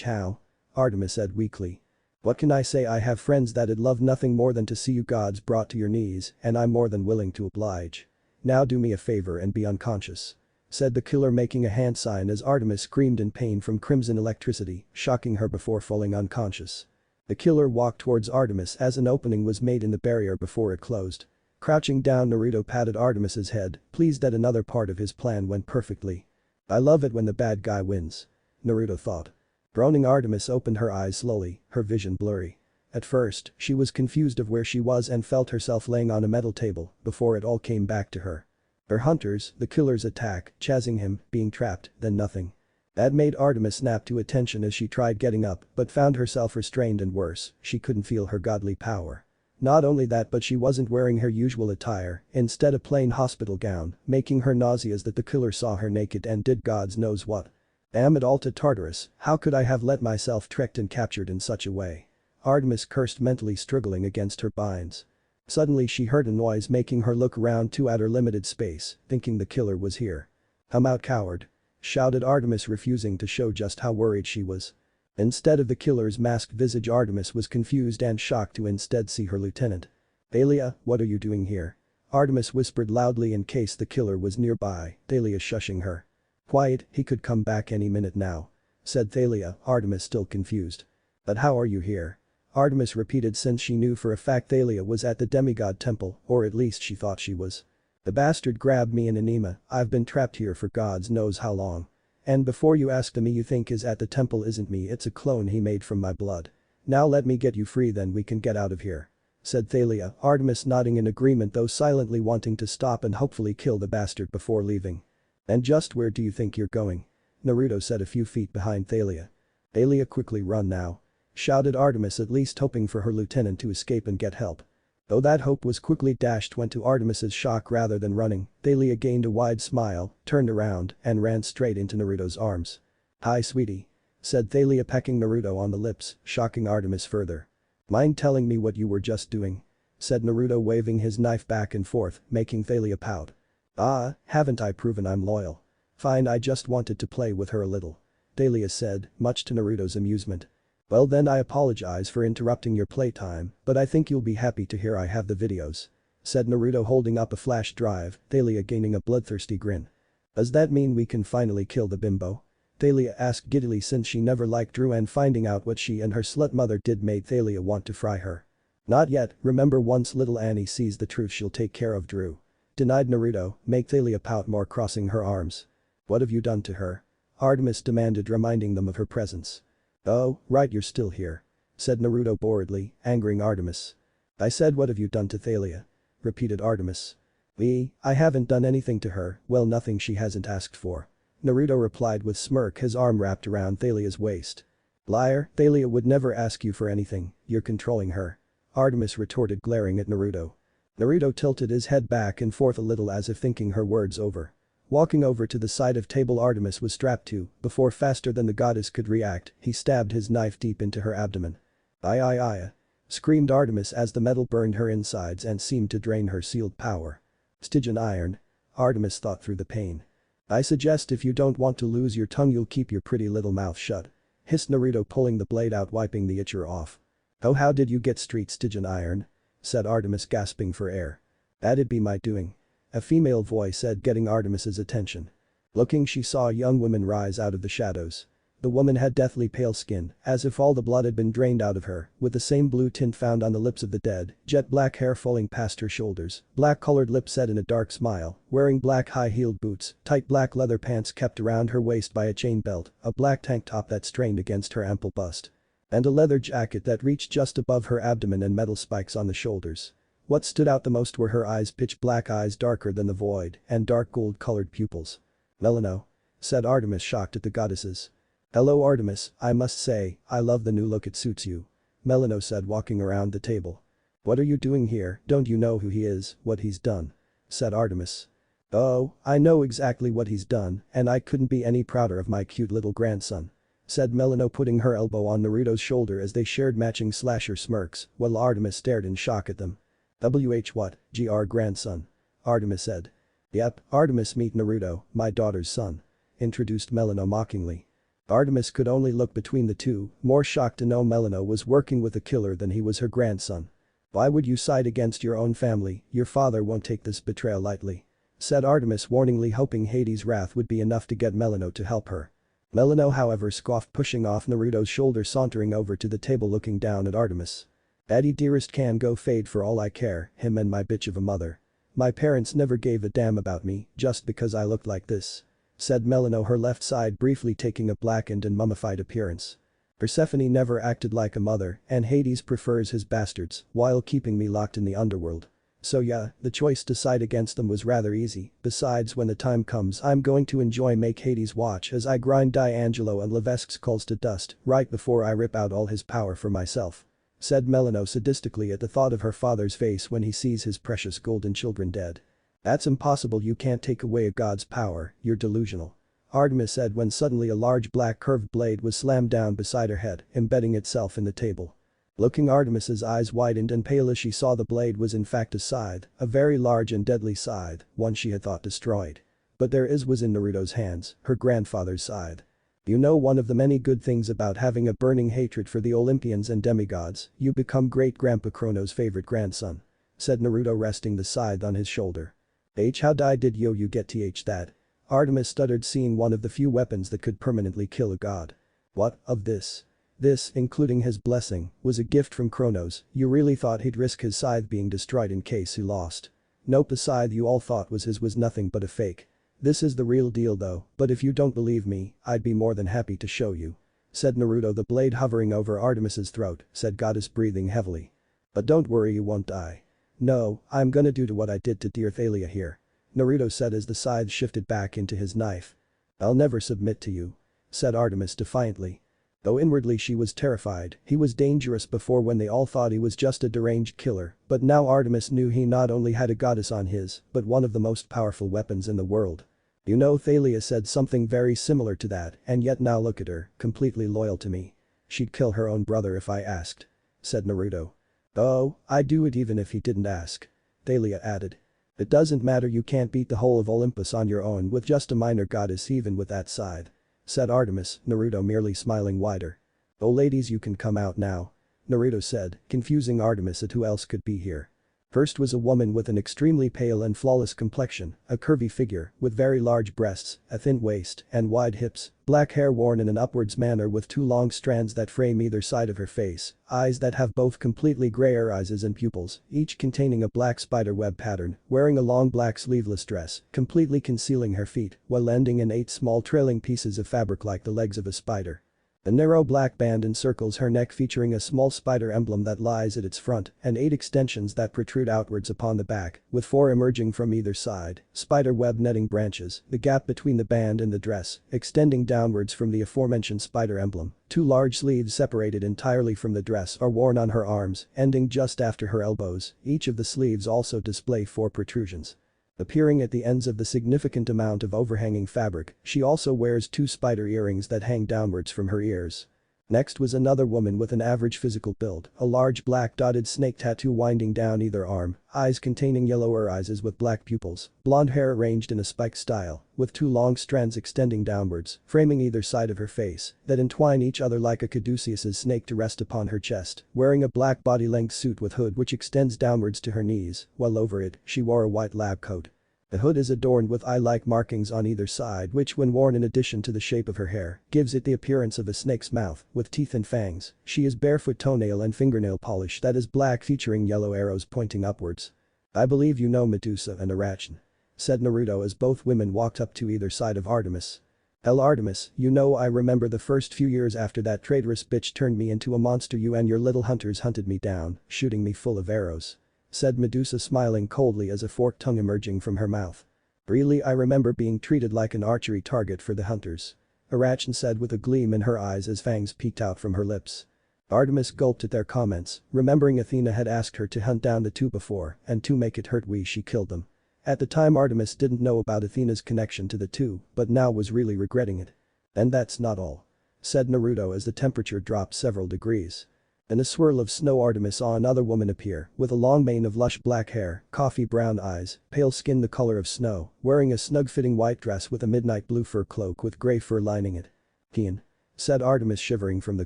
How? Artemis said weakly. What can I say, I have friends that'd love nothing more than to see you gods brought to your knees and I'm more than willing to oblige. Now do me a favor and be unconscious. Said the killer making a hand sign as Artemis screamed in pain from crimson electricity, shocking her before falling unconscious. The killer walked towards Artemis as an opening was made in the barrier before it closed. Crouching down Naruto patted Artemis's head, pleased that another part of his plan went perfectly. I love it when the bad guy wins. Naruto thought. Groaning Artemis opened her eyes slowly, her vision blurry. At first, she was confused of where she was and felt herself laying on a metal table before it all came back to her. Her hunters, the killer's attack, chasing him, being trapped, then nothing. That made Artemis snap to attention as she tried getting up but found herself restrained and worse, she couldn't feel her godly power. Not only that but she wasn't wearing her usual attire, instead a plain hospital gown, making her nauseous that the killer saw her naked and did gods knows what. Damn it all to Tartarus, how could I have let myself tricked and captured in such a way? Artemis cursed mentally struggling against her binds. Suddenly she heard a noise making her look around too at her limited space, thinking the killer was here. Come out coward. Shouted Artemis refusing to show just how worried she was. Instead of the killer's masked visage Artemis was confused and shocked to instead see her lieutenant. Thalia, what are you doing here? Artemis whispered loudly in case the killer was nearby, Thalia shushing her. Quiet, he could come back any minute now. Said Thalia, Artemis still confused. But how are you here? Artemis repeated since she knew for a fact Thalia was at the demigod temple, or at least she thought she was. The bastard grabbed me in anima, I've been trapped here for gods knows how long. And before you ask, the me you think is at the temple isn't me, it's a clone he made from my blood. Now let me get you free then we can get out of here. Said Thalia, Artemis nodding in agreement though silently wanting to stop and hopefully kill the bastard before leaving. And just where do you think you're going? Naruto said a few feet behind Thalia. Thalia quickly run now. Shouted Artemis at least hoping for her lieutenant to escape and get help. Though that hope was quickly dashed when to Artemis's shock rather than running, Thalia gained a wide smile, turned around and ran straight into Naruto's arms. Hi sweetie. Said Thalia pecking Naruto on the lips, shocking Artemis further. Mind telling me what you were just doing? Said Naruto waving his knife back and forth, making Thalia pout. Ah, haven't I proven I'm loyal? Fine, I just wanted to play with her a little. Thalia said, much to Naruto's amusement. Well then I apologize for interrupting your playtime, but I think you'll be happy to hear I have the videos. Said Naruto holding up a flash drive, Thalia gaining a bloodthirsty grin. Does that mean we can finally kill the bimbo? Thalia asked giddily since she never liked Drew and finding out what she and her slut mother did made Thalia want to fry her. Not yet, remember once little Annie sees the truth she'll take care of Drew. Denied Naruto, make Thalia pout more crossing her arms. What have you done to her? Artemis demanded reminding them of her presence. Oh, right you're still here. Said Naruto boredly, angering Artemis. I said what have you done to Thalia? Repeated Artemis. I haven't done anything to her, well nothing she hasn't asked for. Naruto replied with smirk his arm wrapped around Thalia's waist. Liar, Thalia would never ask you for anything, you're controlling her. Artemis retorted glaring at Naruto. Naruto tilted his head back and forth a little as if thinking her words over. Walking over to the side of table Artemis was strapped to, before faster than the goddess could react, he stabbed his knife deep into her abdomen. Aye. Screamed Artemis as the metal burned her insides and seemed to drain her sealed power. Stygian iron. Artemis thought through the pain. I suggest if you don't want to lose your tongue you'll keep your pretty little mouth shut. Hissed Naruto, pulling the blade out, wiping the itcher off. Oh, how did you get street Stygian iron? Said Artemis, gasping for air. That'd be my doing. A female voice said, getting Artemis's attention. Looking, she saw a young woman rise out of the shadows. The woman had deathly pale skin, as if all the blood had been drained out of her, with the same blue tint found on the lips of the dead, jet black hair falling past her shoulders, black-colored lips set in a dark smile, wearing black high-heeled boots, tight black leather pants kept around her waist by a chain belt, a black tank top that strained against her ample bust, and a leather jacket that reached just above her abdomen and metal spikes on the shoulders. What stood out the most were her eyes, pitch black eyes darker than the void, and dark gold-colored pupils. "Melano," said Artemis, shocked at the goddesses. "Hello Artemis, I must say, I love the new look, it suits you," Melano said, walking around the table. "What are you doing here? Don't you know who he is, what he's done?" said Artemis. "Oh, I know exactly what he's done, and I couldn't be any prouder of my cute little grandson," said Melano, putting her elbow on Naruto's shoulder as they shared matching slasher smirks, while Artemis stared in shock at them. What, gr grandson?" Artemis said. "Yep, Artemis, meet Naruto, my daughter's son," introduced Melano mockingly. Artemis could only look between the two, more shocked to know Melano was working with a killer than he was her grandson. "Why would you side against your own family? Your father won't take this betrayal lightly," said Artemis warningly, hoping Hades' wrath would be enough to get Melano to help her. Melano, however, scoffed, pushing off Naruto's shoulder, sauntering over to the table, looking down at Artemis. "Daddy dearest can go fade for all I care, him and my bitch of a mother. My parents never gave a damn about me just because I looked like this," said Melano, her left side briefly taking a blackened and mummified appearance. "Persephone never acted like a mother, and Hades prefers his bastards while keeping me locked in the underworld. So yeah, the choice to side against them was rather easy. Besides, when the time comes I'm going to make Hades watch as I grind D'Angelo and Levesque's skulls to dust right before I rip out all his power for myself," said Melano sadistically at the thought of her father's face when he sees his precious golden children dead. "That's impossible, you can't take away a god's power, you're delusional," Artemis said when suddenly a large black curved blade was slammed down beside her head, embedding itself in the table. Looking, Artemis's eyes widened and pale as she saw the blade was in fact a scythe, a very large and deadly scythe, one she had thought destroyed. But there it was in Naruto's hands, her grandfather's scythe. "You know, one of the many good things about having a burning hatred for the Olympians and demigods, you become great-grandpa Chrono's favorite grandson," said Naruto, resting the scythe on his shoulder. "How did you get that?" Artemis stuttered, seeing one of the few weapons that could permanently kill a god. "What, of this? This, including his blessing, was a gift from Kronos. You really thought he'd risk his scythe being destroyed in case he lost? Nope, the scythe you all thought was his was nothing but a fake. This is the real deal though, but if you don't believe me, I'd be more than happy to show you," said Naruto, the blade hovering over Artemis's throat, said goddess, breathing heavily. "But don't worry, you won't die. No, I'm gonna do to what I did to dear Thalia here," Naruto said as the scythe shifted back into his knife. "I'll never submit to you," said Artemis defiantly. Though inwardly she was terrified, he was dangerous before when they all thought he was just a deranged killer, but now Artemis knew he not only had a goddess on his, but one of the most powerful weapons in the world. "You know, Thalia said something very similar to that, and yet now look at her, completely loyal to me. She'd kill her own brother if I asked," said Naruto. "Oh, I'd do it even if he didn't ask," Thalia added. "It doesn't matter, you can't beat the whole of Olympus on your own with just a minor goddess, even with that scythe," said Artemis, Naruto merely smiling wider. "Oh ladies, you can come out now," Naruto said, confusing Artemis at who else could be here. First was a woman with an extremely pale and flawless complexion, a curvy figure with very large breasts, a thin waist, and wide hips, black hair worn in an upwards manner with two long strands that frame either side of her face, eyes that have both completely grey irises and pupils, each containing a black spider web pattern, wearing a long black sleeveless dress, completely concealing her feet, while ending in 8 small trailing pieces of fabric like the legs of a spider. A narrow black band encircles her neck, featuring a small spider emblem that lies at its front and 8 extensions that protrude outwards upon the back, with 4 emerging from either side, spider web netting branches, the gap between the band and the dress, extending downwards from the aforementioned spider emblem. 2 large sleeves separated entirely from the dress are worn on her arms, ending just after her elbows. Each of the sleeves also display 4 protrusions. Appearing at the ends of the significant amount of overhanging fabric, she also wears 2 spider earrings that hang downwards from her ears. Next was another woman with an average physical build, a large black dotted snake tattoo winding down either arm, eyes containing yellow irises with black pupils, blonde hair arranged in a spike style, with two long strands extending downwards, framing either side of her face, that entwine each other like a caduceus's snake to rest upon her chest, wearing a black body-length suit with hood which extends downwards to her knees, while over it, she wore a white lab coat. The hood is adorned with eye-like markings on either side which when worn in addition to the shape of her hair, gives it the appearance of a snake's mouth, with teeth and fangs. She is barefoot toenail and fingernail polish that is black featuring yellow arrows pointing upwards. "I believe you know Medusa and Arachne," said Naruto as both women walked up to either side of Artemis. "Hell Artemis, you know I remember the first few years after that traitorous bitch turned me into a monster you and your little hunters hunted me down, shooting me full of arrows," said Medusa smiling coldly as a forked tongue emerging from her mouth. "Really I remember being treated like an archery target for the hunters," Arachne said with a gleam in her eyes as fangs peeked out from her lips. Artemis gulped at their comments, remembering Athena had asked her to hunt down the two before, and to make it hurt she killed them. At the time Artemis didn't know about Athena's connection to the two, but now was really regretting it. "And that's not all," said Naruto as the temperature dropped several degrees. In a swirl of snow Artemis saw another woman appear, with a long mane of lush black hair, coffee brown eyes, pale skin the color of snow, wearing a snug-fitting white dress with a midnight blue fur cloak with grey fur lining it. "Kian," said Artemis shivering from the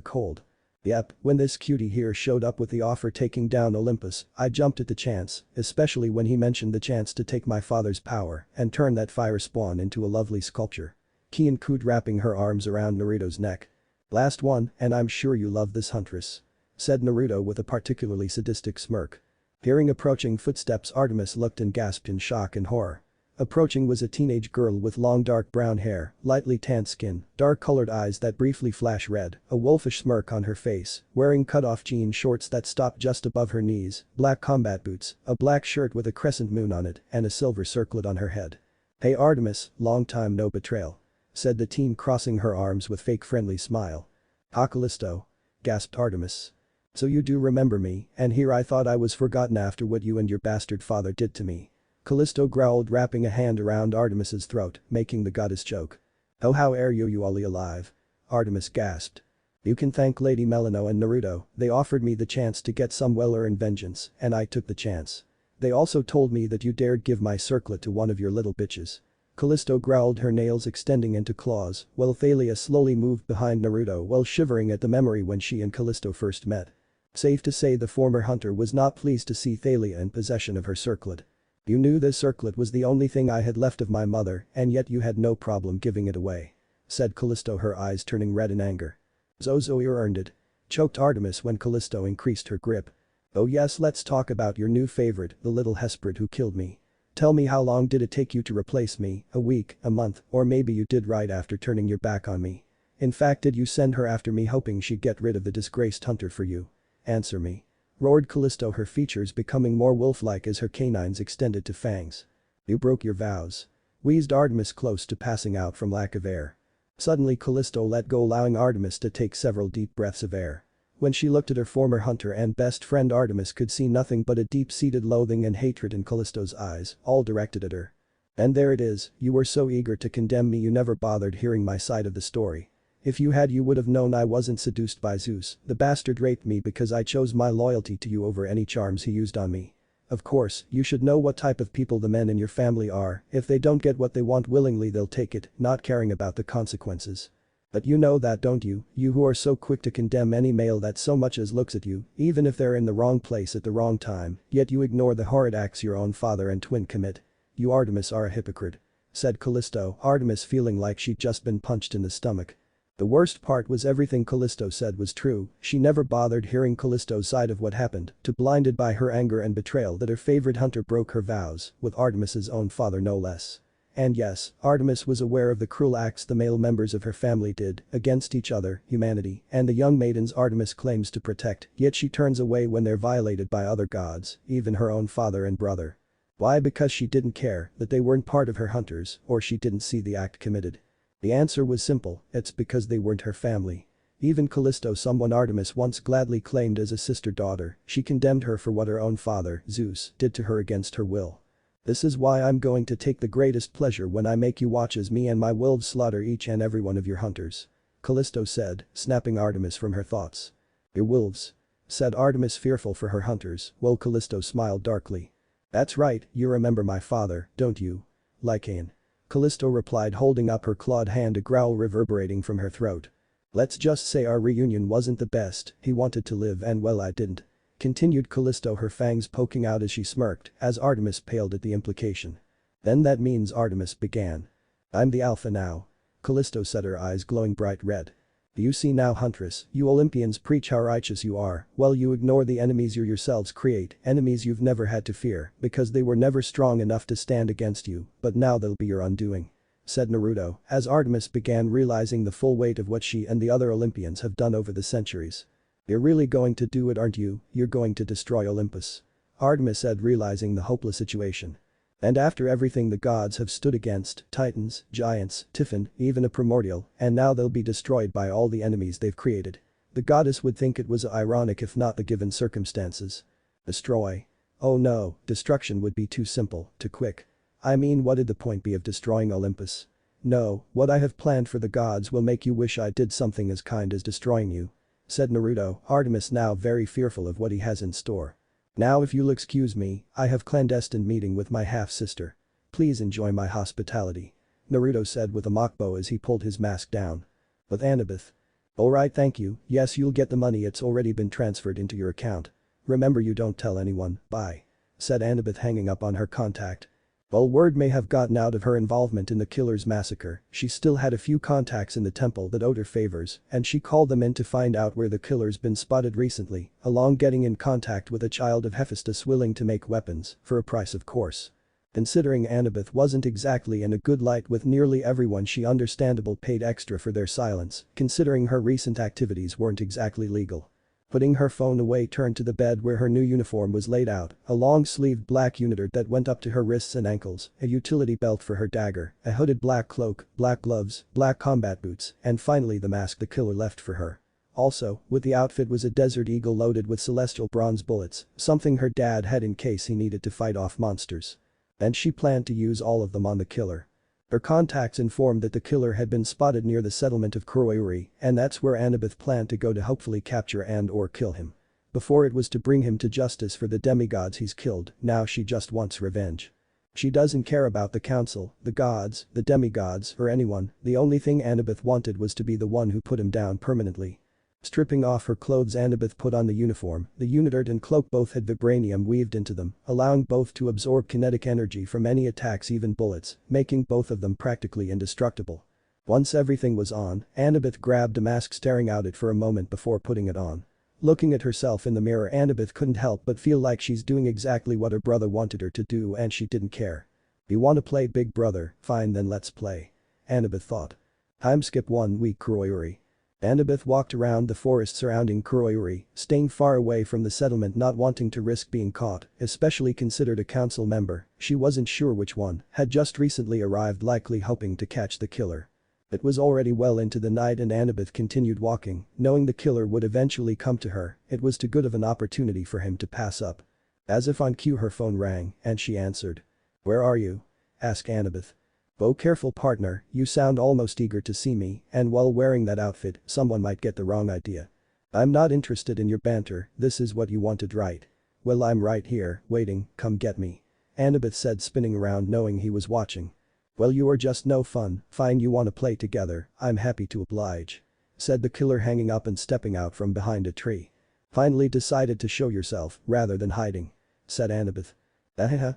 cold. "Yep, when this cutie here showed up with the offer taking down Olympus, I jumped at the chance, especially when he mentioned the chance to take my father's power and turn that fire spawn into a lovely sculpture." Kian cooed wrapping her arms around Naruto's neck. "Last one, and I'm sure you love this huntress," said Naruto with a particularly sadistic smirk. Hearing approaching footsteps Artemis looked and gasped in shock and horror. Approaching was a teenage girl with long dark brown hair, lightly tanned skin, dark-colored eyes that briefly flash red, a wolfish smirk on her face, wearing cut-off jean shorts that stopped just above her knees, black combat boots, a black shirt with a crescent moon on it, and a silver circlet on her head. "Hey Artemis, long time no betrayal," said the teen crossing her arms with fake friendly smile. "Ah Kalisto," gasped Artemis. "So you do remember me, and here I thought I was forgotten after what you and your bastard father did to me." Kalisto growled wrapping a hand around Artemis's throat, making the goddess choke. "Oh how are you all alive?" Artemis gasped. "You can thank Lady Melino and Naruto, they offered me the chance to get some well-earned vengeance, and I took the chance. They also told me that you dared give my circlet to one of your little bitches." Kalisto growled, her nails extending into claws, while Thalia slowly moved behind Naruto while shivering at the memory when she and Kalisto first met. Safe to say the former hunter was not pleased to see Thalia in possession of her circlet. "You knew this circlet was the only thing I had left of my mother, and yet you had no problem giving it away," said Kalisto, her eyes turning red in anger. "Zozo, you earned it," choked Artemis when Kalisto increased her grip. "Oh yes, let's talk about your new favorite, the little Hesprid who killed me. Tell me, how long did it take you to replace me, a week, a month, or maybe you did right after turning your back on me? In fact, did you send her after me hoping she'd get rid of the disgraced hunter for you? Answer me," roared Kalisto, her features becoming more wolf-like as her canines extended to fangs. "You broke your vows," wheezed Artemis close to passing out from lack of air. Suddenly Kalisto let go, allowing Artemis to take several deep breaths of air. When she looked at her former hunter and best friend Artemis could see nothing but a deep-seated loathing and hatred in Kalisto's eyes, all directed at her. "And there it is, you were so eager to condemn me you never bothered hearing my side of the story. If you had you would have known I wasn't seduced by Zeus, the bastard raped me because I chose my loyalty to you over any charms he used on me. Of course, you should know what type of people the men in your family are, if they don't get what they want willingly they'll take it, not caring about the consequences. But you know that, don't you, you who are so quick to condemn any male that so much as looks at you, even if they're in the wrong place at the wrong time, yet you ignore the horrid acts your own father and twin commit. You Artemis are a hypocrite," said Kalisto, Artemis feeling like she'd just been punched in the stomach. The worst part was everything Kalisto said was true, she never bothered hearing Kalisto's side of what happened, too blinded by her anger and betrayal that her favorite hunter broke her vows, with Artemis's own father no less. And yes, Artemis was aware of the cruel acts the male members of her family did, against each other, humanity, and the young maidens Artemis claims to protect, yet she turns away when they're violated by other gods, even her own father and brother. Why? Because she didn't care that they weren't part of her hunters, or she didn't see the act committed. The answer was simple, it's because they weren't her family. Even Kalisto, someone Artemis once gladly claimed as a sister-daughter, she condemned her for what her own father, Zeus, did to her against her will. "This is why I'm going to take the greatest pleasure when I make you watch as me and my wolves slaughter each and every one of your hunters," Kalisto said, snapping Artemis from her thoughts. "Your wolves," said Artemis, fearful for her hunters, while Kalisto smiled darkly. "That's right, you remember my father, don't you? Lycaon." Kalisto replied, holding up her clawed hand, a growl reverberating from her throat. "Let's just say our reunion wasn't the best, he wanted to live and well I didn't," continued Kalisto, her fangs poking out as she smirked, as Artemis paled at the implication. "Then that means," Artemis began. "I'm the alpha now," Kalisto said, her eyes glowing bright red. "You see now, Huntress, you Olympians preach how righteous you are, while you ignore the enemies you yourselves create, enemies you've never had to fear because they were never strong enough to stand against you, but now they'll be your undoing," said Naruto, as Artemis began realizing the full weight of what she and the other Olympians have done over the centuries. "You're really going to do it, aren't you? You're going to destroy Olympus," Artemis said, realizing the hopeless situation. "And after everything the gods have stood against, titans, giants, Tiffin, even a primordial, and now they'll be destroyed by all the enemies they've created. The goddess would think it was ironic if not the given circumstances. Destroy. Oh no, destruction would be too simple, too quick. I mean, what'd the point be of destroying Olympus? No, what I have planned for the gods will make you wish I did something as kind as destroying you," said Naruto, Artemis now very fearful of what he has in store. "Now if you'll excuse me, I have clandestine meeting with my half-sister. Please enjoy my hospitality," Naruto said with a mock bow as he pulled his mask down. "With Annabeth." "Alright, thank you, yes, you'll get the money, it's already been transferred into your account. Remember, you don't tell anyone, bye," said Annabeth, hanging up on her contact. While word may have gotten out of her involvement in the killer's massacre, she still had a few contacts in the temple that owed her favors, and she called them in to find out where the killer's been spotted recently, along getting in contact with a child of Hephaestus willing to make weapons, for a price of course. Considering Annabeth wasn't exactly in a good light with nearly everyone, she understandable paid extra for their silence, considering her recent activities weren't exactly legal. Putting her phone away, turned to the bed where her new uniform was laid out, a long-sleeved black unitard that went up to her wrists and ankles, a utility belt for her dagger, a hooded black cloak, black gloves, black combat boots, and finally the mask the killer left for her. Also, with the outfit was a Desert Eagle loaded with celestial bronze bullets, something her dad had in case he needed to fight off monsters. And she planned to use all of them on the killer. Her contacts informed that the killer had been spotted near the settlement of Kuroyuri, and that's where Annabeth planned to go to hopefully capture and/or kill him. Before it was to bring him to justice for the demigods he's killed, now she just wants revenge. She doesn't care about the council, the gods, the demigods, or anyone, the only thing Annabeth wanted was to be the one who put him down permanently. Stripping off her clothes, Annabeth put on the uniform, the unitard and cloak both had vibranium weaved into them, allowing both to absorb kinetic energy from any attacks, even bullets, making both of them practically indestructible. Once everything was on, Annabeth grabbed a mask, staring at it for a moment before putting it on. Looking at herself in the mirror, Annabeth couldn't help but feel like she's doing exactly what her brother wanted her to do, and she didn't care. "You wanna play Big Brother, fine, then let's play," Annabeth thought. Time skip 1 week. Kuroyuri. Annabeth walked around the forest surrounding Kuroyuri, staying far away from the settlement, not wanting to risk being caught, especially considered a council member, she wasn't sure which one, had just recently arrived, likely hoping to catch the killer. It was already well into the night and Annabeth continued walking, knowing the killer would eventually come to her, it was too good of an opportunity for him to pass up. As if on cue, her phone rang, and she answered. "Where are you?" asked Annabeth. "Oh, careful partner, you sound almost eager to see me, and while wearing that outfit, someone might get the wrong idea. I'm not interested in your banter, this is what you wanted, right? Well, I'm right here, waiting, come get me," Annabeth said, spinning around knowing he was watching. "Well, you are just no fun, fine, you wanna play together, I'm happy to oblige," said the killer, hanging up and stepping out from behind a tree. "Finally decided to show yourself, rather than hiding," said Annabeth.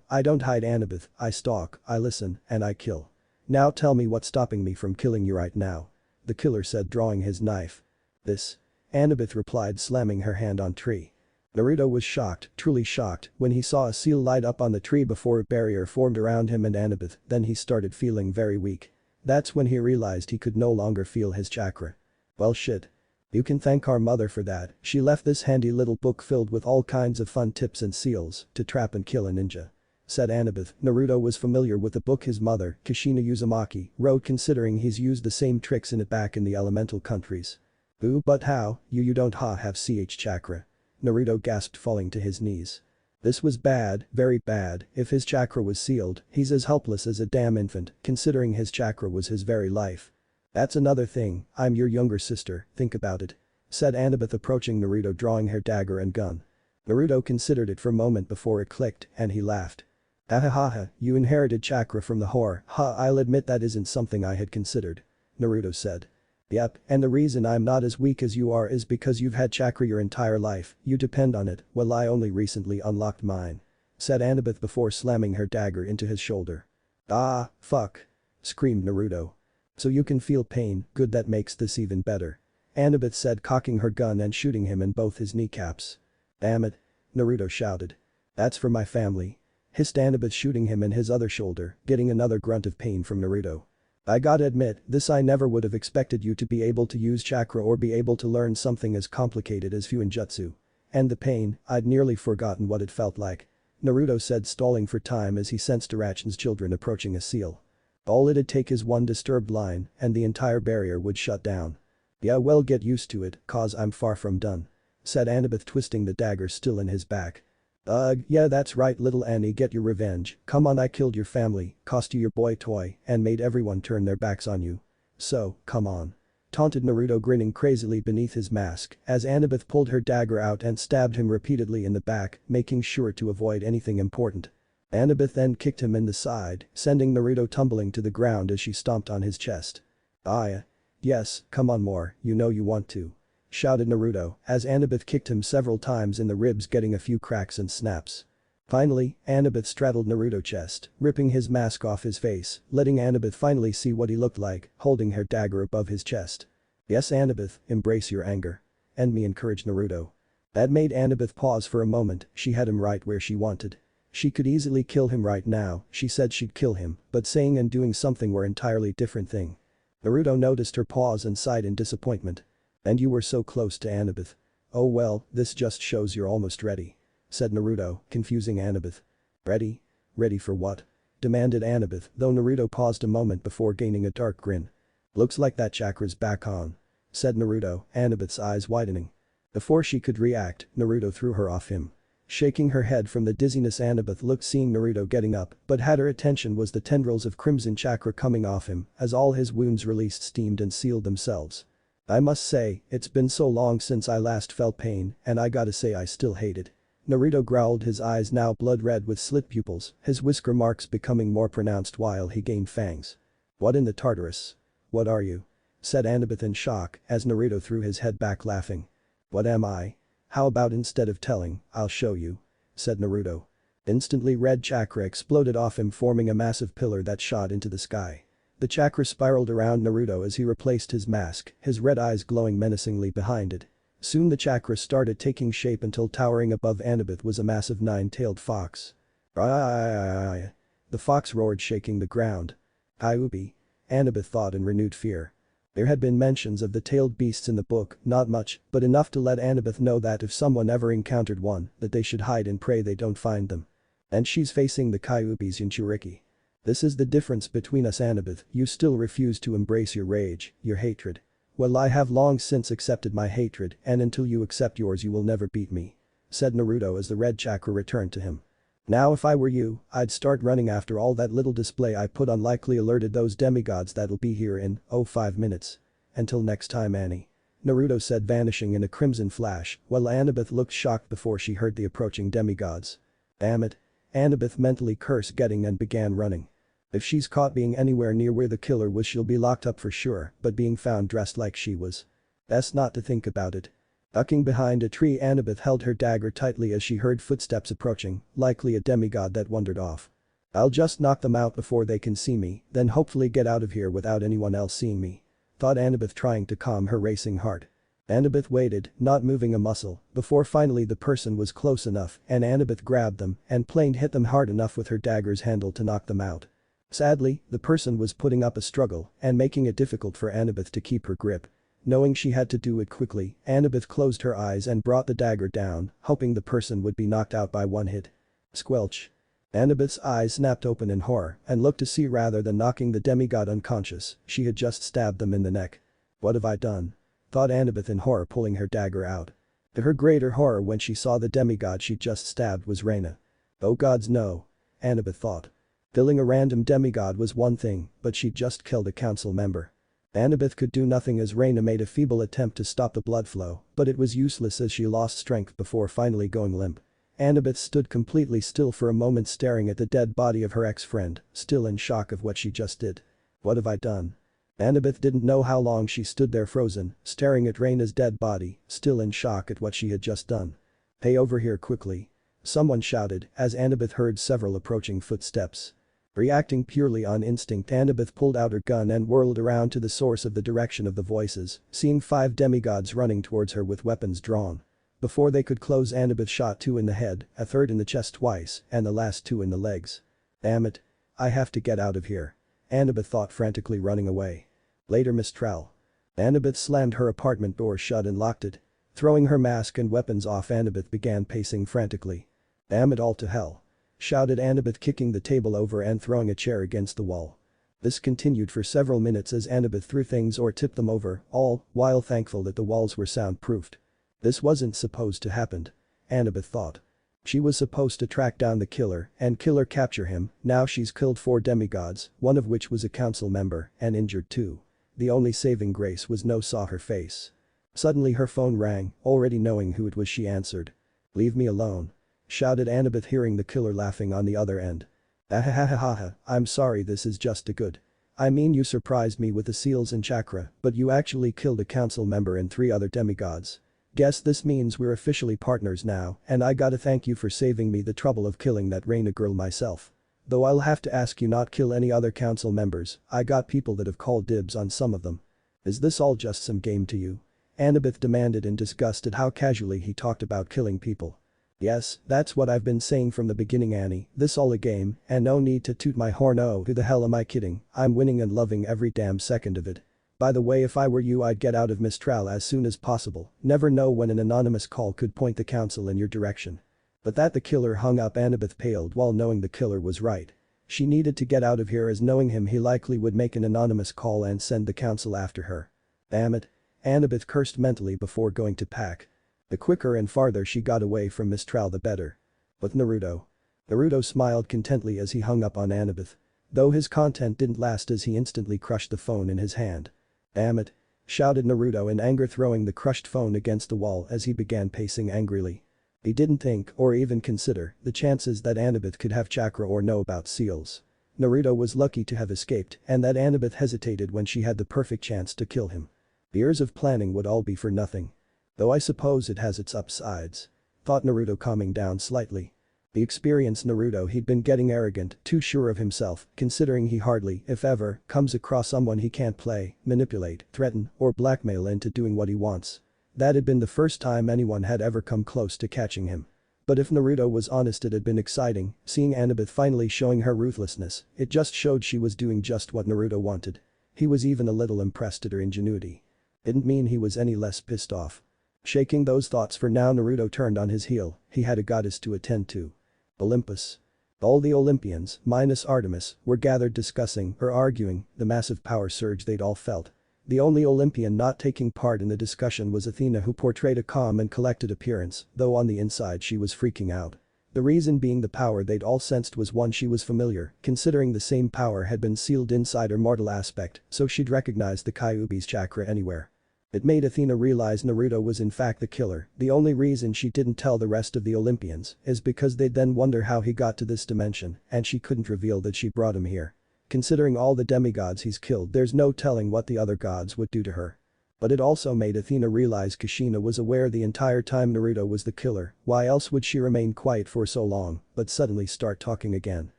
I don't hide, Annabeth, I stalk, I listen, and I kill. Now tell me what's stopping me from killing you right now," the killer said, drawing his knife. "This," Annabeth replied, slamming her hand on tree. Naruto was shocked, truly shocked, when he saw a seal light up on the tree before a barrier formed around him and Annabeth, then he started feeling very weak. That's when he realized he could no longer feel his chakra. Well, shit. You can thank our mother for that, she left this handy little book filled with all kinds of fun tips and seals to trap and kill a ninja," said Annabeth. Naruto was familiar with the book his mother, Kushina Uzumaki, wrote, considering he's used the same tricks in it back in the elemental countries. "Ooh, but how, you don't have ch chakra?" Naruto gasped, falling to his knees. This was bad, very bad, if his chakra was sealed, he's as helpless as a damn infant, considering his chakra was his very life. "That's another thing, I'm your younger sister, think about it," said Annabeth approaching Naruto drawing her dagger and gun. Naruto considered it for a moment before it clicked and he laughed. "Ahahaha, you inherited chakra from the whore, I'll admit that isn't something I had considered," Naruto said. "Yep, and the reason I'm not as weak as you are is because you've had chakra your entire life, you depend on it, well I only recently unlocked mine," said Annabeth before slamming her dagger into his shoulder. "Ah, fuck," screamed Naruto. "So you can feel pain, good, that makes this even better," Annabeth said, cocking her gun and shooting him in both his kneecaps. "Damn it," Naruto shouted. "That's for my family," hissed Annabeth, shooting him in his other shoulder, getting another grunt of pain from Naruto. "I gotta admit, this I never would have expected you to be able to use chakra or be able to learn something as complicated as Fuinjutsu. And the pain, I'd nearly forgotten what it felt like," Naruto said, stalling for time as he sensed Arachn's children approaching a seal. All it'd take is one disturbed line and the entire barrier would shut down. "Yeah, well, get used to it, cause I'm far from done," said Annabeth, twisting the dagger still in his back. "Ugh, yeah, that's right, little Annie, get your revenge, come on, I killed your family, cost you your boy toy, and made everyone turn their backs on you. So, come on," taunted Naruto, grinning crazily beneath his mask as Annabeth pulled her dagger out and stabbed him repeatedly in the back, making sure to avoid anything important. Annabeth then kicked him in the side, sending Naruto tumbling to the ground as she stomped on his chest. "Ah, yes, come on more, you know you want to," shouted Naruto as Annabeth kicked him several times in the ribs, getting a few cracks and snaps. Finally, Annabeth straddled Naruto's chest, ripping his mask off his face, letting Annabeth finally see what he looked like, holding her dagger above his chest. "Yes, Annabeth, embrace your anger. And me," encouraged Naruto. That made Annabeth pause for a moment, she had him right where she wanted. She could easily kill him right now, she said she'd kill him, but saying and doing something were entirely different thing. Naruto noticed her pause and sighed in disappointment. "And you were so close to Annabeth. Oh well, this just shows you're almost ready," said Naruto, confusing Annabeth. "Ready? Ready for what?" demanded Annabeth, though Naruto paused a moment before gaining a dark grin. "Looks like that chakra's back on," said Naruto, Annabeth's eyes widening. Before she could react, Naruto threw her off him. Shaking her head from the dizziness, Annabeth looked, seeing Naruto getting up, but had her attention was the tendrils of crimson chakra coming off him as all his wounds released, steamed and sealed themselves. "I must say, it's been so long since I last felt pain, and I gotta say I still hate it," Naruto growled, his eyes now blood red with slit pupils, his whisker marks becoming more pronounced while he gained fangs. "What in the Tartarus? What are you?" said Annabeth in shock as Naruto threw his head back, laughing. "What am I? How about instead of telling, I'll show you," said Naruto. Instantly red chakra exploded off him, forming a massive pillar that shot into the sky. The chakra spiraled around Naruto as he replaced his mask, his red eyes glowing menacingly behind it. Soon the chakra started taking shape until towering above Annabeth was a massive nine-tailed fox. "Ah!" The fox roared, shaking the ground. "Kyuubi," Annabeth thought in renewed fear. There had been mentions of the tailed beasts in the book, not much, but enough to let Annabeth know that if someone ever encountered one, that they should hide and pray they don't find them. And she's facing the Kyuubi's Jinchuriki. "This is the difference between us, Annabeth, you still refuse to embrace your rage, your hatred. Well, I have long since accepted my hatred, and until you accept yours you will never beat me," said Naruto as the red chakra returned to him. "Now if I were you, I'd start running after all that little display I put on, likely alerted those demigods that'll be here in, 5 minutes. Until next time, Annie," Naruto said, vanishing in a crimson flash, while Annabeth looked shocked before she heard the approaching demigods. "Damn it," Annabeth mentally cursed, getting and began running. If she's caught being anywhere near where the killer was, she'll be locked up for sure, but being found dressed like she was. Best not to think about it. Ducking behind a tree, Annabeth held her dagger tightly as she heard footsteps approaching, likely a demigod that wandered off. "I'll just knock them out before they can see me, then hopefully get out of here without anyone else seeing me," thought Annabeth, trying to calm her racing heart. Annabeth waited, not moving a muscle, before finally the person was close enough and Annabeth grabbed them and plain hit them hard enough with her dagger's handle to knock them out. Sadly, the person was putting up a struggle and making it difficult for Annabeth to keep her grip. Knowing she had to do it quickly, Annabeth closed her eyes and brought the dagger down, hoping the person would be knocked out by one hit. Squelch. Annabeth's eyes snapped open in horror and looked to see, rather than knocking the demigod unconscious, she had just stabbed them in the neck. "What have I done?" thought Annabeth in horror, pulling her dagger out. To her greater horror, when she saw the demigod she'd just stabbed was Reina. "Oh gods, no," Annabeth thought. Killing a random demigod was one thing, but she'd just killed a council member. Annabeth could do nothing as Reyna made a feeble attempt to stop the blood flow, but it was useless as she lost strength before finally going limp. Annabeth stood completely still for a moment staring at the dead body of her ex-friend, still in shock of what she just did. What have I done? Annabeth didn't know how long she stood there frozen, staring at Reyna's dead body, still in shock at what she had just done. Hey, over here quickly. Someone shouted as Annabeth heard several approaching footsteps. Reacting purely on instinct, Annabeth pulled out her gun and whirled around to the source of the direction of the voices, seeing 5 demigods running towards her with weapons drawn. Before they could close, Annabeth shot 2 in the head, a third in the chest twice, and the last 2 in the legs. Damn it. I have to get out of here. Annabeth thought, frantically running away. Later, Mistral. Annabeth slammed her apartment door shut and locked it. Throwing her mask and weapons off, Annabeth began pacing frantically. Damn it all to hell. Shouted Annabeth, kicking the table over and throwing a chair against the wall. This continued for several minutes as Annabeth threw things or tipped them over, all while thankful that the walls were soundproofed. This wasn't supposed to happen. Annabeth thought. She was supposed to track down the killer and capture him. Now she's killed 4 demigods, one of which was a council member, and injured 2. The only saving grace was no saw her face. Suddenly her phone rang, already knowing who it was she answered. Leave me alone. Shouted Annabeth, hearing the killer laughing on the other end. Ahahahaha, I'm sorry, this is just a good. I mean, you surprised me with the seals and chakra, but you actually killed a council member and 3 other demigods. Guess this means we're officially partners now, and I gotta thank you for saving me the trouble of killing that Reyna girl myself. Though I'll have to ask you not kill any other council members, I got people that have called dibs on some of them. Is this all just some game to you? Annabeth demanded in disgust at how casually he talked about killing people. Yes, that's what I've been saying from the beginning, Annie, this all a game, and no need to toot my horn. Oh, who the hell am I kidding? I'm winning and loving every damn second of it. By the way, if I were you, I'd get out of Mistral as soon as possible. Never know when an anonymous call could point the council in your direction. But that the killer hung up. Annabeth paled while knowing the killer was right. She needed to get out of here, as knowing him, he likely would make an anonymous call and send the council after her. Damn it. Annabeth cursed mentally before going to pack. The quicker and farther she got away from Mistral, the better. But Naruto. Naruto smiled contentedly as he hung up on Annabeth. Though his content didn't last, as he instantly crushed the phone in his hand. Damn it. Shouted Naruto in anger, throwing the crushed phone against the wall as he began pacing angrily. He didn't think or even consider the chances that Annabeth could have chakra or know about seals. Naruto was lucky to have escaped, and that Annabeth hesitated when she had the perfect chance to kill him. The years of planning would all be for nothing. Though I suppose it has its upsides. Thought Naruto, calming down slightly. The experienced Naruto, he'd been getting arrogant, too sure of himself, considering he hardly, if ever, comes across someone he can't play, manipulate, threaten, or blackmail into doing what he wants. That had been the first time anyone had ever come close to catching him. But if Naruto was honest, it had been exciting, seeing Annabeth finally showing her ruthlessness. It just showed she was doing just what Naruto wanted. He was even a little impressed at her ingenuity. Didn't mean he was any less pissed off. Shaking those thoughts for now, Naruto turned on his heel. He had a goddess to attend to. Olympus. All the Olympians, minus Artemis, were gathered discussing or arguing the massive power surge they'd all felt. The only Olympian not taking part in the discussion was Athena, who portrayed a calm and collected appearance, though on the inside she was freaking out. The reason being, the power they'd all sensed was one she was familiar, considering the same power had been sealed inside her mortal aspect, so she'd recognize the Kyuubi's chakra anywhere. It made Athena realize Naruto was in fact the killer. The only reason she didn't tell the rest of the Olympians is because they'd then wonder how he got to this dimension, and she couldn't reveal that she brought him here. Considering all the demigods he's killed, there's no telling what the other gods would do to her. But it also made Athena realize Kushina was aware the entire time Naruto was the killer. Why else would she remain quiet for so long, but suddenly start talking again?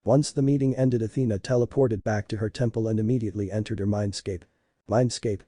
Once the meeting ended, Athena teleported back to her temple and immediately entered her mindscape. Mindscape.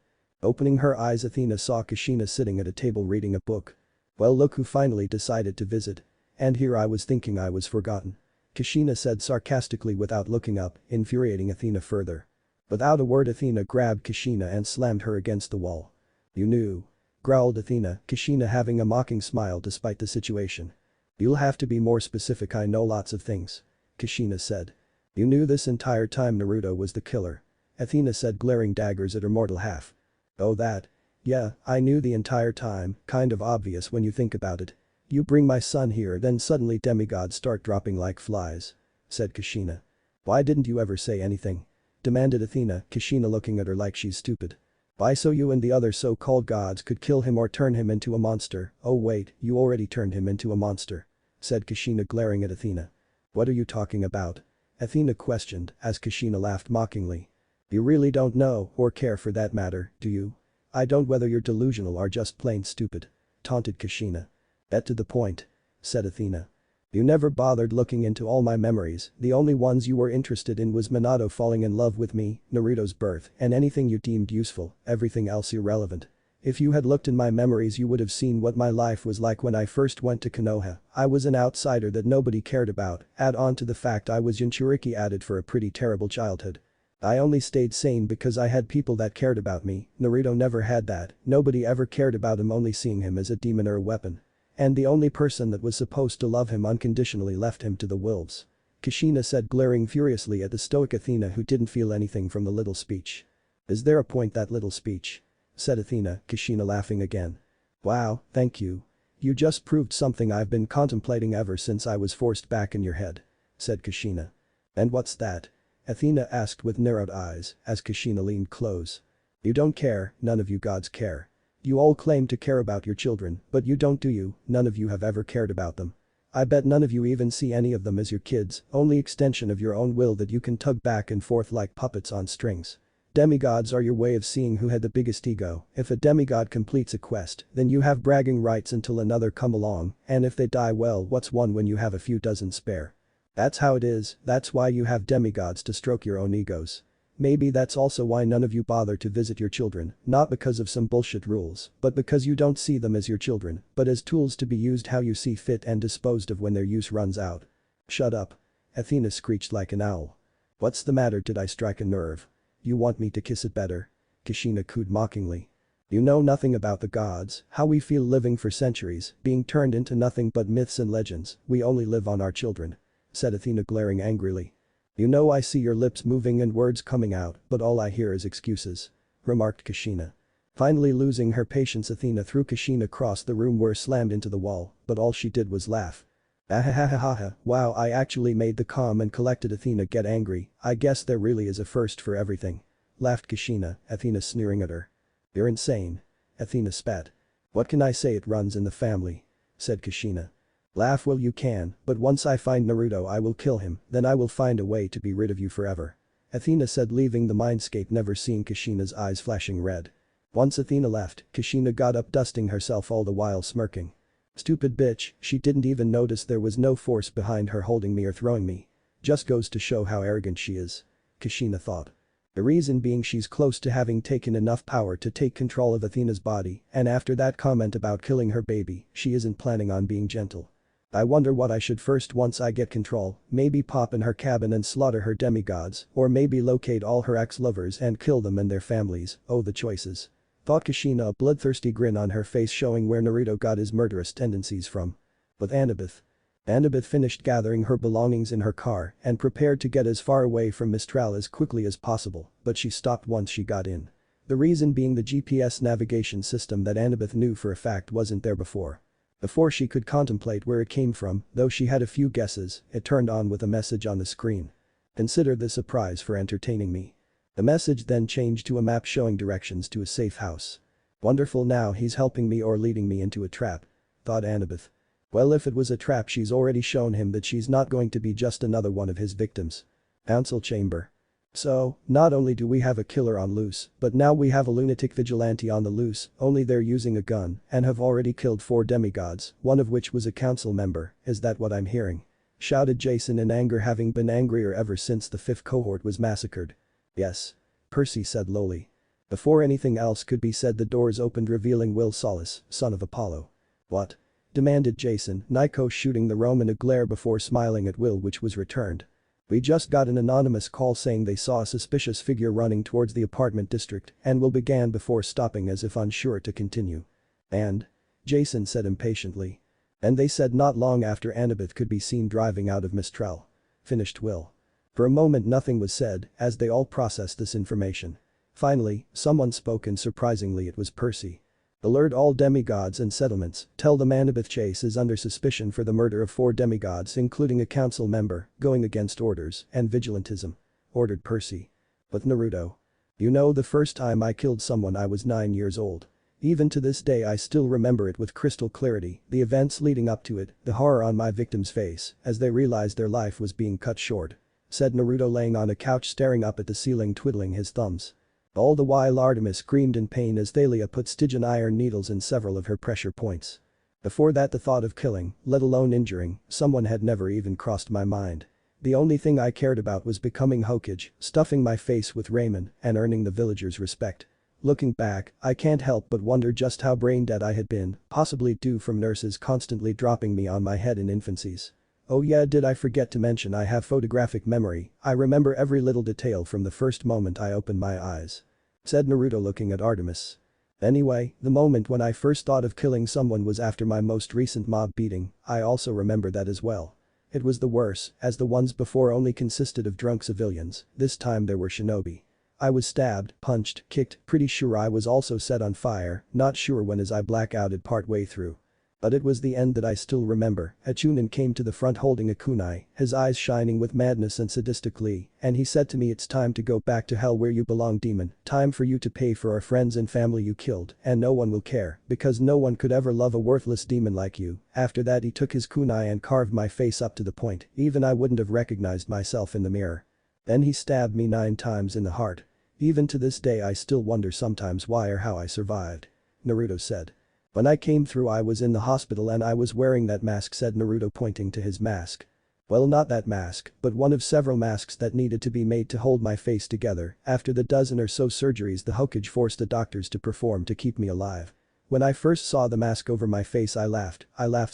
Opening her eyes, Athena saw Kushina sitting at a table reading a book. Well, look who finally decided to visit. And here I was thinking I was forgotten. Kushina said sarcastically without looking up, infuriating Athena further. Without a word, Athena grabbed Kushina and slammed her against the wall. You knew? Growled Athena, Kushina having a mocking smile despite the situation. You'll have to be more specific. I know lots of things. Kushina said. You knew this entire time Naruto was the killer. Athena said, glaring daggers at her mortal half. Oh, that? Yeah, I knew the entire time, kind of obvious when you think about it. You bring my son here, then suddenly demigods start dropping like flies. Said Kushina. Why didn't you ever say anything? demanded Athena, Kushina looking at her like she's stupid. Why, so you and the other so-called gods could kill him or turn him into a monster. Oh wait, you already turned him into a monster," said Kushina glaring at Athena. "What are you talking about?" Athena questioned as Kushina laughed mockingly. "You really don't know, or care for that matter, do you? I don't, whether you're delusional or just plain stupid," taunted Kushina. "Get to the point," said Athena. "You never bothered looking into all my memories, the only ones you were interested in was Minato falling in love with me, Naruto's birth, and anything you deemed useful, everything else irrelevant. If you had looked in my memories you would have seen what my life was like when I first went to Konoha. I was an outsider that nobody cared about, add on to the fact I was Jinchuriki added for a pretty terrible childhood. I only stayed sane because I had people that cared about me, Naruto never had that, nobody ever cared about him, only seeing him as a demon or a weapon. And the only person that was supposed to love him unconditionally left him to the wolves," Kushina said, glaring furiously at the stoic Athena, who didn't feel anything from the little speech. "Is there a point that little speech?" said Athena, Kushina laughing again. "Wow, thank you. You just proved something I've been contemplating ever since I was forced back in your head," said Kushina. "And what's that?" Athena asked with narrowed eyes as Kushina leaned close. "You don't care, none of you gods care. You all claim to care about your children, but you don't, do you? None of you have ever cared about them. I bet none of you even see any of them as your kids, only extension of your own will that you can tug back and forth like puppets on strings. Demigods are your way of seeing who had the biggest ego. If a demigod completes a quest, then you have bragging rights until another come along, and if they die, well, what's one when you have a few dozen spare? That's how it is, that's why you have demigods, to stroke your own egos. Maybe that's also why none of you bother to visit your children, not because of some bullshit rules, but because you don't see them as your children, but as tools to be used how you see fit and disposed of when their use runs out." "Shut up," Athena screeched like an owl. "What's the matter, did I strike a nerve? You want me to kiss it better?" Kushina cooed mockingly. "You know nothing about the gods, how we feel living for centuries, being turned into nothing but myths and legends, we only live on our children," said Athena, glaring angrily. "You know I see your lips moving and words coming out, but all I hear is excuses," remarked Kushina. Finally losing her patience, Athena threw Kushina across the room where slammed into the wall, but all she did was laugh. "Ahahahaha, wow, I actually made the calm and collected Athena get angry, I guess there really is a first for everything," laughed Kushina, Athena sneering at her. "You're insane," Athena spat. "What can I say, it runs in the family," said Kushina. "Laugh while you can, but once I find Naruto I will kill him, then I will find a way to be rid of you forever," Athena said, leaving the mindscape, never seeing Kushina's eyes flashing red. Once Athena left, Kushina got up, dusting herself, all the while smirking. "Stupid bitch, she didn't even notice there was no force behind her holding me or throwing me. Just goes to show how arrogant she is," Kushina thought. The reason being she's close to having taken enough power to take control of Athena's body, and after that comment about killing her baby, she isn't planning on being gentle. "I wonder what I should first once I get control, maybe pop in her cabin and slaughter her demigods, or maybe locate all her ex-lovers and kill them and their families, oh the choices," thought Kushina, a bloodthirsty grin on her face showing where Naruto got his murderous tendencies from. But Annabeth finished gathering her belongings in her car and prepared to get as far away from Mistral as quickly as possible, but she stopped once she got in. The reason being the GPS navigation system that Annabeth knew for a fact wasn't there before. Before she could contemplate where it came from, though she had a few guesses, it turned on with a message on the screen. "Consider this a prize for entertaining me." The message then changed to a map showing directions to a safe house. "Wonderful, now he's helping me or leading me into a trap," thought Annabeth. Well, if it was a trap, she's already shown him that she's not going to be just another one of his victims. Council chamber. So, not only do we have a killer on loose, but now we have a lunatic vigilante on the loose, only they're using a gun and have already killed 4 demigods, one of which was a council member, is that what I'm hearing? Shouted Jason in anger, having been angrier ever since the 5th cohort was massacred. Yes. Percy said lowly. Before anything else could be said, the doors opened, revealing Will Solace, son of Apollo. What? Demanded Jason, Nico shooting the Roman a glare before smiling at Will, which was returned. We just got an anonymous call saying they saw a suspicious figure running towards the apartment district, and Will began before stopping as if unsure to continue. And? Jason said impatiently. And they said not long after Annabeth could be seen driving out of Mistral. Finished Will. For a moment nothing was said as they all processed this information. Finally, someone spoke, and surprisingly it was Percy. Alert all demigods and settlements, tell them Annabeth Chase is under suspicion for the murder of 4 demigods including a council member, going against orders, and vigilantism. Ordered Percy. With Naruto. You know, the first time I killed someone I was 9 years old. Even to this day I still remember it with crystal clarity, the events leading up to it, the horror on my victim's face as they realized their life was being cut short," said Naruto, laying on a couch staring up at the ceiling, twiddling his thumbs. All the while Artemis screamed in pain as Thalia put Stygian iron needles in several of her pressure points. Before that, the thought of killing, let alone injuring, someone had never even crossed my mind. The only thing I cared about was becoming Hokage, stuffing my face with ramen, and earning the villagers' respect. Looking back, I can't help but wonder just how brain dead I had been, possibly due from nurses constantly dropping me on my head in infancies. Oh yeah, did I forget to mention I have photographic memory, I remember every little detail from the first moment I opened my eyes," said Naruto, looking at Artemis. "Anyway, the moment when I first thought of killing someone was after my most recent mob beating, I also remember that as well. It was the worst, as the ones before only consisted of drunk civilians, this time there were shinobi. I was stabbed, punched, kicked, pretty sure I was also set on fire, not sure when as I blackouted partway through. But it was the end that I still remember. A Chunin came to the front holding a kunai, his eyes shining with madness and sadistic glee, and he said to me, "It's time to go back to hell where you belong, demon, time for you to pay for our friends and family you killed, and no one will care, because no one could ever love a worthless demon like you." After that he took his kunai and carved my face up to the point even I wouldn't have recognized myself in the mirror. Then he stabbed me 9 times in the heart. Even to this day I still wonder sometimes why or how I survived," Naruto said. "When I came through I was in the hospital and I was wearing that mask," said Naruto, pointing to his mask. "Well, not that mask, but one of several masks that needed to be made to hold my face together after the dozen or so surgeries the Hokage forced the doctors to perform to keep me alive. When I first saw the mask over my face I laughed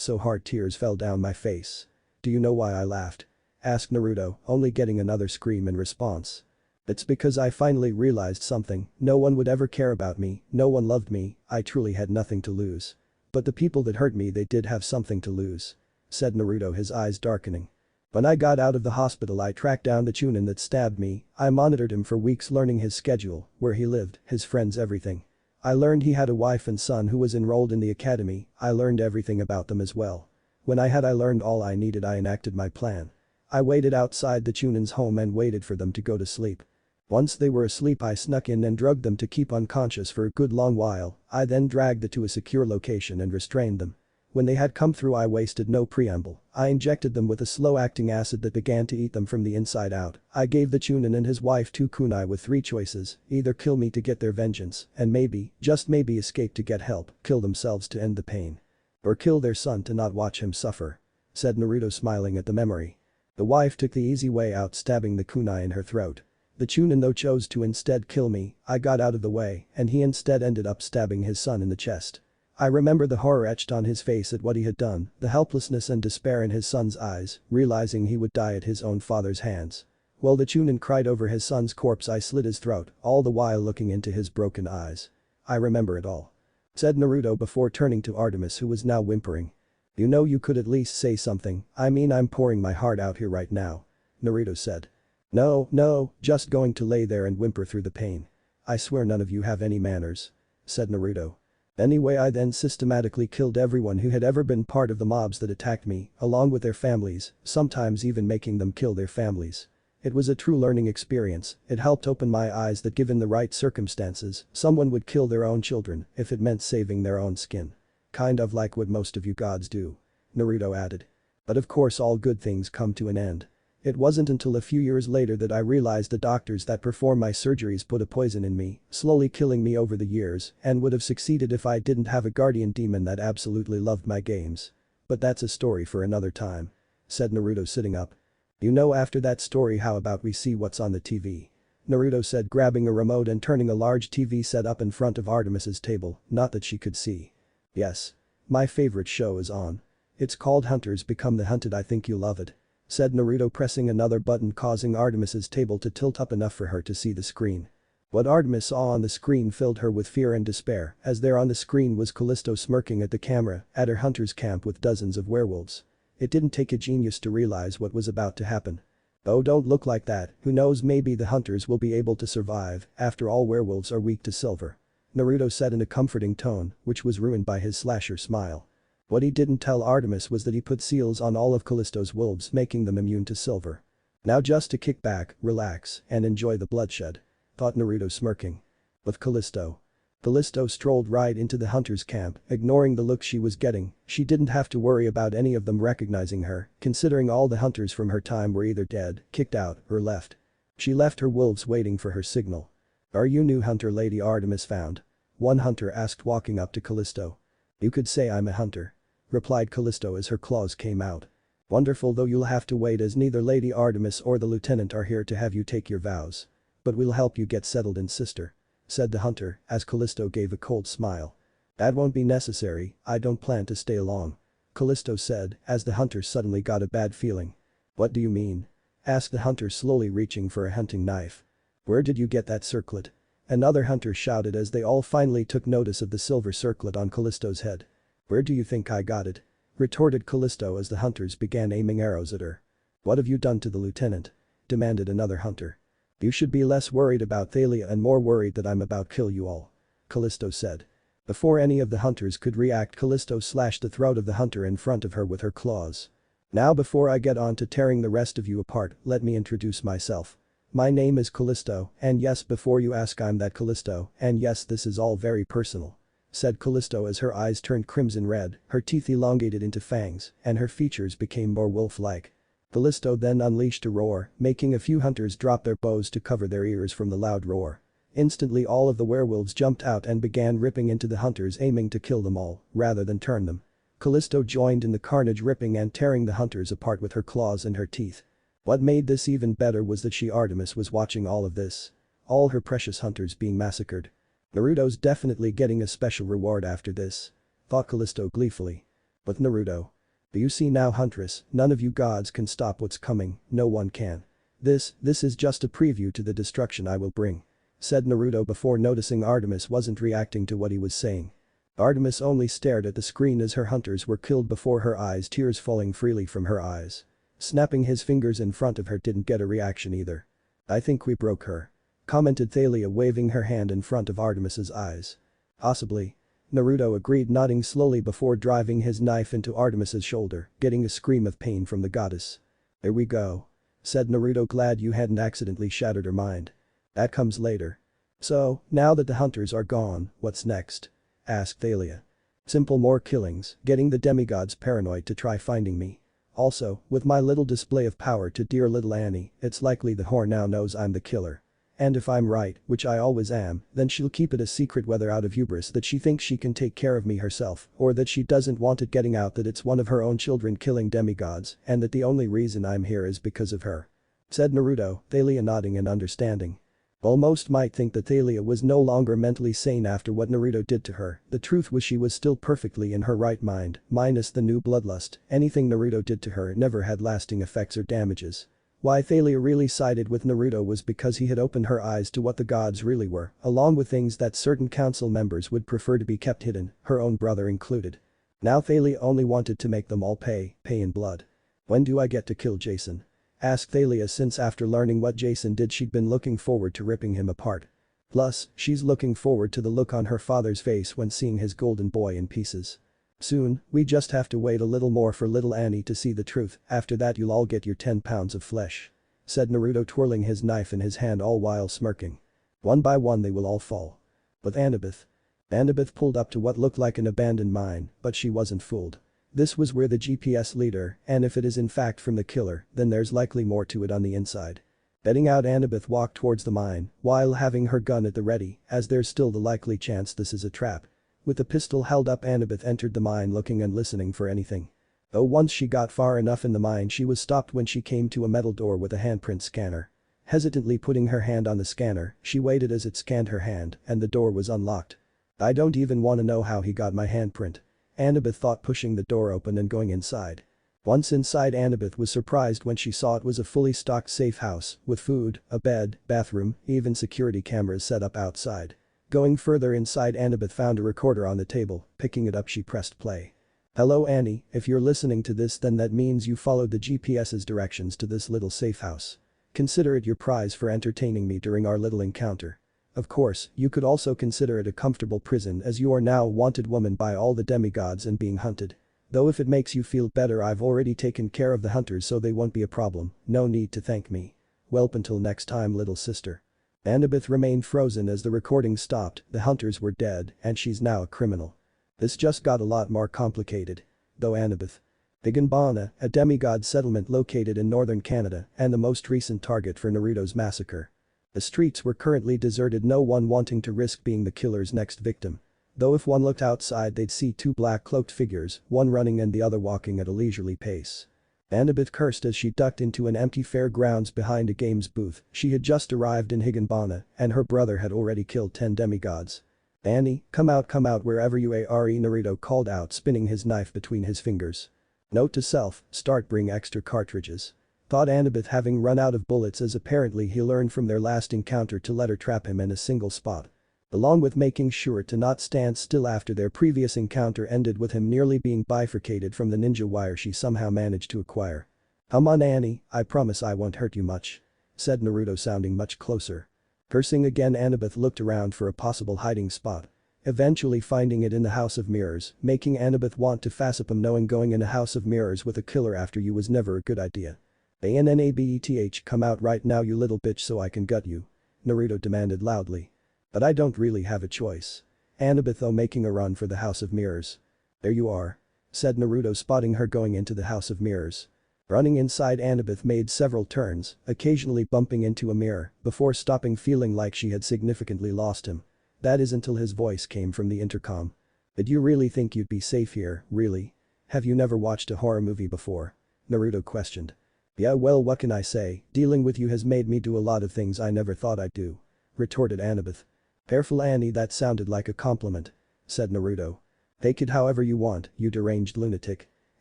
so hard tears fell down my face." "Do you know why I laughed?" asked Naruto, only getting another scream in response. "It's because I finally realized something, no one would ever care about me, no one loved me, I truly had nothing to lose. But the people that hurt me, they did have something to lose," said Naruto, his eyes darkening. "When I got out of the hospital I tracked down the Chunin that stabbed me, I monitored him for weeks, learning his schedule, where he lived, his friends, everything. I learned he had a wife and son who was enrolled in the academy, I learned everything about them as well. When I learned all I needed, I enacted my plan. I waited outside the Chunin's home and waited for them to go to sleep. Once they were asleep I snuck in and drugged them to keep unconscious for a good long while, I then dragged them to a secure location and restrained them. When they had come through I wasted no preamble, I injected them with a slow-acting acid that began to eat them from the inside out. I gave the Chunin and his wife 2 kunai with 3 choices, either kill me to get their vengeance, and maybe, just maybe escape to get help, kill themselves to end the pain. Or kill their son to not watch him suffer," said Naruto, smiling at the memory. "The wife took the easy way out, stabbing the kunai in her throat. The Chunin though chose to instead kill me, I got out of the way, and he instead ended up stabbing his son in the chest. I remember the horror etched on his face at what he had done, the helplessness and despair in his son's eyes, realizing he would die at his own father's hands. While the Chunin cried over his son's corpse I slit his throat, all the while looking into his broken eyes. I remember it all," said Naruto before turning to Artemis, who was now whimpering. "You know, you could at least say something, I mean I'm pouring my heart out here right now," Naruto said. No, just going to lay there and whimper through the pain. I swear none of you have any manners," said Naruto. "Anyway, I then systematically killed everyone who had ever been part of the mobs that attacked me, along with their families, sometimes even making them kill their families. It was a true learning experience, it helped open my eyes that given the right circumstances, someone would kill their own children if it meant saving their own skin. Kind of like what most of you gods do," Naruto added. "But of course all good things come to an end. It wasn't until a few years later that I realized the doctors that performed my surgeries put a poison in me, slowly killing me over the years, and would have succeeded if I didn't have a guardian demon that absolutely loved my games. But that's a story for another time," said Naruto, sitting up. "You know, after that story, how about we see what's on the TV?" Naruto said, grabbing a remote and turning a large TV set up in front of Artemis's table, not that she could see. "Yes. My favorite show is on. It's called Hunters Become the Hunted, I think you'll love it," said Naruto, pressing another button, causing Artemis's table to tilt up enough for her to see the screen. What Artemis saw on the screen filled her with fear and despair, as there on the screen was Kalisto smirking at the camera at her hunter's camp with dozens of werewolves. It didn't take a genius to realize what was about to happen. "Oh, don't look like that, who knows, maybe the hunters will be able to survive, after all werewolves are weak to silver," Naruto said in a comforting tone, which was ruined by his slasher smile. What he didn't tell Artemis was that he put seals on all of Kalisto's wolves, making them immune to silver. Now just to kick back, relax, and enjoy the bloodshed. thought Naruto smirking. With Kalisto. Kalisto strolled right into the hunter's camp, ignoring the look she was getting. She didn't have to worry about any of them recognizing her, considering all the hunters from her time were either dead, kicked out, or left. She left her wolves waiting for her signal. "Are you new hunter Lady Artemis found?" one hunter asked walking up to Kalisto. "You could say I'm a hunter," replied Kalisto as her claws came out. "Wonderful, though you'll have to wait as neither Lady Artemis or the lieutenant are here to have you take your vows. But we'll help you get settled in, sister," said the hunter as Kalisto gave a cold smile. "That won't be necessary, I don't plan to stay long," Kalisto said as the hunter suddenly got a bad feeling. "What do you mean?" asked the hunter slowly reaching for a hunting knife. "Where did you get that circlet?" another hunter shouted as they all finally took notice of the silver circlet on Kalisto's head. "Where do you think I got it?" retorted Kalisto as the hunters began aiming arrows at her. "What have you done to the lieutenant?" demanded another hunter. "You should be less worried about Thalia and more worried that I'm about to kill you all," Kalisto said. Before any of the hunters could react, Kalisto slashed the throat of the hunter in front of her with her claws. "Now before I get on to tearing the rest of you apart, let me introduce myself. My name is Kalisto, and yes, before you ask, I'm that Kalisto, and yes, this is all very personal," said Kalisto as her eyes turned crimson red, her teeth elongated into fangs, and her features became more wolf-like. Kalisto then unleashed a roar, making a few hunters drop their bows to cover their ears from the loud roar. Instantly all of the werewolves jumped out and began ripping into the hunters, aiming to kill them all, rather than turn them. Kalisto joined in the carnage, ripping and tearing the hunters apart with her claws and her teeth. What made this even better was that Artemis was watching all of this. All her precious hunters being massacred. "Naruto's definitely getting a special reward after this," thought Kalisto gleefully. With Naruto. "But you see now, Huntress, none of you gods can stop what's coming, no one can. This is just a preview to the destruction I will bring," said Naruto before noticing Artemis wasn't reacting to what he was saying. Artemis only stared at the screen as her hunters were killed before her eyes, tears falling freely from her eyes. Snapping his fingers in front of her didn't get a reaction either. "I think we broke her," commented Thalia, waving her hand in front of Artemis's eyes. "Possibly," Naruto agreed, nodding slowly before driving his knife into Artemis's shoulder, getting a scream of pain from the goddess. "There we go," said Naruto, glad you hadn't accidentally shattered her mind. "That comes later." "So, now that the hunters are gone, what's next?" asked Thalia. "Simple, more killings, getting the demigods paranoid to try finding me. Also, with my little display of power to dear little Annie, it's likely the whore now knows I'm the killer. And if I'm right, which I always am, then she'll keep it a secret, whether out of hubris that she thinks she can take care of me herself, or that she doesn't want it getting out that it's one of her own children killing demigods, and that the only reason I'm here is because of her," said Naruto, Thalia nodding in understanding. While most might think that Thalia was no longer mentally sane after what Naruto did to her, the truth was she was still perfectly in her right mind, minus the new bloodlust. Anything Naruto did to her never had lasting effects or damages. Why Thalia really sided with Naruto was because he had opened her eyes to what the gods really were, along with things that certain council members would prefer to be kept hidden, her own brother included. Now Thalia only wanted to make them all pay in blood. "When do I get to kill Jason?" asked Thalia, since after learning what Jason did she'd been looking forward to ripping him apart. Plus, she's looking forward to the look on her father's face when seeing his golden boy in pieces. "Soon, we just have to wait a little more for little Annie to see the truth, after that you'll all get your 10 pounds of flesh," said Naruto, twirling his knife in his hand all while smirking. "One by one they will all fall." With Annabeth. Annabeth pulled up to what looked like an abandoned mine, but she wasn't fooled. This was where the GPS leader, and if it is in fact from the killer, then there's likely more to it on the inside. Betting out, Annabeth walked towards the mine, while having her gun at the ready, as there's still the likely chance this is a trap. With the pistol held up, Annabeth entered the mine looking and listening for anything. Though once she got far enough in the mine she was stopped when she came to a metal door with a handprint scanner. Hesitantly putting her hand on the scanner, she waited as it scanned her hand, and the door was unlocked. "I don't even want to know how he got my handprint," Annabeth thought, pushing the door open and going inside. Once inside, Annabeth was surprised when she saw it was a fully stocked safe house, with food, a bed, bathroom, even security cameras set up outside. Going further inside, Annabeth found a recorder on the table. Picking it up she pressed play. "Hello Annie, if you're listening to this then that means you followed the GPS's directions to this little safe house. Consider it your prize for entertaining me during our little encounter. Of course, you could also consider it a comfortable prison, as you are now a wanted woman by all the demigods and being hunted. Though if it makes you feel better, I've already taken care of the hunters so they won't be a problem, no need to thank me. Welp, until next time little sister." Annabeth remained frozen as the recording stopped, the hunters were dead, and she's now a criminal. This just got a lot more complicated. Though Annabeth. Higanbana, a demigod settlement located in northern Canada and the most recent target for Naruto's massacre. The streets were currently deserted, no one wanting to risk being the killer's next victim. Though if one looked outside they'd see two black cloaked figures, one running and the other walking at a leisurely pace. Annabeth cursed as she ducked into an empty fairgrounds behind a games booth. She had just arrived in Higanbana and her brother had already killed 10 demigods. "Annie, come out wherever you are," Naruto called out, spinning his knife between his fingers. Note to self, start bring extra cartridges. Thought Annabeth, having run out of bullets as apparently he learned from their last encounter to let her trap him in a single spot. Along with making sure to not stand still after their previous encounter ended with him nearly being bifurcated from the ninja wire she somehow managed to acquire. "Come on Annie, I promise I won't hurt you much," said Naruto, sounding much closer. Cursing again, Annabeth looked around for a possible hiding spot. Eventually finding it in the House of Mirrors, making Annabeth want to facepalm, knowing going in a House of Mirrors with a killer after you was never a good idea. "Annabeth, come out right now you little bitch so I can gut you," Naruto demanded loudly. "But I don't really have a choice." Annabeth though making a run for the House of Mirrors. "There you are," said Naruto, spotting her going into the House of Mirrors. Running inside, Annabeth made several turns, occasionally bumping into a mirror, before stopping, feeling like she had significantly lost him. That is until his voice came from the intercom. "Did you really think you'd be safe here, really? Have you never watched a horror movie before?" Naruto questioned. "Yeah, well, what can I say, dealing with you has made me do a lot of things I never thought I'd do," retorted Annabeth. "Careful Annie, that sounded like a compliment," said Naruto. "Take it however you want, you deranged lunatic,"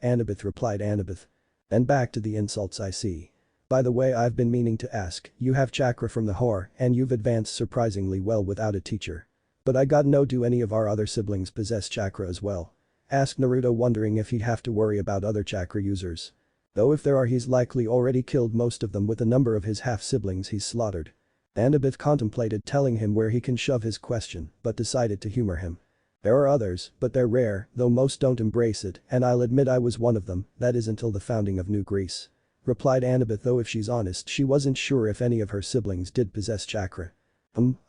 Annabeth replied. "Then back to the insults I see. By the way, I've been meaning to ask, you have chakra from the whore and you've advanced surprisingly well without a teacher. But I gotta know, do any of our other siblings possess chakra as well?" asked Naruto, wondering if he'd have to worry about other chakra users. Though if there are, he's likely already killed most of them with a number of his half-siblings he's slaughtered. Annabeth contemplated telling him where he can shove his question, but decided to humor him. "There are others, but they're rare, though most don't embrace it, and I'll admit I was one of them, that is until the founding of New Greece," replied Annabeth, though if she's honest she wasn't sure if any of her siblings did possess chakra.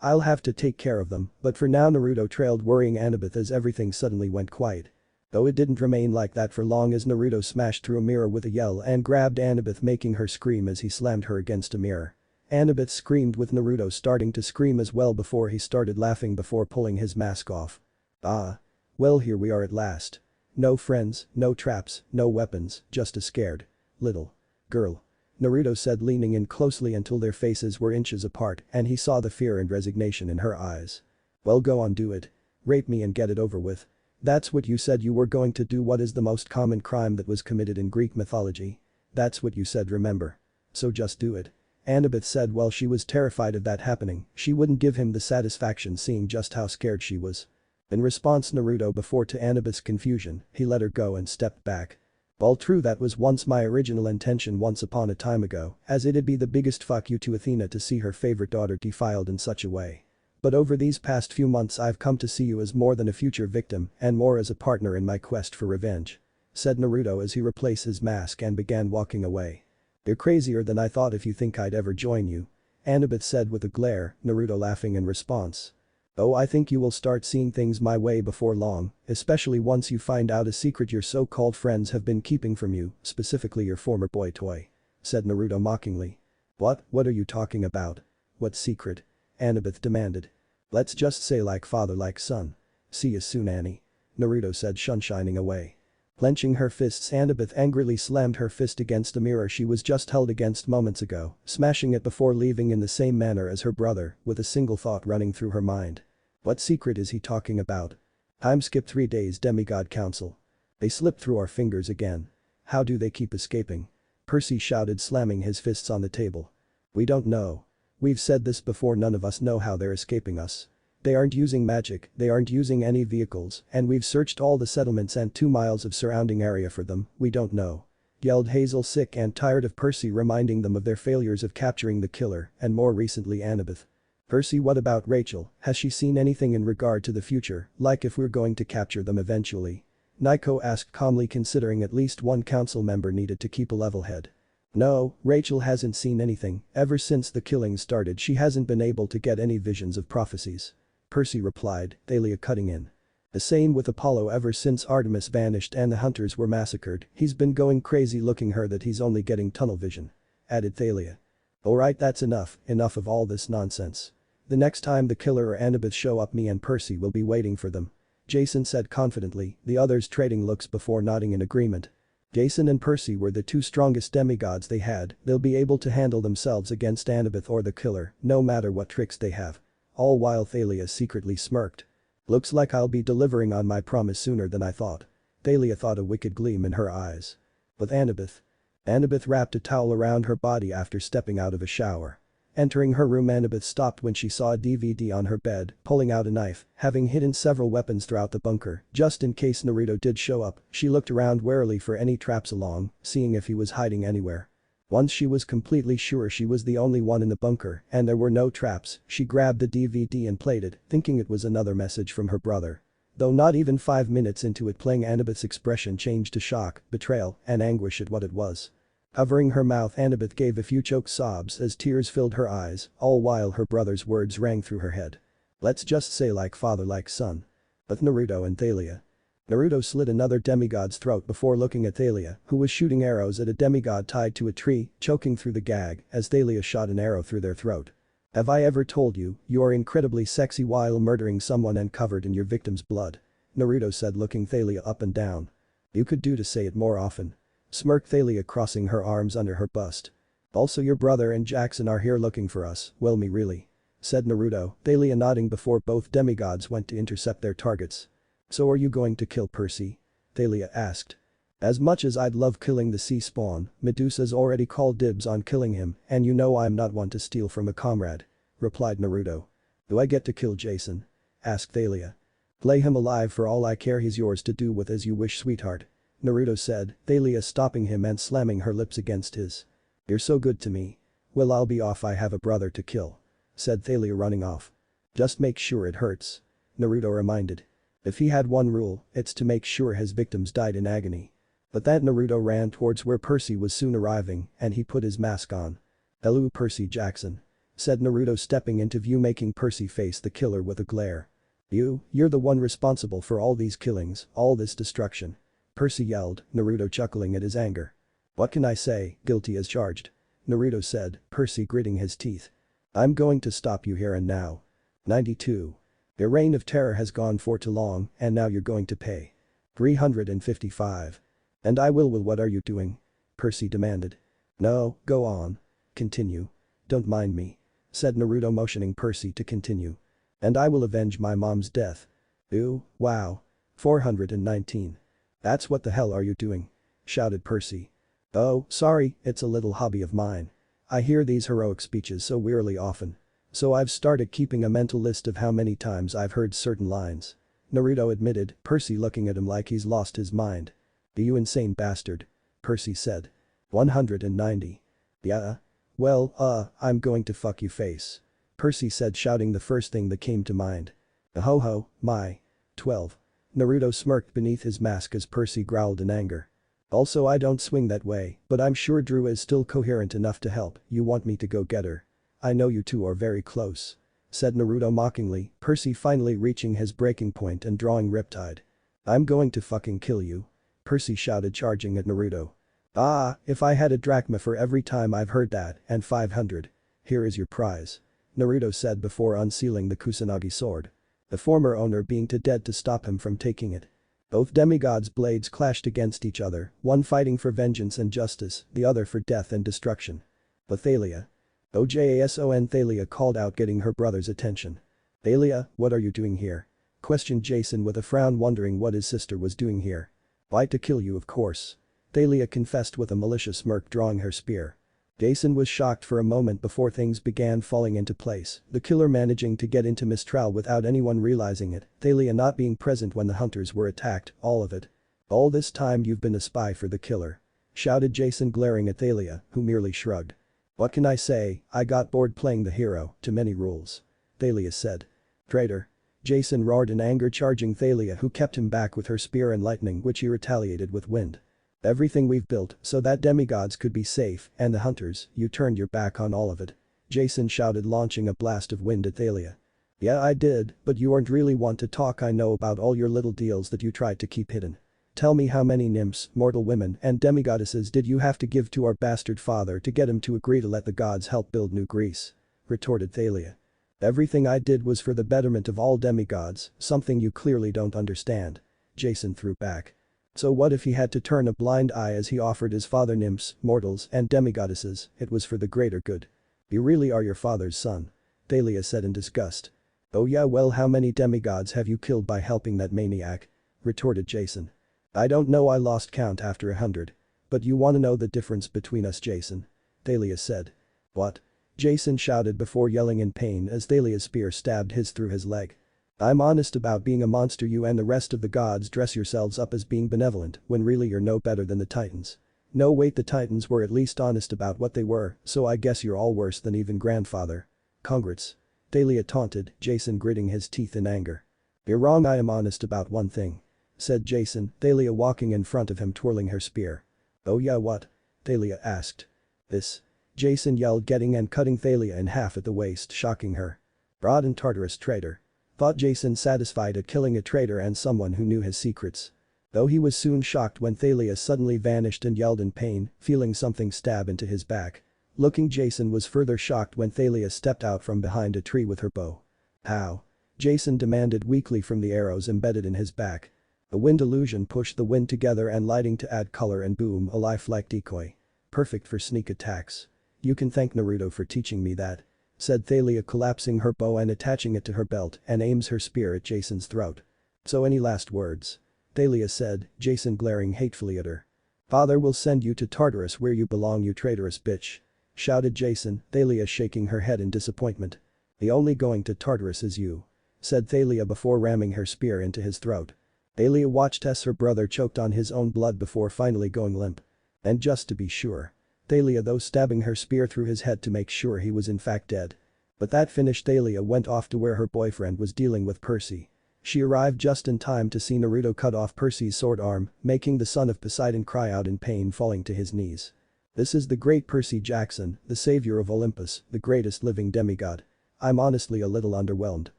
I'll have to take care of them, but for now," Naruto trailed, worrying Annabeth as everything suddenly went quiet. Though it didn't remain like that for long, as Naruto smashed through a mirror with a yell and grabbed Annabeth, making her scream as he slammed her against a mirror. Annabeth screamed, with Naruto starting to scream as well before he started laughing before pulling his mask off. "Ah. Well, here we are at last. No friends, no traps, no weapons, just a scared little girl," Naruto said, leaning in closely until their faces were inches apart and he saw the fear and resignation in her eyes. "Well, go on, do it. Rape me and get it over with. That's what you said you were going to do. What is the most common crime that was committed in Greek mythology? That's what you said, remember? So just do it," Annabeth said. While she was terrified of that happening, she wouldn't give him the satisfaction seeing just how scared she was. In response, Naruto, before to Annabeth's confusion, he let her go and stepped back. "All true, that was once my original intention once upon a time ago, as it'd be the biggest fuck you to Athena to see her favorite daughter defiled in such a way. But over these past few months I've come to see you as more than a future victim and more as a partner in my quest for revenge," said Naruto as he replaced his mask and began walking away. "You're crazier than I thought if you think I'd ever join you," Annabeth said with a glare, Naruto laughing in response. "Oh, I think you will start seeing things my way before long, especially once you find out a secret your so-called friends have been keeping from you, specifically your former boy toy," said Naruto mockingly. What are you talking about? What secret?" Annabeth demanded. "Let's just say like father like son. See you soon, Annie," Naruto said, shining away. Clenching her fists, Annabeth angrily slammed her fist against the mirror she was just held against moments ago, smashing it before leaving in the same manner as her brother, with a single thought running through her mind. What secret is he talking about? Time skip 3 days, Demigod Council. They slipped through our fingers again. How do they keep escaping? Percy shouted, slamming his fists on the table. We don't know. We've said this before, none of us know how they're escaping us. They aren't using magic, they aren't using any vehicles, and we've searched all the settlements and 2 miles of surrounding area for them, we don't know. Yelled Hazel, sick and tired of Percy reminding them of their failures of capturing the killer, and more recently Annabeth. Percy, what about Rachel, has she seen anything in regard to the future, like if we're going to capture them eventually? Naiko asked calmly, considering at least one council member needed to keep a level head. No, Rachel hasn't seen anything, ever since the killings started she hasn't been able to get any visions of prophecies. Percy replied, Thalia cutting in. The same with Apollo ever since Artemis vanished and the hunters were massacred, he's been going crazy looking her that he's only getting tunnel vision. Added Thalia. Alright, that's enough of all this nonsense. The next time the killer or Annabeth show up, me and Percy will be waiting for them. Jason said confidently, the others trading looks before nodding in agreement. Jason and Percy were the two strongest demigods they had, they'll be able to handle themselves against Annabeth or the killer, no matter what tricks they have. All while Thalia secretly smirked. Looks like I'll be delivering on my promise sooner than I thought. Thalia thought, a wicked gleam in her eyes. With Annabeth. Annabeth wrapped a towel around her body after stepping out of a shower. Entering her room, Annabeth stopped when she saw a DVD on her bed, pulling out a knife, having hidden several weapons throughout the bunker, just in case Naruto did show up. She looked around warily for any traps along, seeing if he was hiding anywhere. Once she was completely sure she was the only one in the bunker and there were no traps, she grabbed the DVD and played it, thinking it was another message from her brother. Though not even 5 minutes into it playing, Annabeth's expression changed to shock, betrayal, and anguish at what it was. Covering her mouth, Annabeth gave a few choked sobs as tears filled her eyes, all while her brother's words rang through her head. Let's just say like father like son. With Naruto and Thalia. Naruto slit another demigod's throat before looking at Thalia, who was shooting arrows at a demigod tied to a tree, choking through the gag as Thalia shot an arrow through their throat. Have I ever told you, you are incredibly sexy while murdering someone and covered in your victim's blood? Naruto said, looking Thalia up and down. You could do to say it more often. Smirked Thalia, crossing her arms under her bust. Also, your brother and Jackson are here looking for us, well me really. Said Naruto, Thalia nodding before both demigods went to intercept their targets. So are you going to kill Percy? Thalia asked. As much as I'd love killing the sea spawn, Medusa's already called dibs on killing him and you know I'm not one to steal from a comrade. Replied Naruto. Do I get to kill Jason? Asked Thalia. Play him alive for all I care, he's yours to do with as you wish, sweetheart. Naruto said, Thalia stopping him and slamming her lips against his. You're so good to me. Well, I'll be off, I have a brother to kill. Said Thalia, running off. Just make sure it hurts. Naruto reminded. If he had one rule, it's to make sure his victims died in agony. But that Naruto ran towards where Percy was soon arriving and he put his mask on. Hello, Percy Jackson. Said Naruto, stepping into view, making Percy face the killer with a glare. You're the one responsible for all these killings, all this destruction. Percy yelled, Naruto chuckling at his anger. What can I say, guilty as charged. Naruto said, Percy gritting his teeth. I'm going to stop you here and now. 92. Your reign of terror has gone for too long and now you're going to pay. 355. And I will. What are you doing? Percy demanded. No, go on. Continue. Don't mind me. Said Naruto, motioning Percy to continue. And I will avenge my mom's death. Ooh, wow. 419. That's what the hell are you doing? Shouted Percy. Oh, sorry, it's a little hobby of mine. I hear these heroic speeches so wearily often. So I've started keeping a mental list of how many times I've heard certain lines. Naruto admitted, Percy looking at him like he's lost his mind. You insane bastard. Percy said. 190. Yeah? Well, I'm going to fuck you face. Percy said, shouting the first thing that came to mind. Ho ho, my. 12. Naruto smirked beneath his mask as Percy growled in anger. Also, I don't swing that way, but I'm sure Drew is still coherent enough to help. You want me to go get her? I know you two are very close. Said Naruto mockingly, Percy finally reaching his breaking point and drawing Riptide. I'm going to fucking kill you. Percy shouted, charging at Naruto. Ah, if I had a drachma for every time I've heard that, and 500. Here is your prize. Naruto said before unsealing the Kusanagi sword. The former owner being too dead to stop him from taking it. Both demigods' blades clashed against each other, one fighting for vengeance and justice, the other for death and destruction. But Thalia. Ojason Thalia called out, getting her brother's attention. Thalia, what are you doing here? Questioned Jason with a frown, wondering what his sister was doing here. Why, to kill you, of course. Thalia confessed with a malicious smirk, drawing her spear. Jason was shocked for a moment before things began falling into place, the killer managing to get into Mistral without anyone realizing it, Thalia not being present when the hunters were attacked, all of it. All this time you've been a spy for the killer. Shouted Jason, glaring at Thalia, who merely shrugged. What can I say, I got bored playing the hero, too many rules. Thalia said. Traitor. Jason roared in anger, charging Thalia, who kept him back with her spear and lightning, which he retaliated with wind. Everything we've built so that demigods could be safe and the hunters, you turned your back on all of it. Jason shouted, launching a blast of wind at Thalia. Yeah, I did, but you aren't really one to talk. I know about all your little deals that you tried to keep hidden. Tell me, how many nymphs, mortal women and demigoddesses did you have to give to our bastard father to get him to agree to let the gods help build New Greece? Retorted Thalia. Everything I did was for the betterment of all demigods, something you clearly don't understand. Jason threw back. So what if he had to turn a blind eye as he offered his father nymphs, mortals and demigoddesses? It was for the greater good. You really are your father's son. Thalia said in disgust. Oh yeah, well, how many demigods have you killed by helping that maniac? Retorted Jason. I don't know, I lost count after 100. But you wanna know the difference between us, Jason? Thalia said. What? Jason shouted before yelling in pain as Thalia's spear stabbed his through his leg. I'm honest about being a monster. You and the rest of the gods dress yourselves up as being benevolent when really you're no better than the Titans. No wait, the Titans were at least honest about what they were, so I guess you're all worse than even grandfather. Congrats. Thalia taunted, Jason gritting his teeth in anger. You're wrong, I am honest about one thing. Said Jason, Thalia walking in front of him twirling her spear. Oh yeah, what? Thalia asked. This. Jason yelled, getting and cutting Thalia in half at the waist, shocking her. Broad and Tartarus traitor. Thought Jason, satisfied at killing a traitor and someone who knew his secrets. Though he was soon shocked when Thalia suddenly vanished and yelled in pain, feeling something stab into his back. Looking, Jason was further shocked when Thalia stepped out from behind a tree with her bow. How? Jason demanded weakly from the arrows embedded in his back. A wind illusion pushed the wind together and lighting to add color and boom, a lifelike decoy. Perfect for sneak attacks. You can thank Naruto for teaching me that. Said Thalia, collapsing her bow and attaching it to her belt, and aims her spear at Jason's throat. So any last words? Thalia said, Jason glaring hatefully at her. Father will send you to Tartarus where you belong, you traitorous bitch. Shouted Jason, Thalia shaking her head in disappointment. The only going to Tartarus is you. Said Thalia before ramming her spear into his throat. Thalia watched as her brother choked on his own blood before finally going limp. And just to be sure. Thalia though stabbing her spear through his head to make sure he was in fact dead. But that finished, Thalia went off to where her boyfriend was dealing with Percy. She arrived just in time to see Naruto cut off Percy's sword arm, making the son of Poseidon cry out in pain, falling to his knees. This is the great Percy Jackson, the savior of Olympus, the greatest living demigod. I'm honestly a little underwhelmed.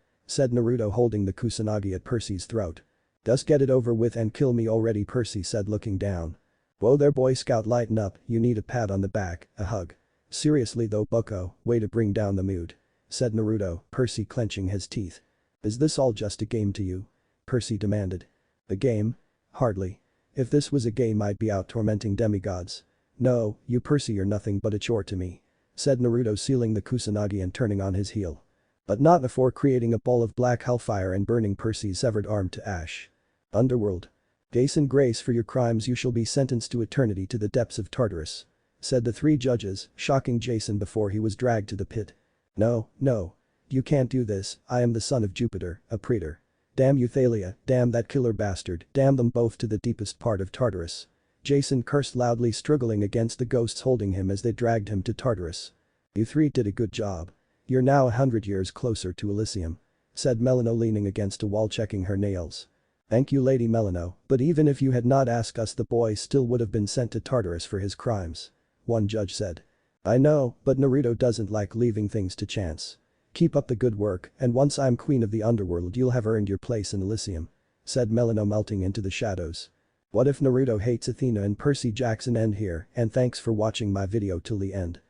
Said Naruto holding the kusanagi at Percy's throat. Just get it over with and kill me already, Percy said looking down. Whoa there, Boy Scout, lighten up, you need a pat on the back, a hug. Seriously though, bucko, way to bring down the mood. Said Naruto, Percy clenching his teeth. Is this all just a game to you? Percy demanded. A game? Hardly. If this was a game I'd be out tormenting demigods. No, you Percy, you're nothing but a chore to me. Said Naruto, sealing the kusanagi and turning on his heel. But not before creating a ball of black hellfire and burning Percy's severed arm to ash. Underworld. Jason, grace for your crimes, you shall be sentenced to eternity to the depths of Tartarus. Said the three judges, shocking Jason before he was dragged to the pit. No, no. You can't do this, I am the son of Jupiter, a praetor. Damn you Thalia, damn that killer bastard, damn them both to the deepest part of Tartarus. Jason cursed loudly, struggling against the ghosts holding him as they dragged him to Tartarus. You three did a good job. You're now 100 years closer to Elysium. Said Melano, leaning against a wall checking her nails. Thank you, Lady Melano, but even if you had not asked us, the boy still would have been sent to Tartarus for his crimes. One judge said. I know, but Naruto doesn't like leaving things to chance. Keep up the good work, and once I'm queen of the underworld you'll have earned your place in Elysium. Said Melano, melting into the shadows. What if Naruto hates Athena and Percy Jackson? End here, and thanks for watching my video till the end.